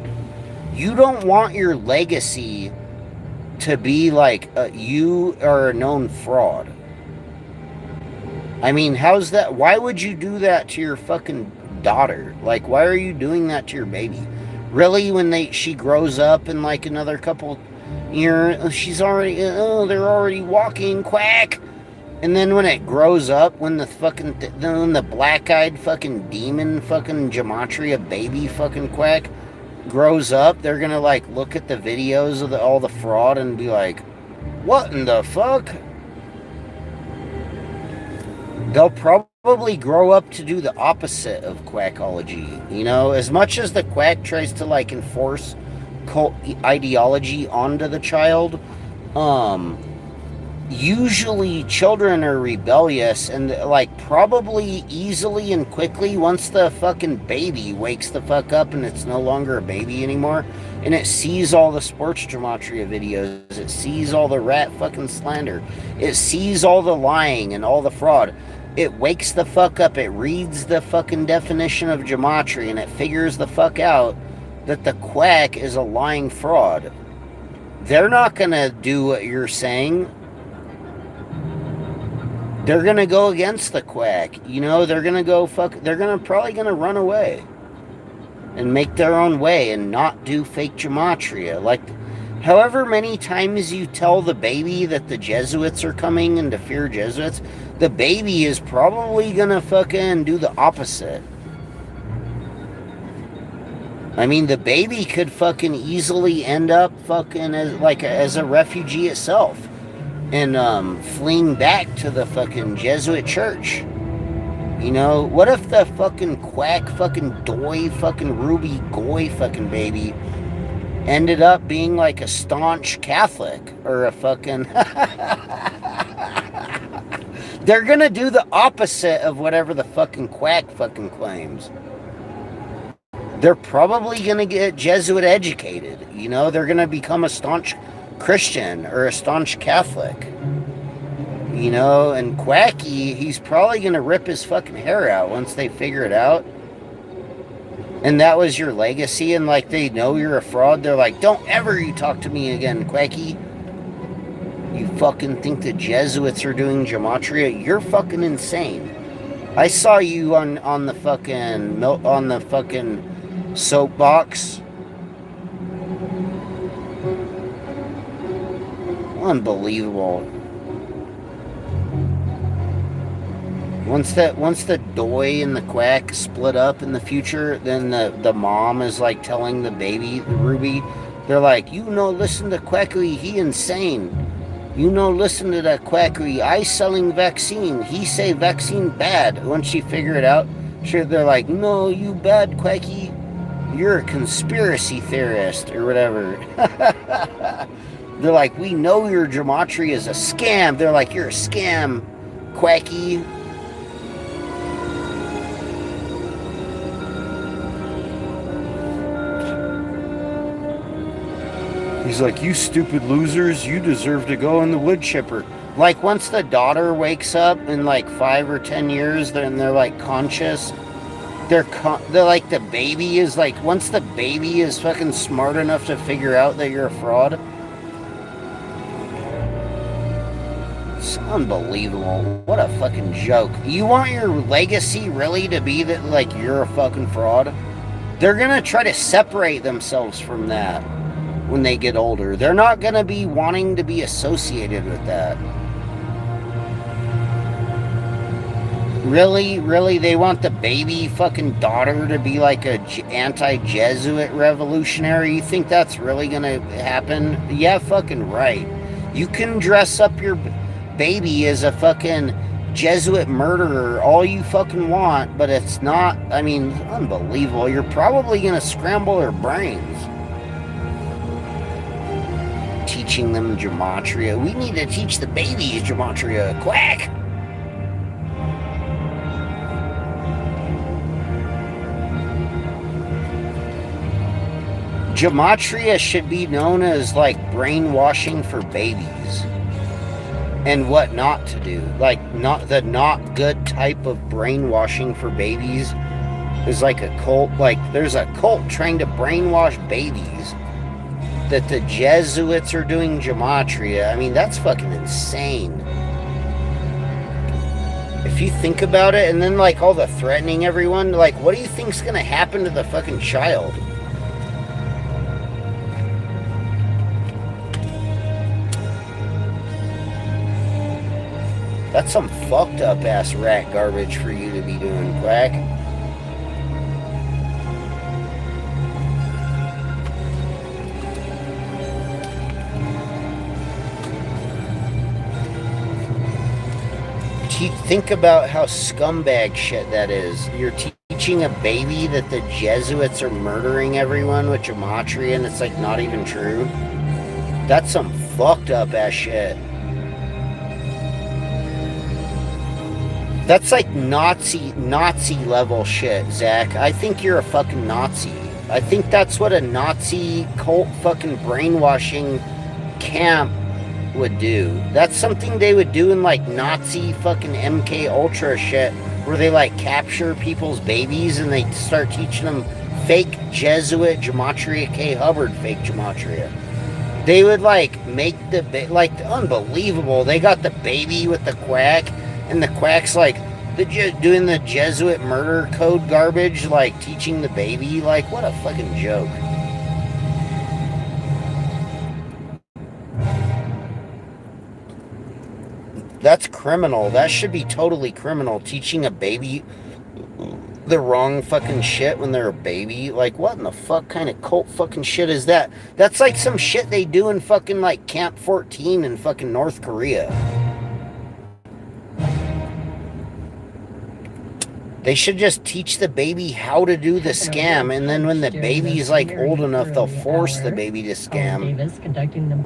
you don't want your legacy to be like you are a known fraud. I mean, how's that? Why would you do that to your fucking daughter? Like, why are you doing that to your baby? Really, when she grows up in like another couple years, she's already, they're already walking, quack. And then when it grows up, when the fucking, when the black-eyed fucking demon fucking gematria baby fucking quack grows up, they're gonna like look at the videos of all the fraud and be like, what in the fuck? They'll probably grow up to do the opposite of quackology. You know, as much as the quack tries to like enforce cult ideology onto the child, usually children are rebellious, and like probably easily and quickly, once the fucking baby wakes the fuck up and it's no longer a baby anymore, and it sees all the sports gematria videos, it sees all the rat fucking slander, it sees all the lying and all the fraud, it wakes the fuck up, it reads the fucking definition of gematria, and it figures the fuck out that the quack is a lying fraud. They're not gonna do what you're saying. They're gonna go against the quack, you know. They're gonna go probably gonna run away and make their own way and not do fake gematria. Like, however many times you tell the baby that the Jesuits are coming and to fear Jesuits, the baby is probably gonna fucking do the opposite. I mean, the baby could fucking easily end up fucking as a refugee itself, and fleeing back to the fucking Jesuit church. You know, what if the fucking quack fucking doy fucking ruby goy fucking baby ended up being like a staunch Catholic or a fucking they're gonna do the opposite of whatever the fucking quack fucking claims. They're probably gonna get Jesuit educated, you know. They're gonna become a staunch Christian or a staunch Catholic, you know. And Quacky, he's probably gonna rip his fucking hair out once they figure it out. And that was your legacy, and like they know you're a fraud. They're like, don't ever you talk to me again, Quacky. You fucking think the Jesuits are doing gematria? You're fucking insane. I saw you on the fucking soapbox. Unbelievable. Once the doy and the quack split up in the future, then the mom is like telling the baby, the Ruby, they're like, you know, listen to Quackery, he insane. You know, listen to that Quackery, I selling vaccine, he say vaccine bad. Once she figure it out, sure, they're like, no, you bad Quacky, you're a conspiracy theorist or whatever. They're like, we know your gematria is a scam. They're like, you're a scam, Quacky. He's like, you stupid losers, you deserve to go in the wood chipper. Like, once the daughter wakes up in like 5 or 10 years, then they're like conscious. They're like, the baby is like, once the baby is fucking smart enough to figure out that you're a fraud. It's unbelievable. What a fucking joke. You want your legacy really to be that, like, you're a fucking fraud? They're gonna try to separate themselves from that. when they get older. They're not going to be wanting to be associated with that. Really, they want the baby fucking daughter to be like a anti-Jesuit revolutionary? You think that's really gonna happen? Yeah, fucking right. You can dress up your baby as a fucking Jesuit murderer all you fucking want, but it's not, I mean, unbelievable. You're probably gonna scramble their brains. Teaching them gematria. We need to teach the babies gematria. Quack! Gematria should be known as like brainwashing for babies and what not to do. Like not good type of brainwashing for babies is like a cult. Like there's a cult trying to brainwash babies that the Jesuits are doing gematria. I mean, that's fucking insane. If you think about it, and then like all the threatening everyone, like what do you think's gonna happen to the fucking child? That's some fucked up ass rat garbage for you to be doing, Quack. Think about how scumbag shit that is. You're teaching a baby that the Jesuits are murdering everyone with gematria and it's like not even true. That's some fucked up ass shit. That's like Nazi level shit, Zach. I think you're a fucking Nazi. I think that's what a Nazi cult fucking brainwashing camp would do. That's something they would do in like Nazi fucking MK Ultra shit, where they like capture people's babies and they start teaching them fake Jesuit gematria, K. Hubbard fake gematria. They would like make the like unbelievable. They got the baby with the quack. And the quack's like doing the Jesuit murder code garbage, like teaching the baby. Like, what a fucking joke. That's criminal. That should be totally criminal. Teaching a baby the wrong fucking shit when they're a baby. Like, what in the fuck kind of cult fucking shit is that? That's like some shit they do in fucking like Camp 14 in fucking North Korea. They should just teach the baby how to do the scam, and then when the baby's like old enough, they'll force the baby to scam.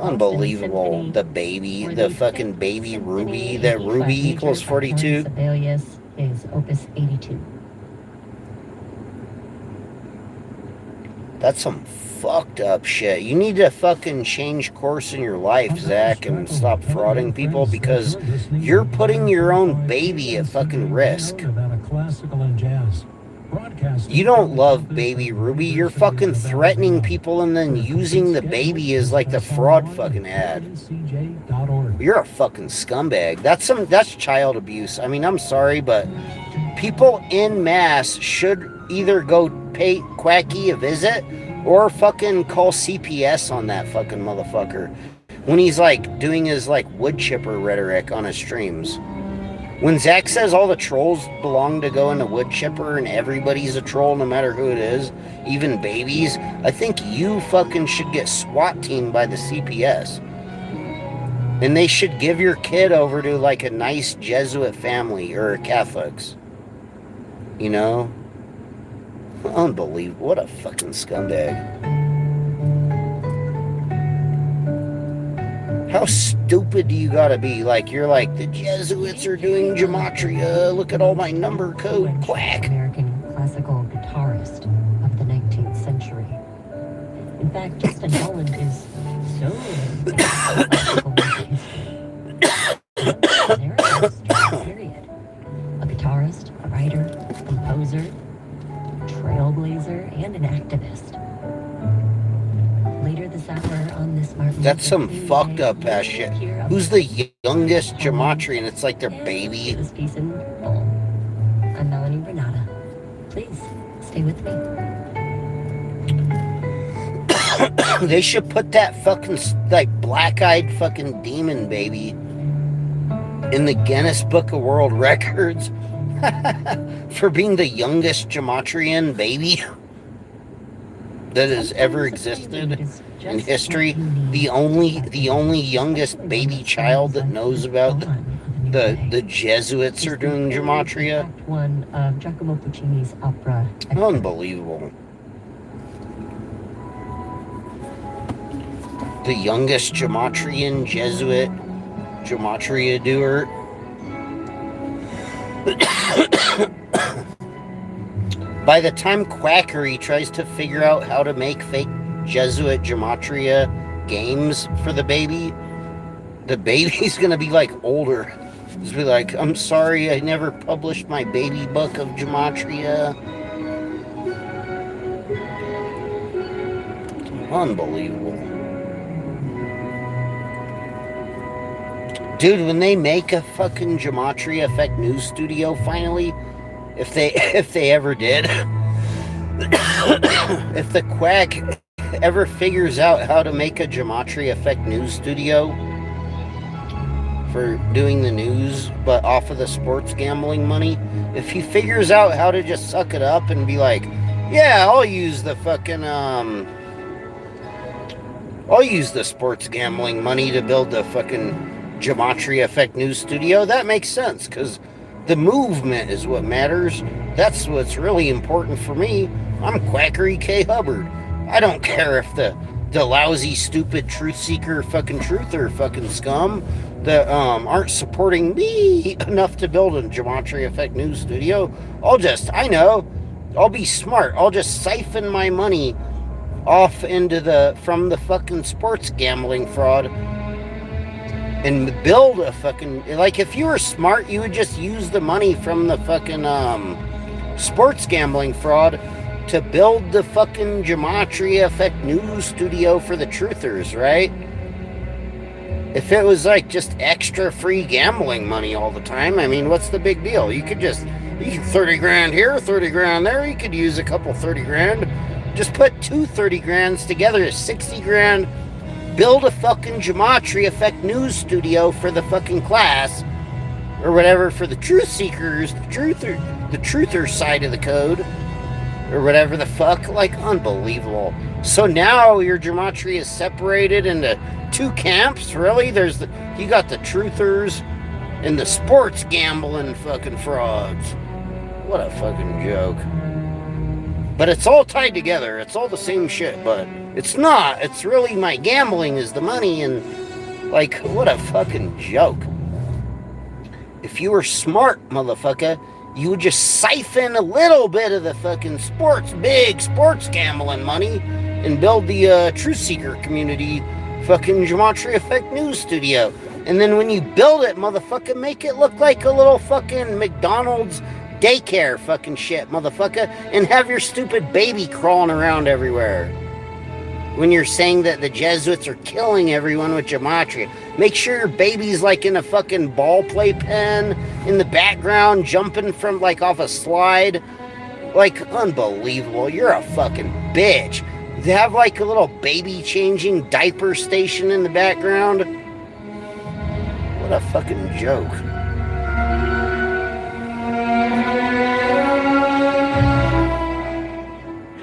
Unbelievable. The baby, the fucking baby Ruby, that Ruby equals 42. Sibelius is Opus 82. That's some fucked up shit. You need to fucking change course in your life, Zach, and stop frauding people, because you're putting your own baby at fucking risk. You don't love baby Ruby. You're fucking threatening people and then using the baby as like the fraud fucking ad. You're a fucking scumbag. That's child abuse. I mean, I'm sorry, but people en masse should either go pay Quacky a visit or fucking call CPS on that fucking motherfucker when he's like doing his like wood chipper rhetoric on his streams. When Zach says all the trolls belong to go into wood chipper and everybody's a troll no matter who it is, even babies, I think you fucking should get SWAT teamed by the CPS. And they should give your kid over to like a nice Jesuit family or Catholics. You know? Unbelievable. What a fucking scumbag. How stupid do you gotta be? Like, you're like, the Jesuits are doing gematria. Look at all my number code. Quack. American classical guitarist of the 19th century. In fact, Justin Holland is so classical music history. Period. A guitarist, a writer, a composer, trailblazer, and an activist. Later this summer on this Martin That's some fucked up ass shit. Who's the youngest gematria? And it's like their baby. This piece in full. I'm Melanie Renata. Please stay with me. They should put that fucking, like, black-eyed fucking demon baby in the Guinness Book of World Records for being the youngest Gematrian baby that has ever existed in history. The only youngest baby child that knows about the Jesuits are doing Gematria. One of Giacomo Puccini's opera. Unbelievable. The youngest Gematrian Jesuit Gematria doer. By the time Quackery tries to figure out how to make fake Jesuit Gematria games for the baby's gonna be like older. Just be like, I'm sorry, I never published my baby book of Gematria. Unbelievable. Dude, when they make a fucking Gematria Effect news studio finally, if they ever did, if the Quack ever figures out how to make a Gematria Effect news studio for doing the news, but off of the sports gambling money, if he figures out how to just suck it up and be like, yeah, I'll use the fucking, I'll use the sports gambling money to build the fucking Gematria Effect news studio, that makes sense, because the movement is what matters. That's what's really important for me. I'm Quackery K. Hubbard. I don't care if the lousy, stupid truth seeker fucking truther fucking scum that aren't supporting me enough to build a Gematria Effect news studio. I'll be smart. I'll just siphon my money off from the fucking sports gambling fraud and build a fucking, like, if you were smart, you would just use the money from the fucking sports gambling fraud to build the fucking Gematria Effect news studio for the truthers, right? If it was like just extra free gambling money all the time, I mean, what's the big deal? You could 30 grand here, 30 grand there, you could use a couple 30 grand. Just put 2 30 grands together, 60 grand, build a fucking Gematria Effect news studio for the fucking class, or whatever, for the truth seekers, the truther side of the code, or whatever the fuck. Like, unbelievable. So now your Gematria is separated into 2 camps, really? You got the truthers and the sports gambling fucking frauds. What a fucking joke. But it's all tied together. It's all the same shit, but it's not. It's really my gambling is the money, and, like, what a fucking joke. If you were smart, motherfucker, you would just siphon a little bit of the fucking big sports gambling money and build the Truth Seeker community fucking Gematria Effect news studio. And then when you build it, motherfucker, make it look like a little fucking McDonald's daycare fucking shit, motherfucker, and have your stupid baby crawling around everywhere. When you're saying that the Jesuits are killing everyone with Gematria, make sure your baby's like in a fucking ball play pen in the background, jumping from like off a slide. Like, unbelievable. You're a fucking bitch. They have like a little baby changing diaper station in the background. What a fucking joke.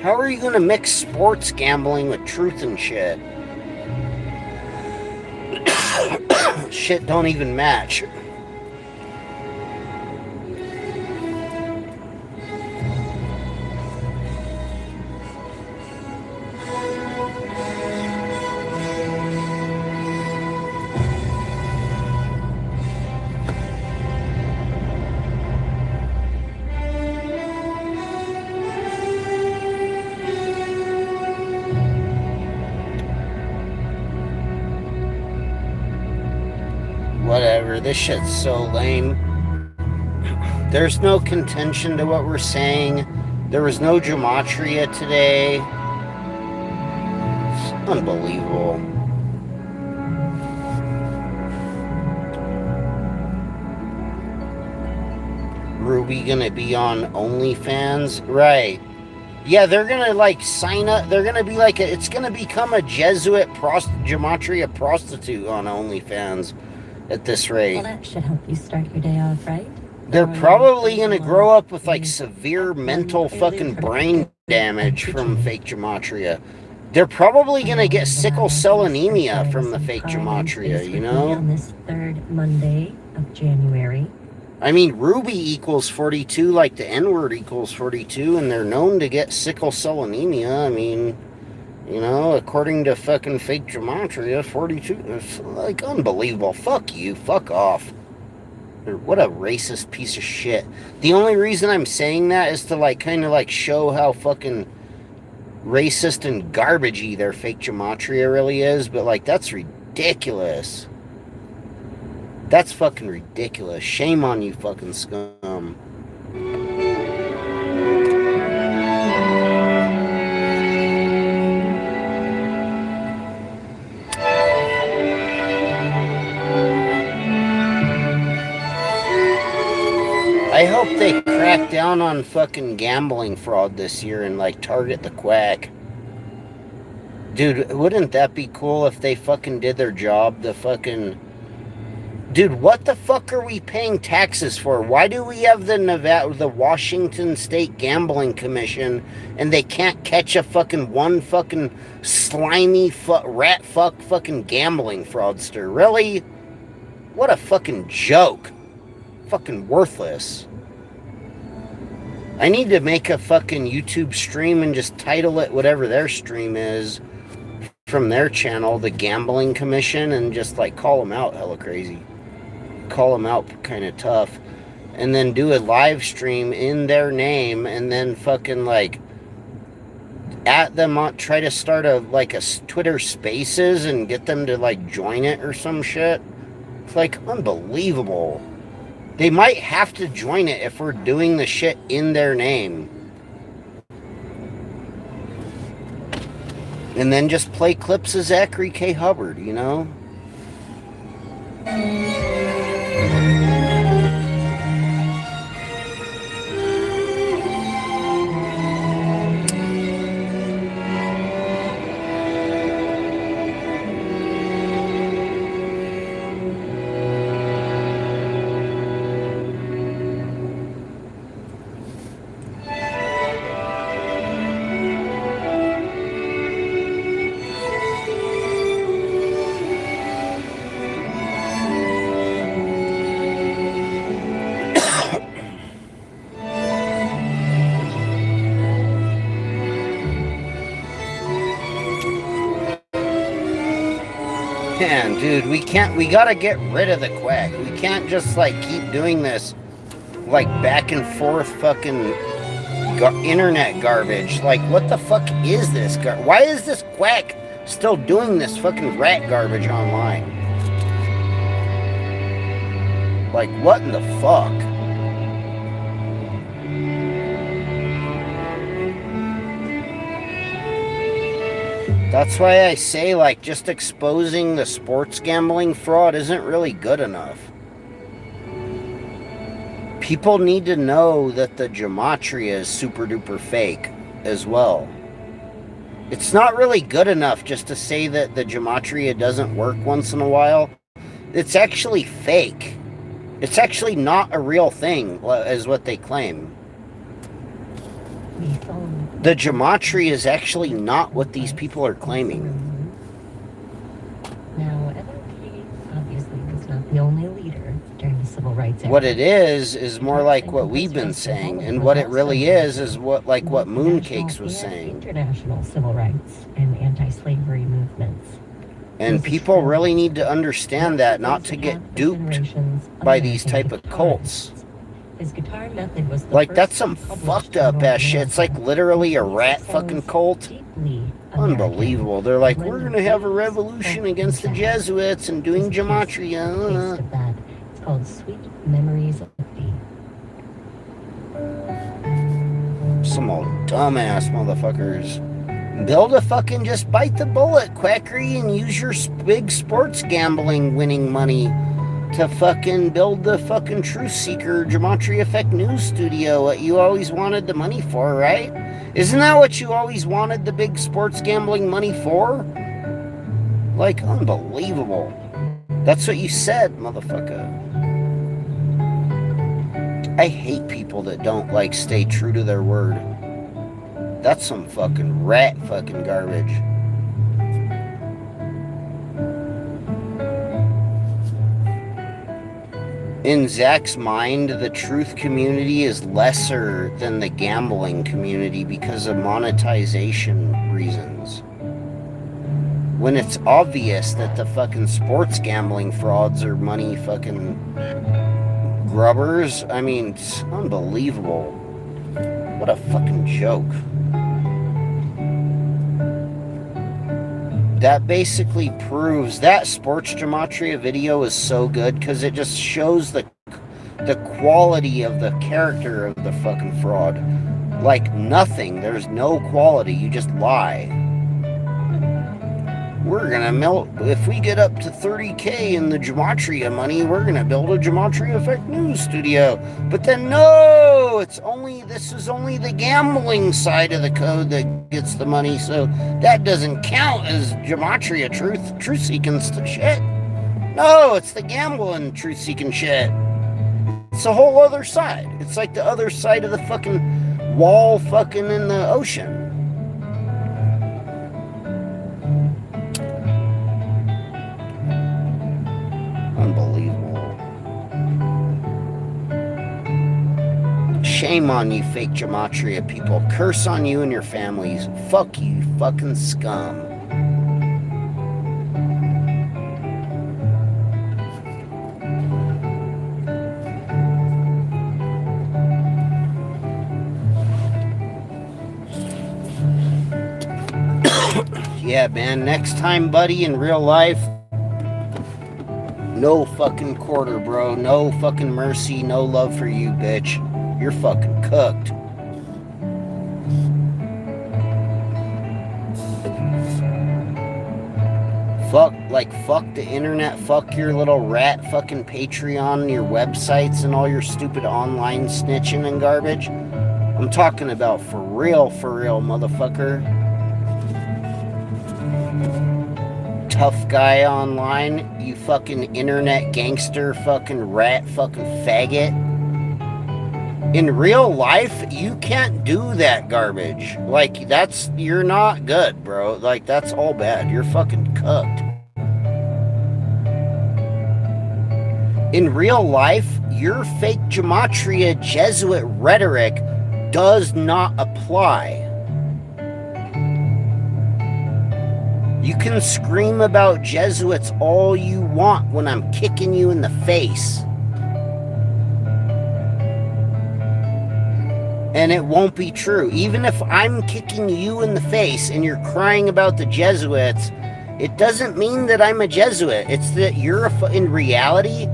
How are you going to mix sports gambling with truth and shit? Shit don't even match. Whatever, this shit's so lame. There's no contention to what we're saying. There was no Gematria today. It's unbelievable. Ruby gonna be on OnlyFans? Right. Yeah, they're gonna like sign up. They're gonna be like it's gonna become a Jesuit gematria prostitute on OnlyFans at this rate. Well, that should help you start your day off, right? They're probably gonna grow up with like severe mental fucking brain damage from fake gematria. They're probably gonna get sickle cell anemia from the fake gematria, you know? On this third Monday of January. I mean, Ruby equals 42, like the N-word equals 42, and they're known to get sickle cell anemia. I mean, you know, according to fucking fake gematria, 42 is like unbelievable. Fuck you, fuck off. What a racist piece of shit. The only reason I'm saying that is to like kind of like show how fucking racist and garbagey their fake gematria really is, but like that's ridiculous. That's fucking ridiculous. Shame on you, fucking scum. I hope they crack down on fucking gambling fraud this year and like target the quack. Dude, wouldn't that be cool if they fucking did their job? The fucking... Dude, what the fuck are we paying taxes for? Why do we have the Washington State Gambling Commission and they can't catch a fucking one fucking slimy rat fuck fucking gambling fraudster? Really? What a fucking joke. Fucking worthless. I need to make a fucking YouTube stream and just title it whatever their stream is from their channel, the Gambling Commission, and just like call them out hella crazy. Call them out kind of tough, and then do a live stream in their name, and then fucking like at them on, try to start a Twitter Spaces and get them to like join it or some shit. It's like unbelievable. They might have to join it if we're doing the shit in their name. And then just play clips of Zachary K. Hubbard, you know? Man, dude, we gotta get rid of the quack. We can't just like keep doing this like back and forth fucking internet garbage. Like, what the fuck is this? Why is this quack still doing this fucking rat garbage online? Like, what in the fuck? That's why I say, like, just exposing the sports gambling fraud isn't really good enough. People need to know that the gematria is super duper fake as well. It's not really good enough just to say that the gematria doesn't work once in a while. It's actually fake. It's actually not a real thing, is what they claim. The gematria is actually not what these people are claiming. Now, MLK obviously was not the only leader during the civil rights era. What it is more like what we've been saying, and what it really is what Mooncakes was saying. International civil rights and anti-slavery movements. And people really need to understand that, not to get duped by these type of cults. His guitar method was like, that's some fucked up ass shit. It's like literally a rat fucking cult. Unbelievable. They're like, we're gonna have a revolution against the Jesuits and doing gematria. It's called Sweet Memories of Thee. Some old dumbass motherfuckers. Build a fucking just bite the bullet, quackery, and use your big sports gambling winning money to fucking build the fucking Truth Seeker Gematria Effect News Studio that you always wanted the money for, right? Isn't that what you always wanted the big sports gambling money for? Like, unbelievable. That's what you said, motherfucker. I hate people that don't, like, stay true to their word. That's some fucking rat fucking garbage. In Zach's mind, the truth community is lesser than the gambling community because of monetization reasons. When it's obvious that the fucking sports gambling frauds are money fucking grubbers, I mean, it's unbelievable. What a fucking joke. That basically proves that sports gematria video is so good because it just shows the quality of the character of the fucking fraud. Like nothing. There's no quality. You just lie. We're gonna melt. If we get up to 30K in the Gematria money, we're gonna build a Gematria Effect news studio. But then no, this is only the gambling side of the code that gets the money, so that doesn't count as Gematria truth seeking shit. No, it's the gambling truth seeking shit. It's a whole other side. It's like the other side of the fucking wall fucking in the ocean. Unbelievable. Shame on you, fake Gematria people. Curse on you and your families. Fuck you, fucking scum. Yeah, man, next time, buddy, in real life, no fucking quarter, bro. No fucking mercy. No love for you, bitch. You're fucking cooked. Fuck the internet. Fuck your little rat fucking Patreon, your websites, and all your stupid online snitching and garbage. I'm talking about for real, motherfucker. Tough guy online, you fucking internet gangster, fucking rat, fucking faggot. In real life, you can't do that garbage. Like, you're not good, bro. Like, that's all bad. You're fucking cooked. In real life, your fake Gematria Jesuit rhetoric does not apply. You can scream about Jesuits all you want when I'm kicking you in the face. And it won't be true. Even if I'm kicking you in the face and you're crying about the Jesuits, it doesn't mean that I'm a Jesuit. It's that you're in reality,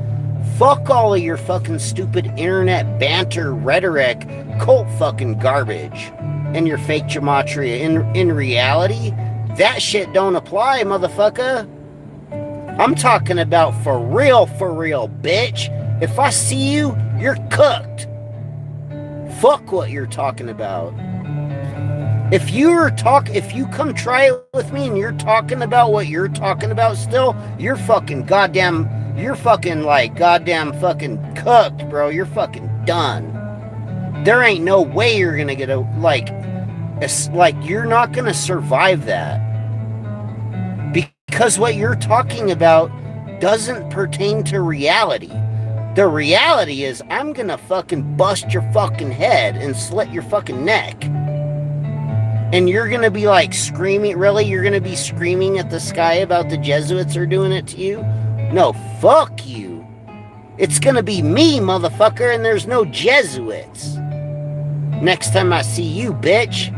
fuck all of your fucking stupid internet banter rhetoric, cult fucking garbage, and your fake Gematria. In reality, that shit don't apply, motherfucker. I'm talking about for real, bitch. If I see you, you're cooked. Fuck what you're talking about. If you come try it with me and you're talking about what you're talking about still, you're fucking goddamn fucking cooked, bro. You're fucking done. There ain't no way you're gonna get you're not gonna survive that. Because what you're talking about doesn't pertain to reality. The reality is I'm gonna fucking bust your fucking head and slit your fucking neck. And you're gonna be like screaming, really? You're gonna be screaming at the sky about the Jesuits are doing it to you? No, fuck you. It's gonna be me, motherfucker, and there's no Jesuits. Next time I see you, bitch.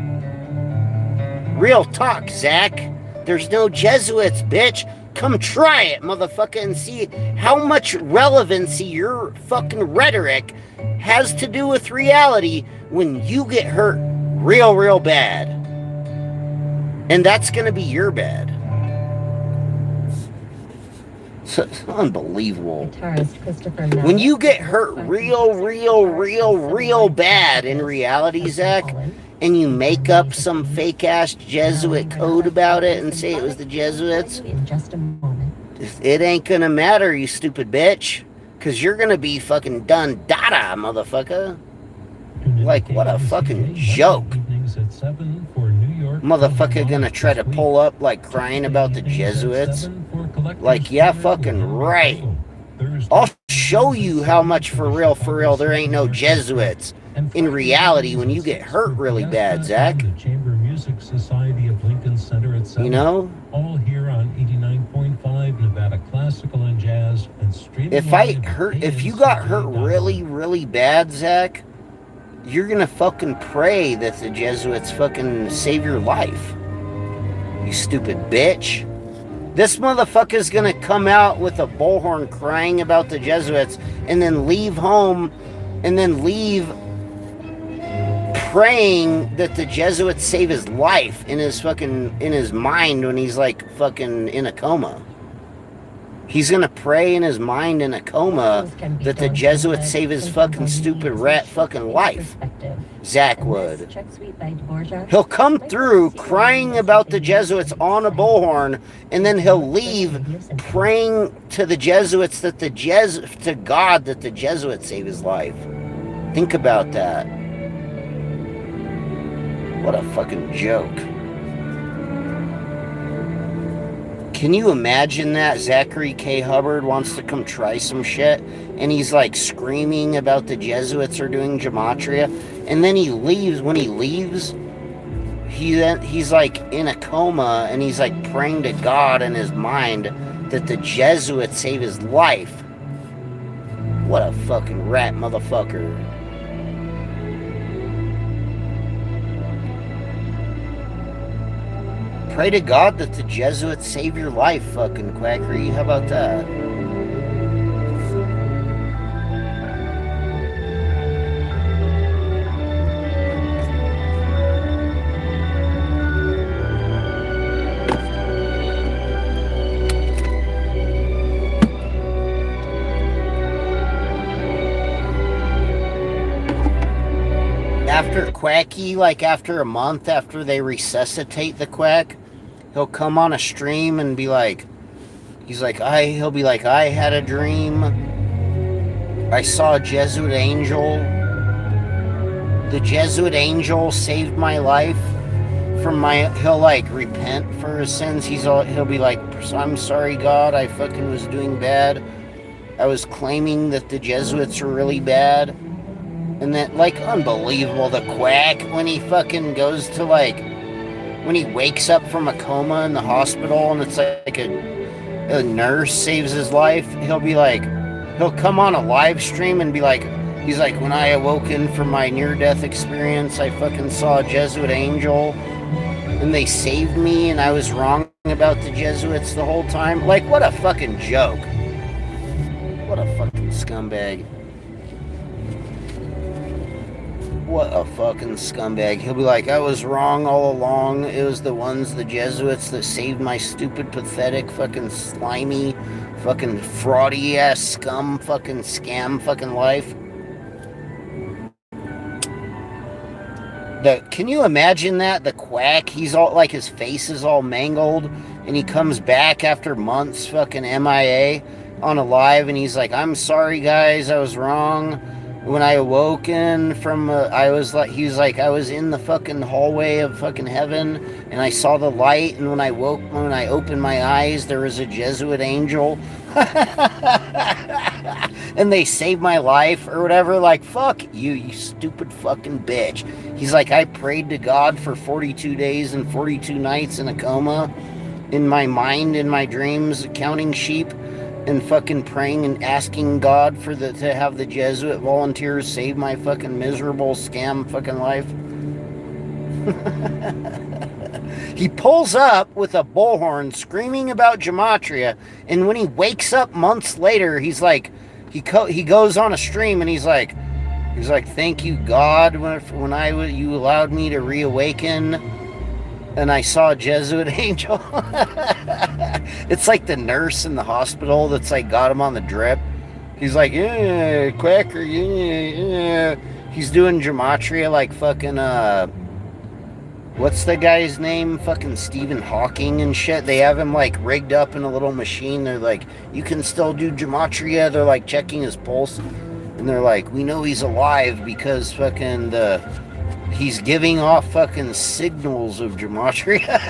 Real talk, Zach. There's no Jesuits, bitch. Come try it, motherfucker, and see how much relevancy your fucking rhetoric has to do with reality when you get hurt real bad. And that's gonna be your bad. It's unbelievable. When you get hurt real bad in reality, Zach, and you make up some fake ass Jesuit code about it and say it was the Jesuits, In just a moment. it ain't gonna matter, you stupid bitch. Cause you're gonna be fucking done dada, motherfucker. Like, what a fucking joke. Motherfucker gonna try to pull up like crying about the Jesuits. Like, yeah, fucking right. I'll show you how much for real, there ain't no Jesuits. In reality, when you get hurt really bad, Zach. You know? All here on 89.5 Nevada Classical and Jazz and streaming. If you got hurt really, really bad, Zach, you're gonna fucking pray that the Jesuits fucking save your life. You stupid bitch. This motherfucker's gonna come out with a bullhorn crying about the Jesuits and then leave home and then leave praying that the Jesuits save his life in his mind when he's like fucking in a coma. He's gonna pray in his mind in a coma that the Jesuits save his fucking stupid rat fucking life. Zach would. He'll come through crying about the Jesuits on a bullhorn, and then he'll leave praying to the Jesuits that to God that the Jesuits save his life. Think about that. What a fucking joke. Can you imagine that? Zachary K. Hubbard wants to come try some shit, and he's like screaming about the Jesuits are doing gematria, and then he leaves. When he leaves, he's like in a coma, and he's like praying to God in his mind that the Jesuits save his life. What a fucking rat motherfucker. Pray to God that the Jesuits save your life, fucking quackery. How about that? After Quacky, like after a month after they resuscitate the quack, he'll come on a stream and be like, he'll be like, I had a dream. I saw a Jesuit angel. The Jesuit angel saved my life from he'll like repent for his sins. He'll be like, I'm sorry, God, I fucking was doing bad. I was claiming that the Jesuits are really bad. And then, like, unbelievable, the quack, when he fucking goes to, like, when he wakes up from a coma in the hospital and it's like a nurse saves his life, he'll come on a live stream and be like, he's like, when I awoken from my near-death experience, I fucking saw a Jesuit angel and they saved me and I was wrong about the Jesuits the whole time. Like, what a fucking joke. What a fucking scumbag. What a fucking scumbag. He'll be like, I was wrong all along. It was the Jesuits that saved my stupid, pathetic, fucking slimy, fucking fraudy ass scum, fucking scam, fucking life. Can you imagine that? The quack, he's all like, his face is all mangled, and he comes back after months fucking MIA on a live, and he's like, I'm sorry guys, I was wrong. When I awoken from, I was in the fucking hallway of fucking heaven, and I saw the light, and when I opened my eyes, there was a Jesuit angel, and they saved my life, or whatever. Like, fuck you, you stupid fucking bitch. He's like, I prayed to God for 42 days and 42 nights in a coma, in my mind, in my dreams, counting sheep, and fucking praying and asking God to have the Jesuit volunteers save my fucking miserable scam fucking life. He pulls up with a bullhorn screaming about gematria, and when he wakes up months later, he's like, he goes on a stream and he's like, thank you God when you allowed me to reawaken. And I saw a Jesuit angel. It's like the nurse in the hospital that's like got him on the drip. He's like, yeah, quacker, yeah. He's doing gematria like fucking What's the guy's name? Fucking Stephen Hawking and shit. They have him like rigged up in a little machine. They're like, you can still do gematria. They're like checking his pulse. And they're like, we know he's alive because fucking he's giving off fucking signals of gematria.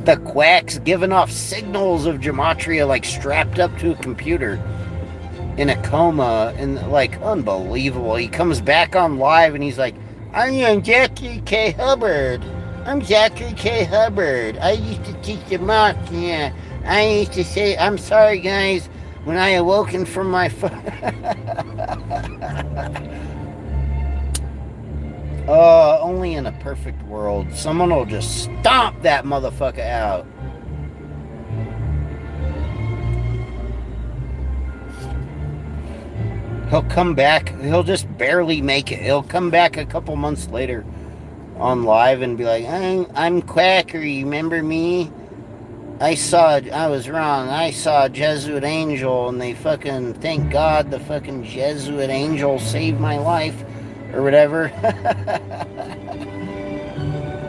The quack's giving off signals of gematria, like strapped up to a computer in a coma, and like unbelievable. He comes back on live and he's like, I'm Zachary K. Hubbard. I'm Zachary K. Hubbard. I used to teach gematria. I used to say, I'm sorry guys, when I awoken from my only in a perfect world, someone will just stomp that motherfucker out. He'll come back, he'll just barely make it. He'll come back a couple months later on live and be like, I'm Quacker, you remember me? I was wrong. I saw a Jesuit angel, and they fucking, thank God the fucking Jesuit angel saved my life, or whatever.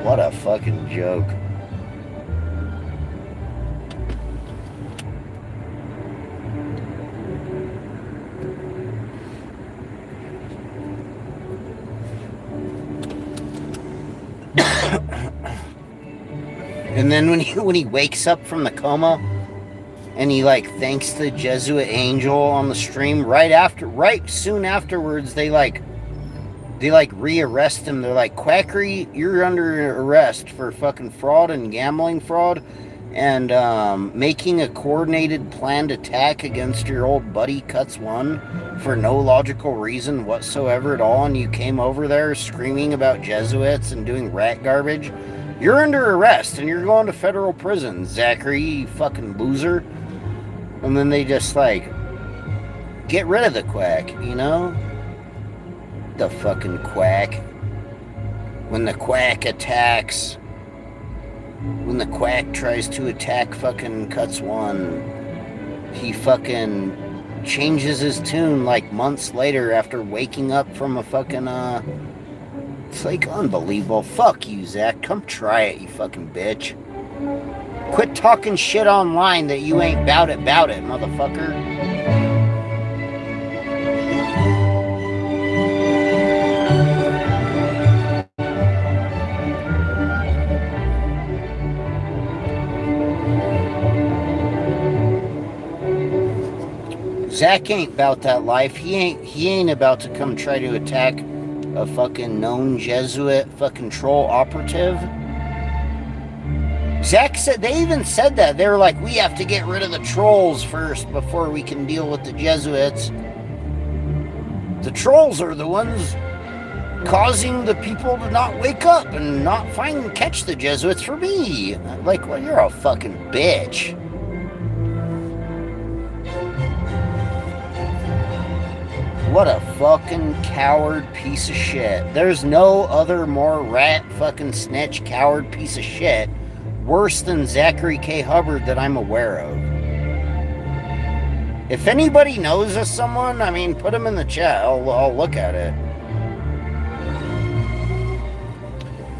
What a fucking joke. And then when he wakes up from the coma and he like thanks the Jesuit angel on the stream, right soon afterwards they rearrest him. They're like, Quackery, you're under arrest for fucking fraud and gambling fraud and making a coordinated planned attack against your old buddy Cuts One for no logical reason whatsoever at all, and you came over there screaming about Jesuits and doing rat garbage. You're under arrest and you're going to federal prison, Zachary, you fucking loser. And then they just like get rid of the quack, you know? The fucking quack. When the quack attacks, when the quack tries to attack fucking Cuts One, he fucking changes his tune like months later after waking up from a fucking it's like unbelievable. Fuck you, Zach. Come try it, you fucking bitch. Quit talking shit online that you ain't bout it, motherfucker. Zach ain't about that life. He ain't about to come try to attack a fucking known Jesuit fucking troll operative. Zach said, they even said that. They were like, we have to get rid of the trolls first before we can deal with the Jesuits. The trolls are the ones causing the people to not wake up and not catch the Jesuits for me. Like, well, you're a fucking bitch. What a fucking coward piece of shit. There's no other more rat fucking snitch coward piece of shit worse than Zachary K. Hubbard that I'm aware of. If anybody knows of someone, I mean, put them in the chat. I'll look at it.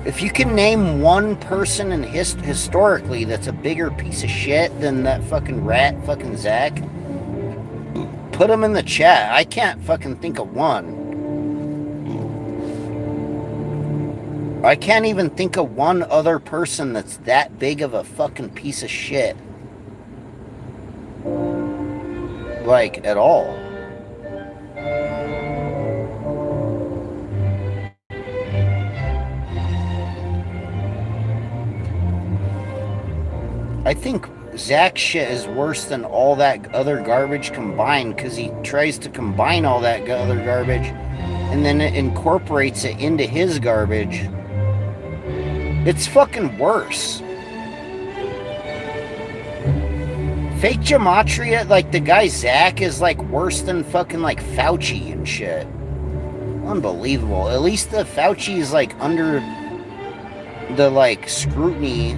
If you can name one person in historically that's a bigger piece of shit than that fucking rat fucking Zach, put them in the chat. I can't fucking think of one. I can't even think of one other person that's that big of a fucking piece of shit. Like, at all. I think Zach's shit is worse than all that other garbage combined because he tries to combine all that other garbage and then it incorporates it into his garbage. It's fucking worse. Fake gematria, like the guy Zach is like worse than fucking like Fauci and shit. Unbelievable. At least the Fauci is like under the like scrutiny.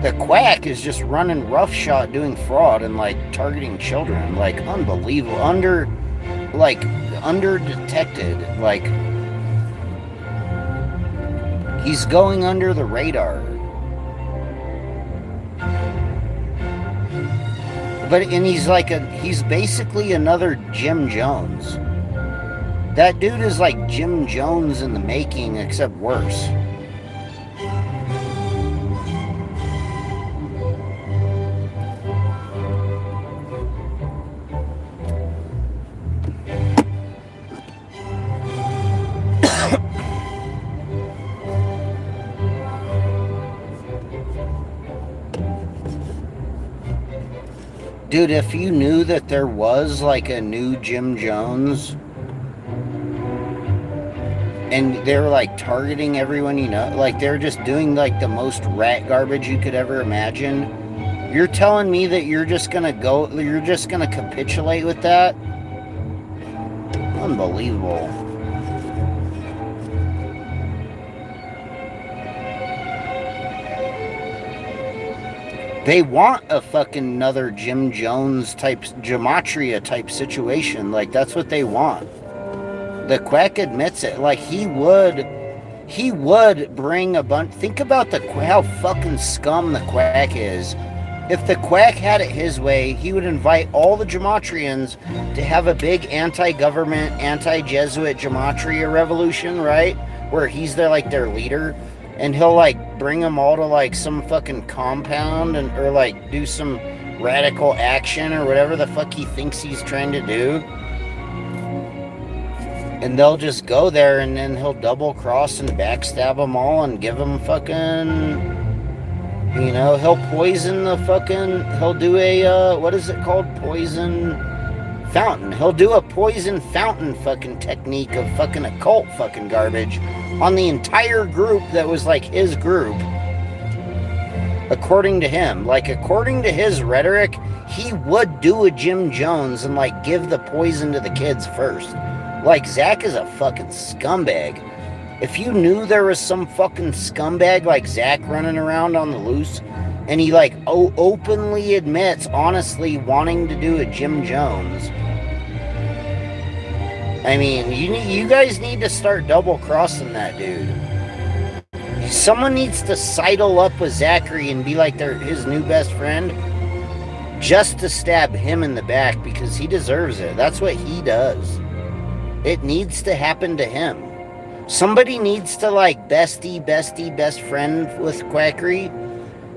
The quack is just running roughshod doing fraud and like targeting children. Like unbelievable. Under detected. Like He's going under the radar. And he's basically another Jim Jones. That dude is like Jim Jones in the making, except worse. Dude, if you knew that there was like a new Jim Jones and they're like targeting everyone, you know, like they're just doing like the most rat garbage you could ever imagine. You're telling me that you're just gonna capitulate with that? Unbelievable. They want a fucking another Jim Jones type, Gematria type situation. Like, that's what they want. The Quack admits it. Like, he would bring a bunch. Think about how fucking scum the Quack is. If the Quack had it his way, he would invite all the Gematrians to have a big anti-government, anti-Jesuit Gematria revolution, right? Where he's their leader. And he'll like bring them all to like some fucking compound or like do some radical action or whatever the fuck he thinks he's trying to do. And they'll just go there and then he'll double cross and backstab them all and give them fucking, you know, he'll poison the fucking, he'll do a, what is it called? Poison fountain. He'll do a poison fountain fucking technique of fucking occult fucking garbage on the entire group that was like his group. According to him, like according to his rhetoric, he would do a Jim Jones and like give the poison to the kids first. Like Zach is a fucking scumbag. If you knew there was some fucking scumbag like Zach running around on the loose and he like openly admits honestly wanting to do a Jim Jones, I mean, you guys need to start double-crossing that dude. Someone needs to sidle up with Zachary and be like his new best friend just to stab him in the back because he deserves it. That's what he does. It needs to happen to him. Somebody needs to like best friend with Quackery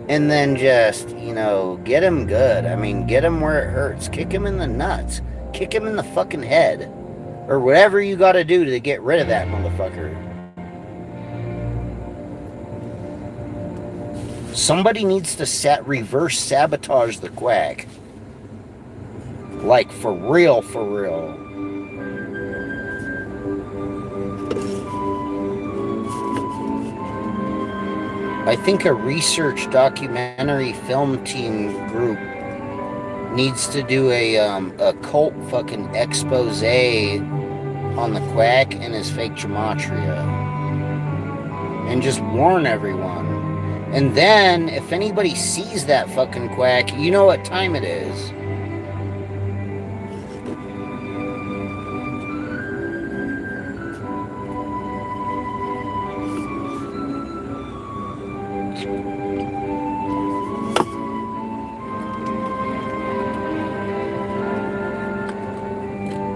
and then just, you know, get him good. I mean, get him where it hurts. Kick him in the nuts. Kick him in the fucking head. Or whatever you gotta do to get rid of that motherfucker. Somebody needs to reverse sabotage the Quack. Like, for real, for real. I think a research documentary film team group needs to do a cult fucking expose on the Quack and his fake Gematria. And just warn everyone. And then, if anybody sees that fucking Quack, you know what time it is.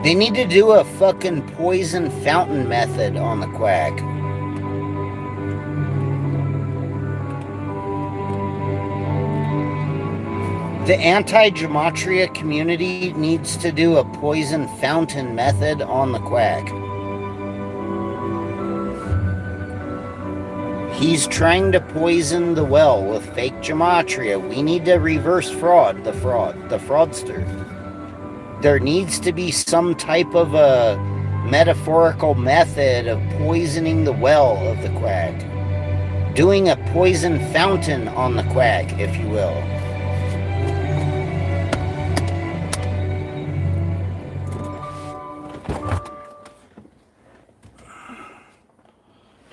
They need to do a fucking poison fountain method on the Quack. The anti-Gematria community needs to do a poison fountain method on the Quack. He's trying to poison the well with fake Gematria. We need to reverse the fraudster. There needs to be some type of a metaphorical method of poisoning the well of the Quack. Doing a poison fountain on the Quack, if you will.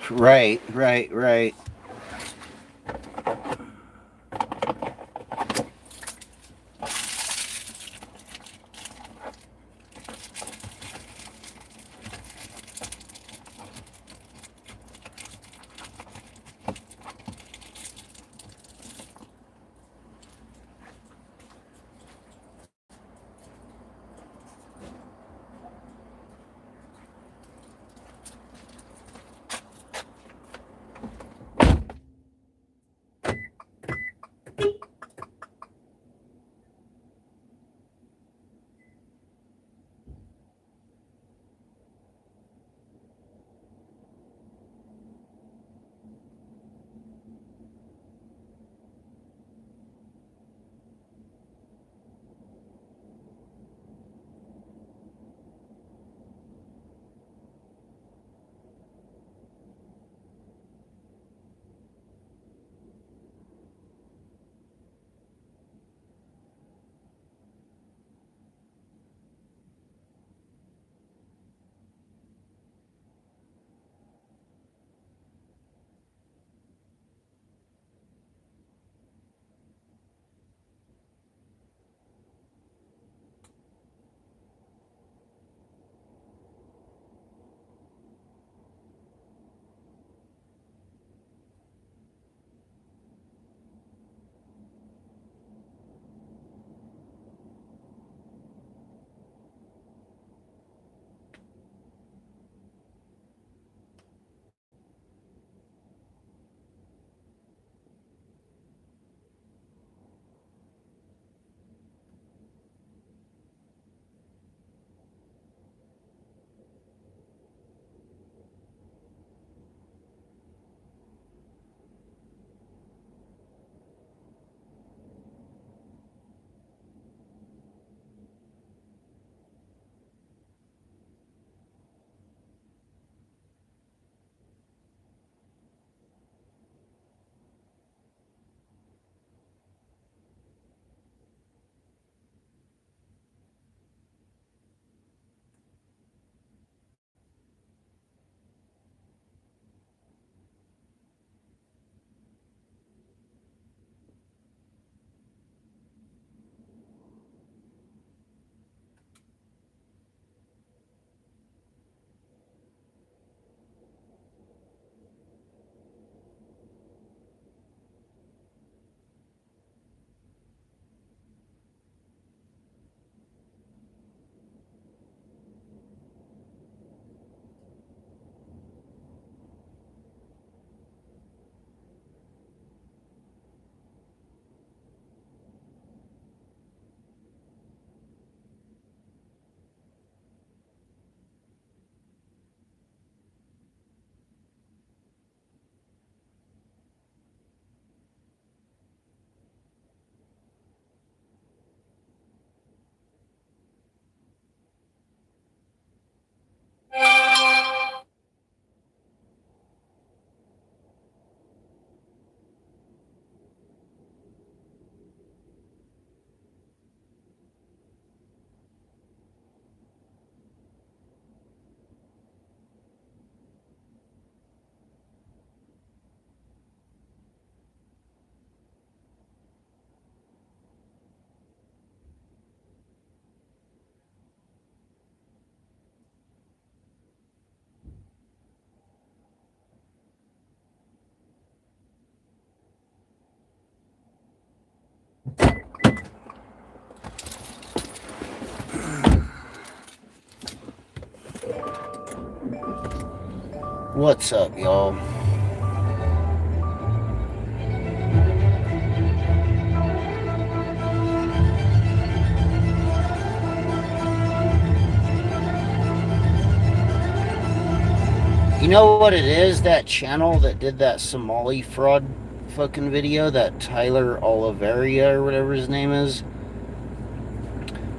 Right. What's up, y'all? You know what it is? That channel that did that Somali fraud fucking video, that Tyler Oliveria or whatever his name is.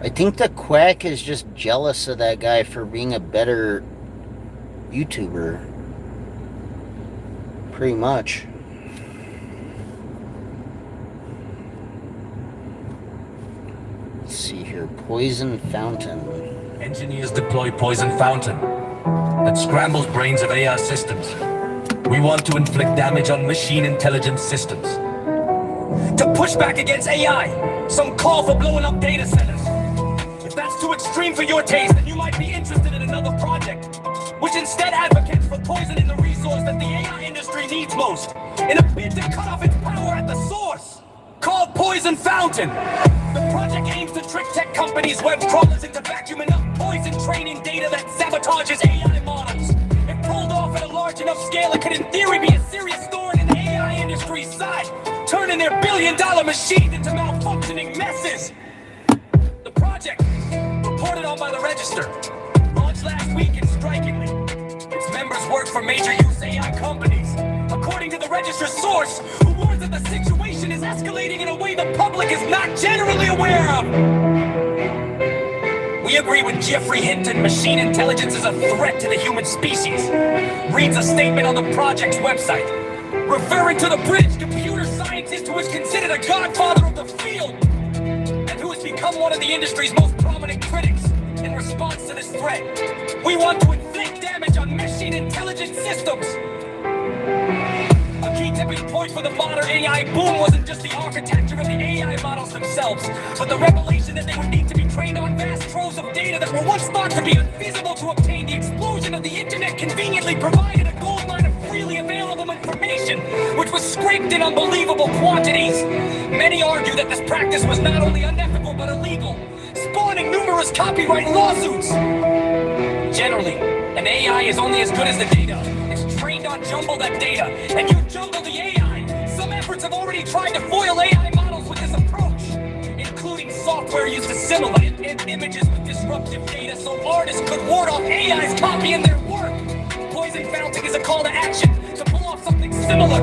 I think the quack is just jealous of that guy for being a better YouTuber. Pretty much. Let's see here. Poison Fountain. Engineers deploy Poison Fountain that scrambles brains of AI systems. We want to inflict damage on machine intelligence systems. To push back against AI, some call for blowing up data centers. If that's too extreme for your taste, then you might be interested in another project, which instead advocates for poisoning the resource that the AI industry needs most, in a bid to cut off its power at the source, called Poison Fountain. The project aims to trick tech companies' web crawlers into vacuuming up poison training data that sabotages AI models. If pulled off at a large enough scale, it could in theory be a serious thorn in the AI industry's side, turning their billion-dollar machines into malfunctioning messes. The project, reported on by the Register, launched last week and strikingly, its members work for major use AI companies. According to the Register's source, who warns that the situation is escalating in a way the public is not generally aware of. We agree with Jeffrey Hinton, machine intelligence is a threat to the human species. Reads a statement on the project's website, referring to the British computer scientist who is considered a godfather of the field, and who has become one of the industry's most prominent critics. In response to this threat, we want to inflict damage on machine intelligence systems. A key tipping point for the modern AI boom wasn't just the architecture of the AI models themselves, but the revelation that they would need to be trained on vast troves of data that were once thought to be unfeasible to obtain. The explosion of the internet conveniently provided a gold mine of freely available information, which was scraped in unbelievable quantities. Many argue that this practice was not only unethical but illegal, spawning numerous copyright lawsuits. Generally, an AI is only as good as the data. It's trained on jumble that data, and you jumble the AI. Some efforts have already tried to foil AI models with this approach, including software used to simulate images with disruptive data so artists could ward off AI's copying their work. Poison Fountain is a call to action to pull off something similar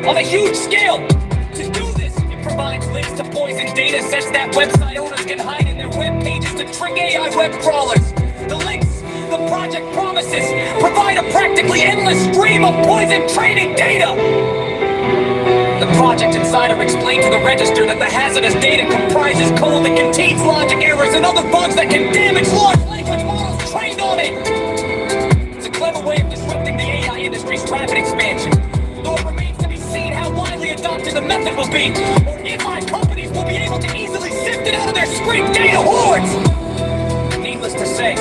on a huge scale. To do this, it provides links to poison data sets that website owners can hide in their web pages to trick AI web crawlers. The links the project promises provide a practically endless stream of poison training data. The Project Insider explained to the Register that the hazardous data comprises code that contains logic errors and other bugs that can damage large language models trained on it. It's a clever way of disrupting the AI industry's rapid expansion, though it remains to be seen how widely adopted the method will be, or if AI companies will be able to easily sift it out of their scraped data hordes. Needless to say,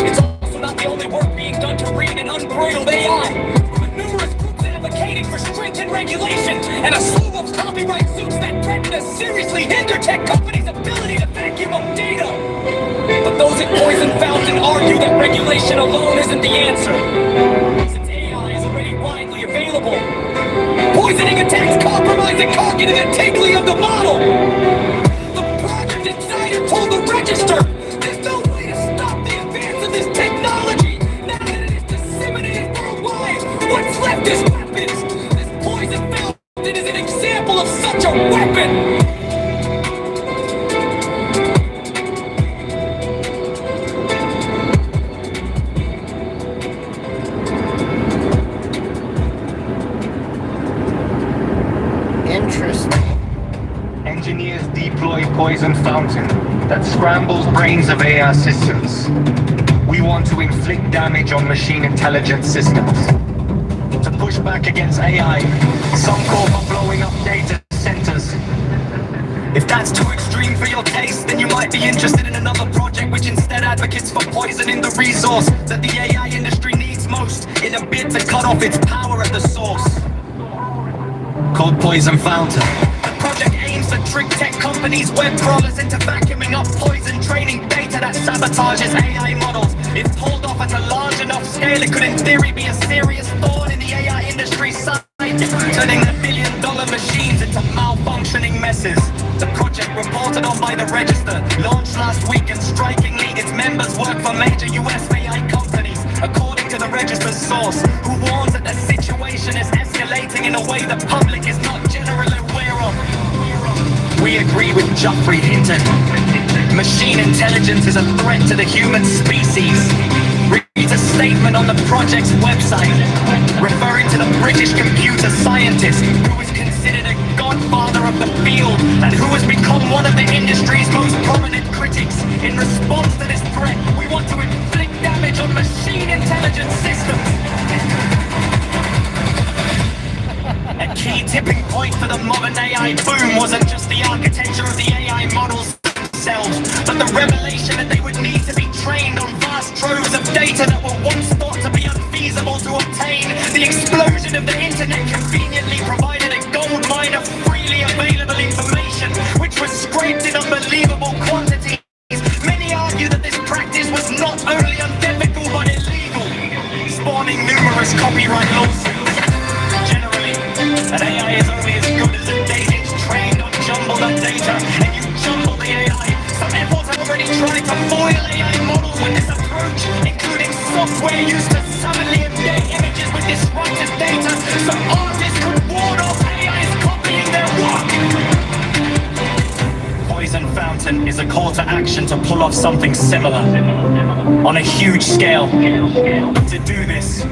it's also not the only work being done to rein in unbridled AI, with numerous groups advocating for stringent regulation and a slew of copyright suits that threaten to seriously hinder tech companies' ability to vacuum up data. But those at Poison Fountain argue that regulation alone isn't the answer, since AI is already widely available. Poisoning attacks compromise the cognitive integrity of the model. The Project Insider told the Register there's no way to stop the advance of this technology. Now that it is disseminated worldwide, what's left is weapons. This Poison Fountain is an example of such a weapon. Interesting. Engineers deploy Poison Fountain that scrambles brains of AI systems. We want to inflict damage on machine intelligence systems. To push back against AI, some call for blowing up data centers. If that's too extreme for your taste, then you might be interested in another project which instead advocates for poisoning the resource that the AI industry needs most, in a bid to cut off its power at the source. Called Poison Fountain. The project aims to trick tech companies' web crawlers into vacuuming up poison training data that sabotages AI models. If pulled off at a large enough scale, it could in theory be a serious thorn in the AI industry's side, turning the billion-dollar machines into malfunctioning messes. The project reported on by the Register launched last week, and strikingly, its members work for major US AI companies, according to the Register's source, who warns that the situation is escalating in a way the public is not generally aware of. We agree with Geoffrey Hinton. Machine intelligence is a threat to the human species. Reads a statement on the project's website, referring to the British computer scientist who is considered a godfather of the field and who has become one of the industry's most prominent critics. In response to this threat, we want to inflict damage on machine intelligence systems. A key tipping point for the modern AI boom wasn't just the architecture of the AI models themselves, but the revelation that they would need to be trained on vast troves of data that were once thought to be unfeasible to obtain. The explosion of the internet conveniently provided a gold mine of freely available information, which was scraped in unbelievable quantities. Many argue that this practice was not only unethical but illegal, spawning numerous copyright lawsuits. An AI is only as good as the data it's trained on jumbled up data, and you jumble the AI. Some efforts have already tried to foil AI models with this approach, including software used to suddenly embed images with disrupted data, so artists could ward off AI's copying their work. Poison Fountain is a call to action to pull off something similar on a huge scale. To do this,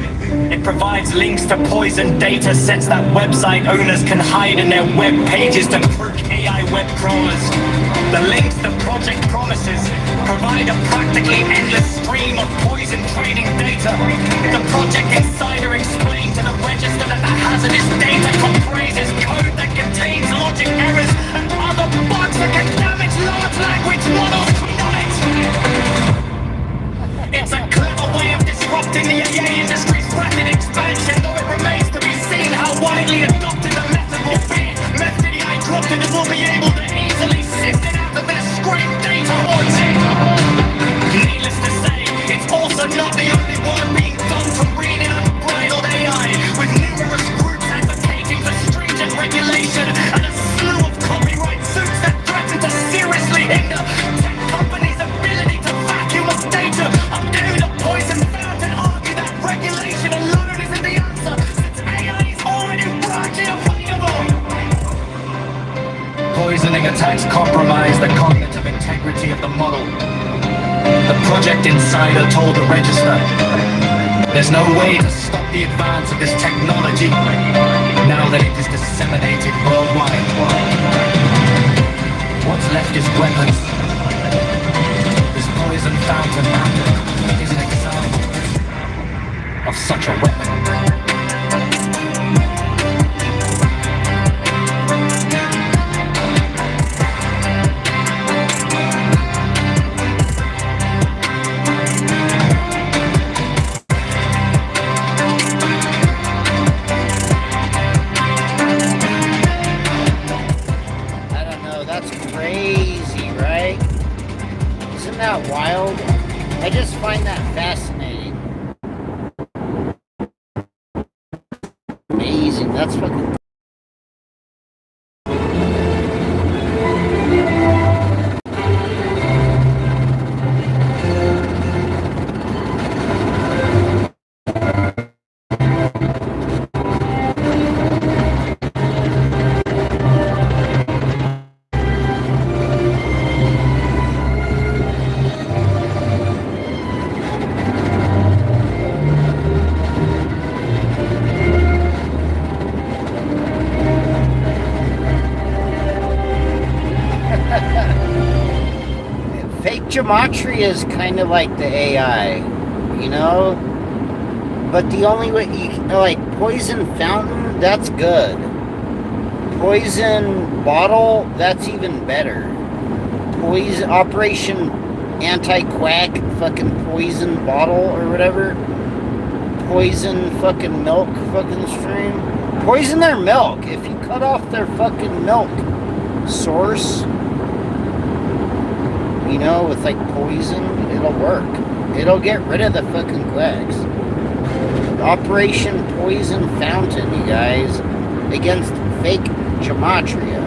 it provides links to poison data sets that website owners can hide in their web pages to trick AI web crawlers. The links the project promises provide a practically endless stream of poison trading data. The project insider explained to the Register that the hazardous data comprises code that contains logic errors and other bugs that can damage large language models. It's a clever way of disrupting the AI industry's rapid expansion, though it remains to be seen how widely adopted the method will be. Method AI corruptors will be able to easily sift it out of their scraped data origin. Needless to say, it's also not the only work being done to rein in unbridled AI, with numerous groups advocating for stringent regulation and a slew of copyright suits that threaten to seriously hinder tech companies' ability to vacuum up data. Up to the Poison Fountain argue that regulation alone isn't the answer, since AI is already broadly available. Poisoning attacks compromise the cognitive integrity of the model. The project insider told the Register, there's no way to stop the advance of this technology now that it is disseminated worldwide. What's left is weapons. This Poison Fountain is an example of such a weapon. That wild? I just find that fascinating. Amazing. That's fucking. Gematria is kind of like the AI, you know? But the only way you can, like, Poison Fountain, that's good. Poison Bottle, that's even better. Poison Operation Anti-Quack fucking Poison Bottle or whatever. Poison fucking milk fucking stream. Poison their milk. If you cut off their fucking milk source, you know, with like poison, it'll work. It'll get rid of the fucking quacks. Operation Poison Fountain, you guys, against fake gematria.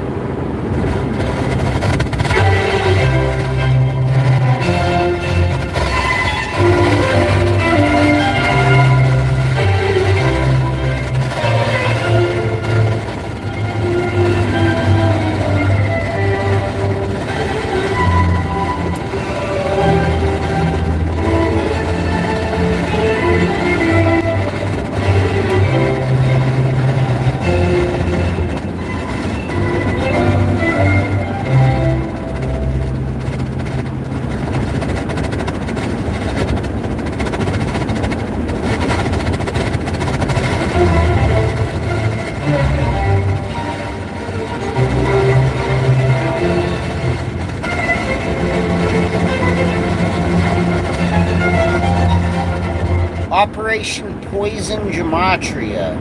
Operation Poison Gematria.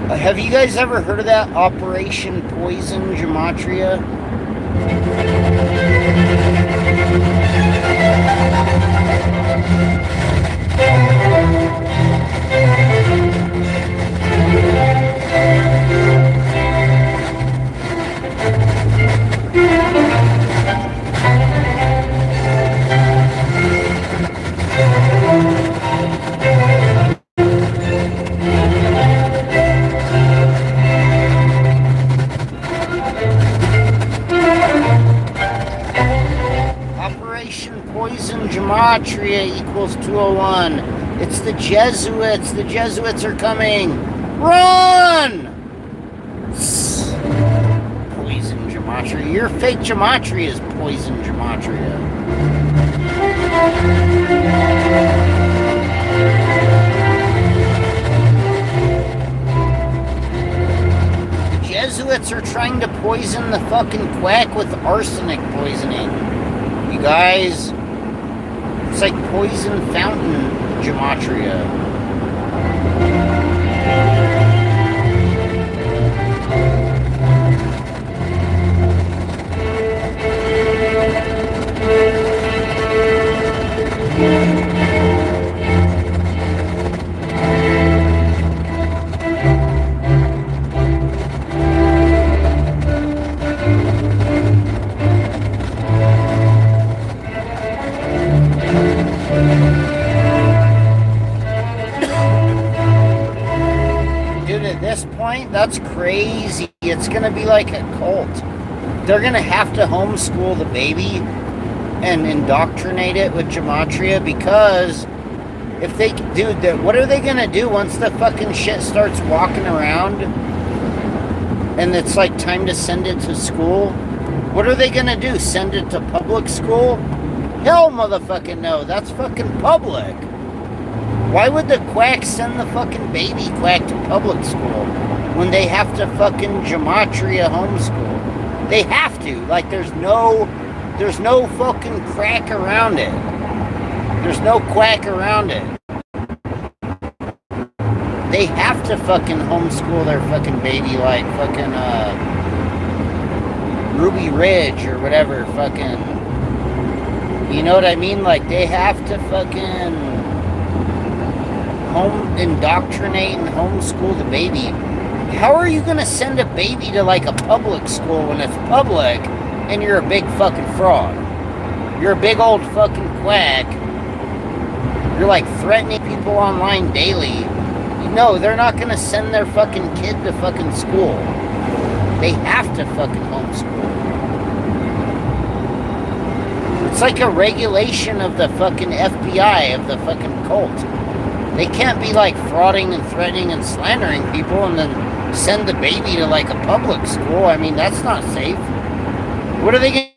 Have you guys ever heard of that? Operation Poison Gematria? Poison Gematria equals 201. It's the Jesuits. The Jesuits are coming. Run! Poison Gematria. Your fake Gematria is Poison Gematria. The Jesuits are trying to poison the fucking quack with arsenic poisoning. You guys, it's like Poison Fountain Gematria. That's crazy. It's gonna be like a cult. They're gonna have to homeschool the baby and indoctrinate it with gematria, because if they do that, what are they gonna do once the fucking shit starts walking around and it's like time to send it to school? What are they gonna do? Send it to public school? Hell motherfucking no, that's fucking public. Why would the quack send the fucking baby quack to public school when they have to fucking gematria homeschool? They have to. Like, there's no fucking crack around it. There's no quack around it. They have to fucking homeschool their fucking baby like fucking Ruby Ridge or whatever fucking, you know what I mean? Like, they have to fucking indoctrinate and homeschool the baby. How are you gonna send a baby to like a public school when it's public and you're a big fucking fraud? You're a big old fucking quack. You're like threatening people online daily. No, they're not gonna send their fucking kid to fucking school. They have to fucking homeschool. It's like a regulation of the fucking FBI, of the fucking cult. They can't be like frauding and threatening and slandering people and then send the baby to like a public school. I mean, that's not safe. What are they going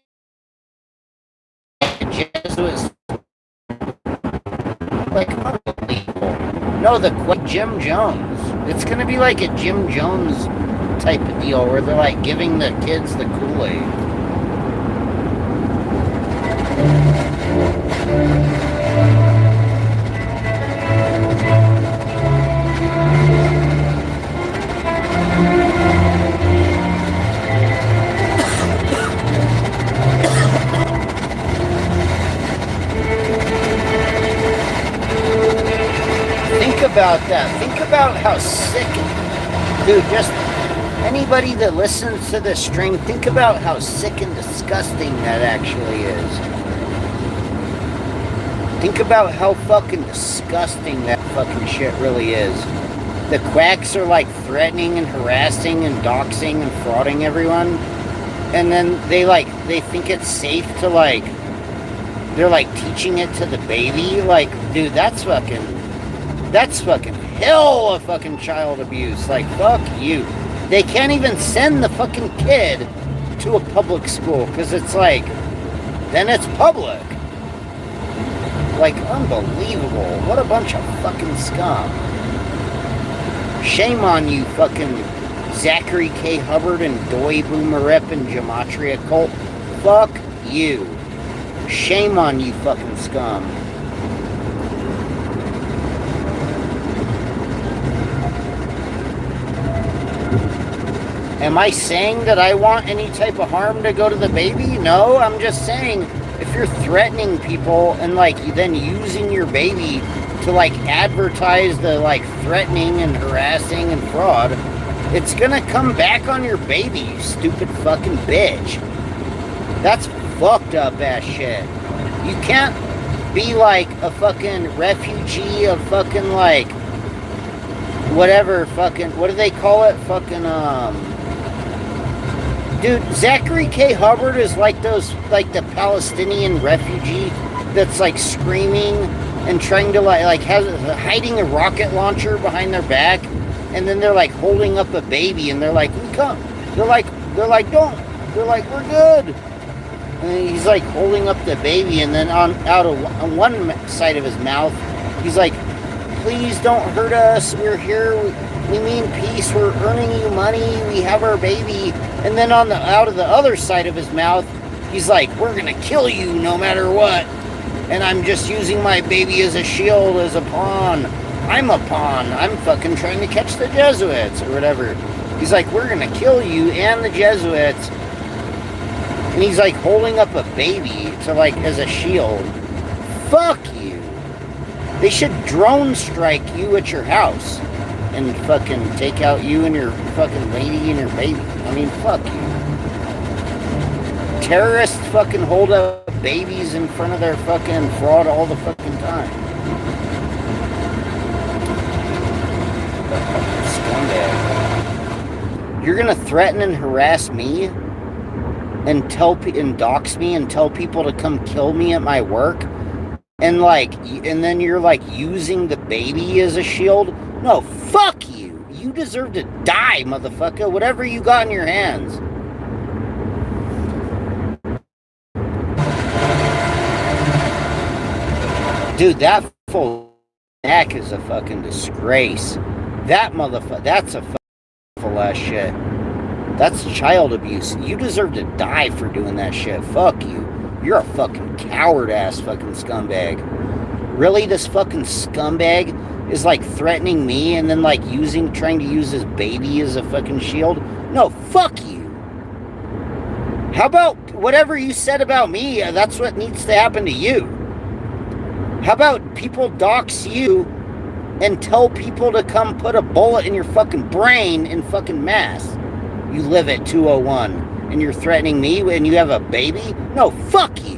to do? Jesuits? Like, unbelievable. No, Jim Jones. It's going to be like a Jim Jones type of deal where they're like giving the kids the Kool-Aid. about that. Think about how sick, dude, just anybody that listens to this stream, think about how sick and disgusting that actually is. Think about how fucking disgusting that fucking shit really is. The quacks are like threatening and harassing and doxing and frauding everyone. And then they think it's safe to they're like teaching it to the baby. Like, dude, that's fucking hell of fucking child abuse. Like, fuck you. They can't even send the fucking kid to a public school because it's like, then it's public. Like, unbelievable. What a bunch of fucking scum. Shame on you, fucking Zachary K. Hubbard and Doi Boomerep and Gematria Cult. Fuck you. Shame on you, fucking scum. Am I saying that I want any type of harm to go to the baby? No, I'm just saying if you're threatening people and like then using your baby to like advertise the like threatening and harassing and fraud, it's gonna come back on your baby, you stupid fucking bitch. That's fucked up ass shit. You can't be like a fucking refugee of fucking like whatever fucking, what do they call it? Fucking dude, Zachary K. Hubbard is like those, like the Palestinian refugee that's like screaming and trying to like hiding a rocket launcher behind their back, and then they're like holding up a baby and they're like, we come. They're like, don't. They're like, we're good. And he's like holding up the baby, and then on one side of his mouth, he's like, please don't hurt us. We're here. We mean peace. We're earning you money. We have our baby. And then out of the other side of his mouth, he's like, we're going to kill you no matter what. And I'm just using my baby as a shield, as a pawn. I'm a pawn. I'm fucking trying to catch the Jesuits or whatever. He's like, we're going to kill you and the Jesuits. And he's like holding up a baby to like as a shield. Fuck you. They should drone strike you at your house and fucking take out you and your fucking lady and your baby. I mean, fuck you. Terrorists fucking hold up babies in front of their fucking fraud all the fucking time. Scumbag. You're gonna threaten and harass me and dox me and tell people to come kill me at my work, and then you're like using the baby as a shield? No, fuck you. You deserve to die, motherfucker. Whatever you got in your hands. Dude, that full neck is a fucking disgrace. That motherfucker, that's a full ass shit. That's child abuse. You deserve to die for doing that shit. Fuck you. You're a fucking coward ass fucking scumbag. Really, this fucking scumbag is like threatening me and then like trying to use his baby as a fucking shield? No, fuck you. How about whatever you said about me, that's what needs to happen to you. How about people dox you and tell people to come put a bullet in your fucking brain in fucking mass? You live at 201 and you're threatening me and you have a baby? No, fuck you.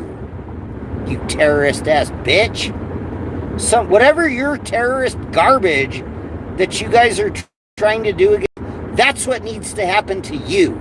You terrorist ass bitch. Whatever your terrorist garbage that you guys are trying to do again, that's what needs to happen to you.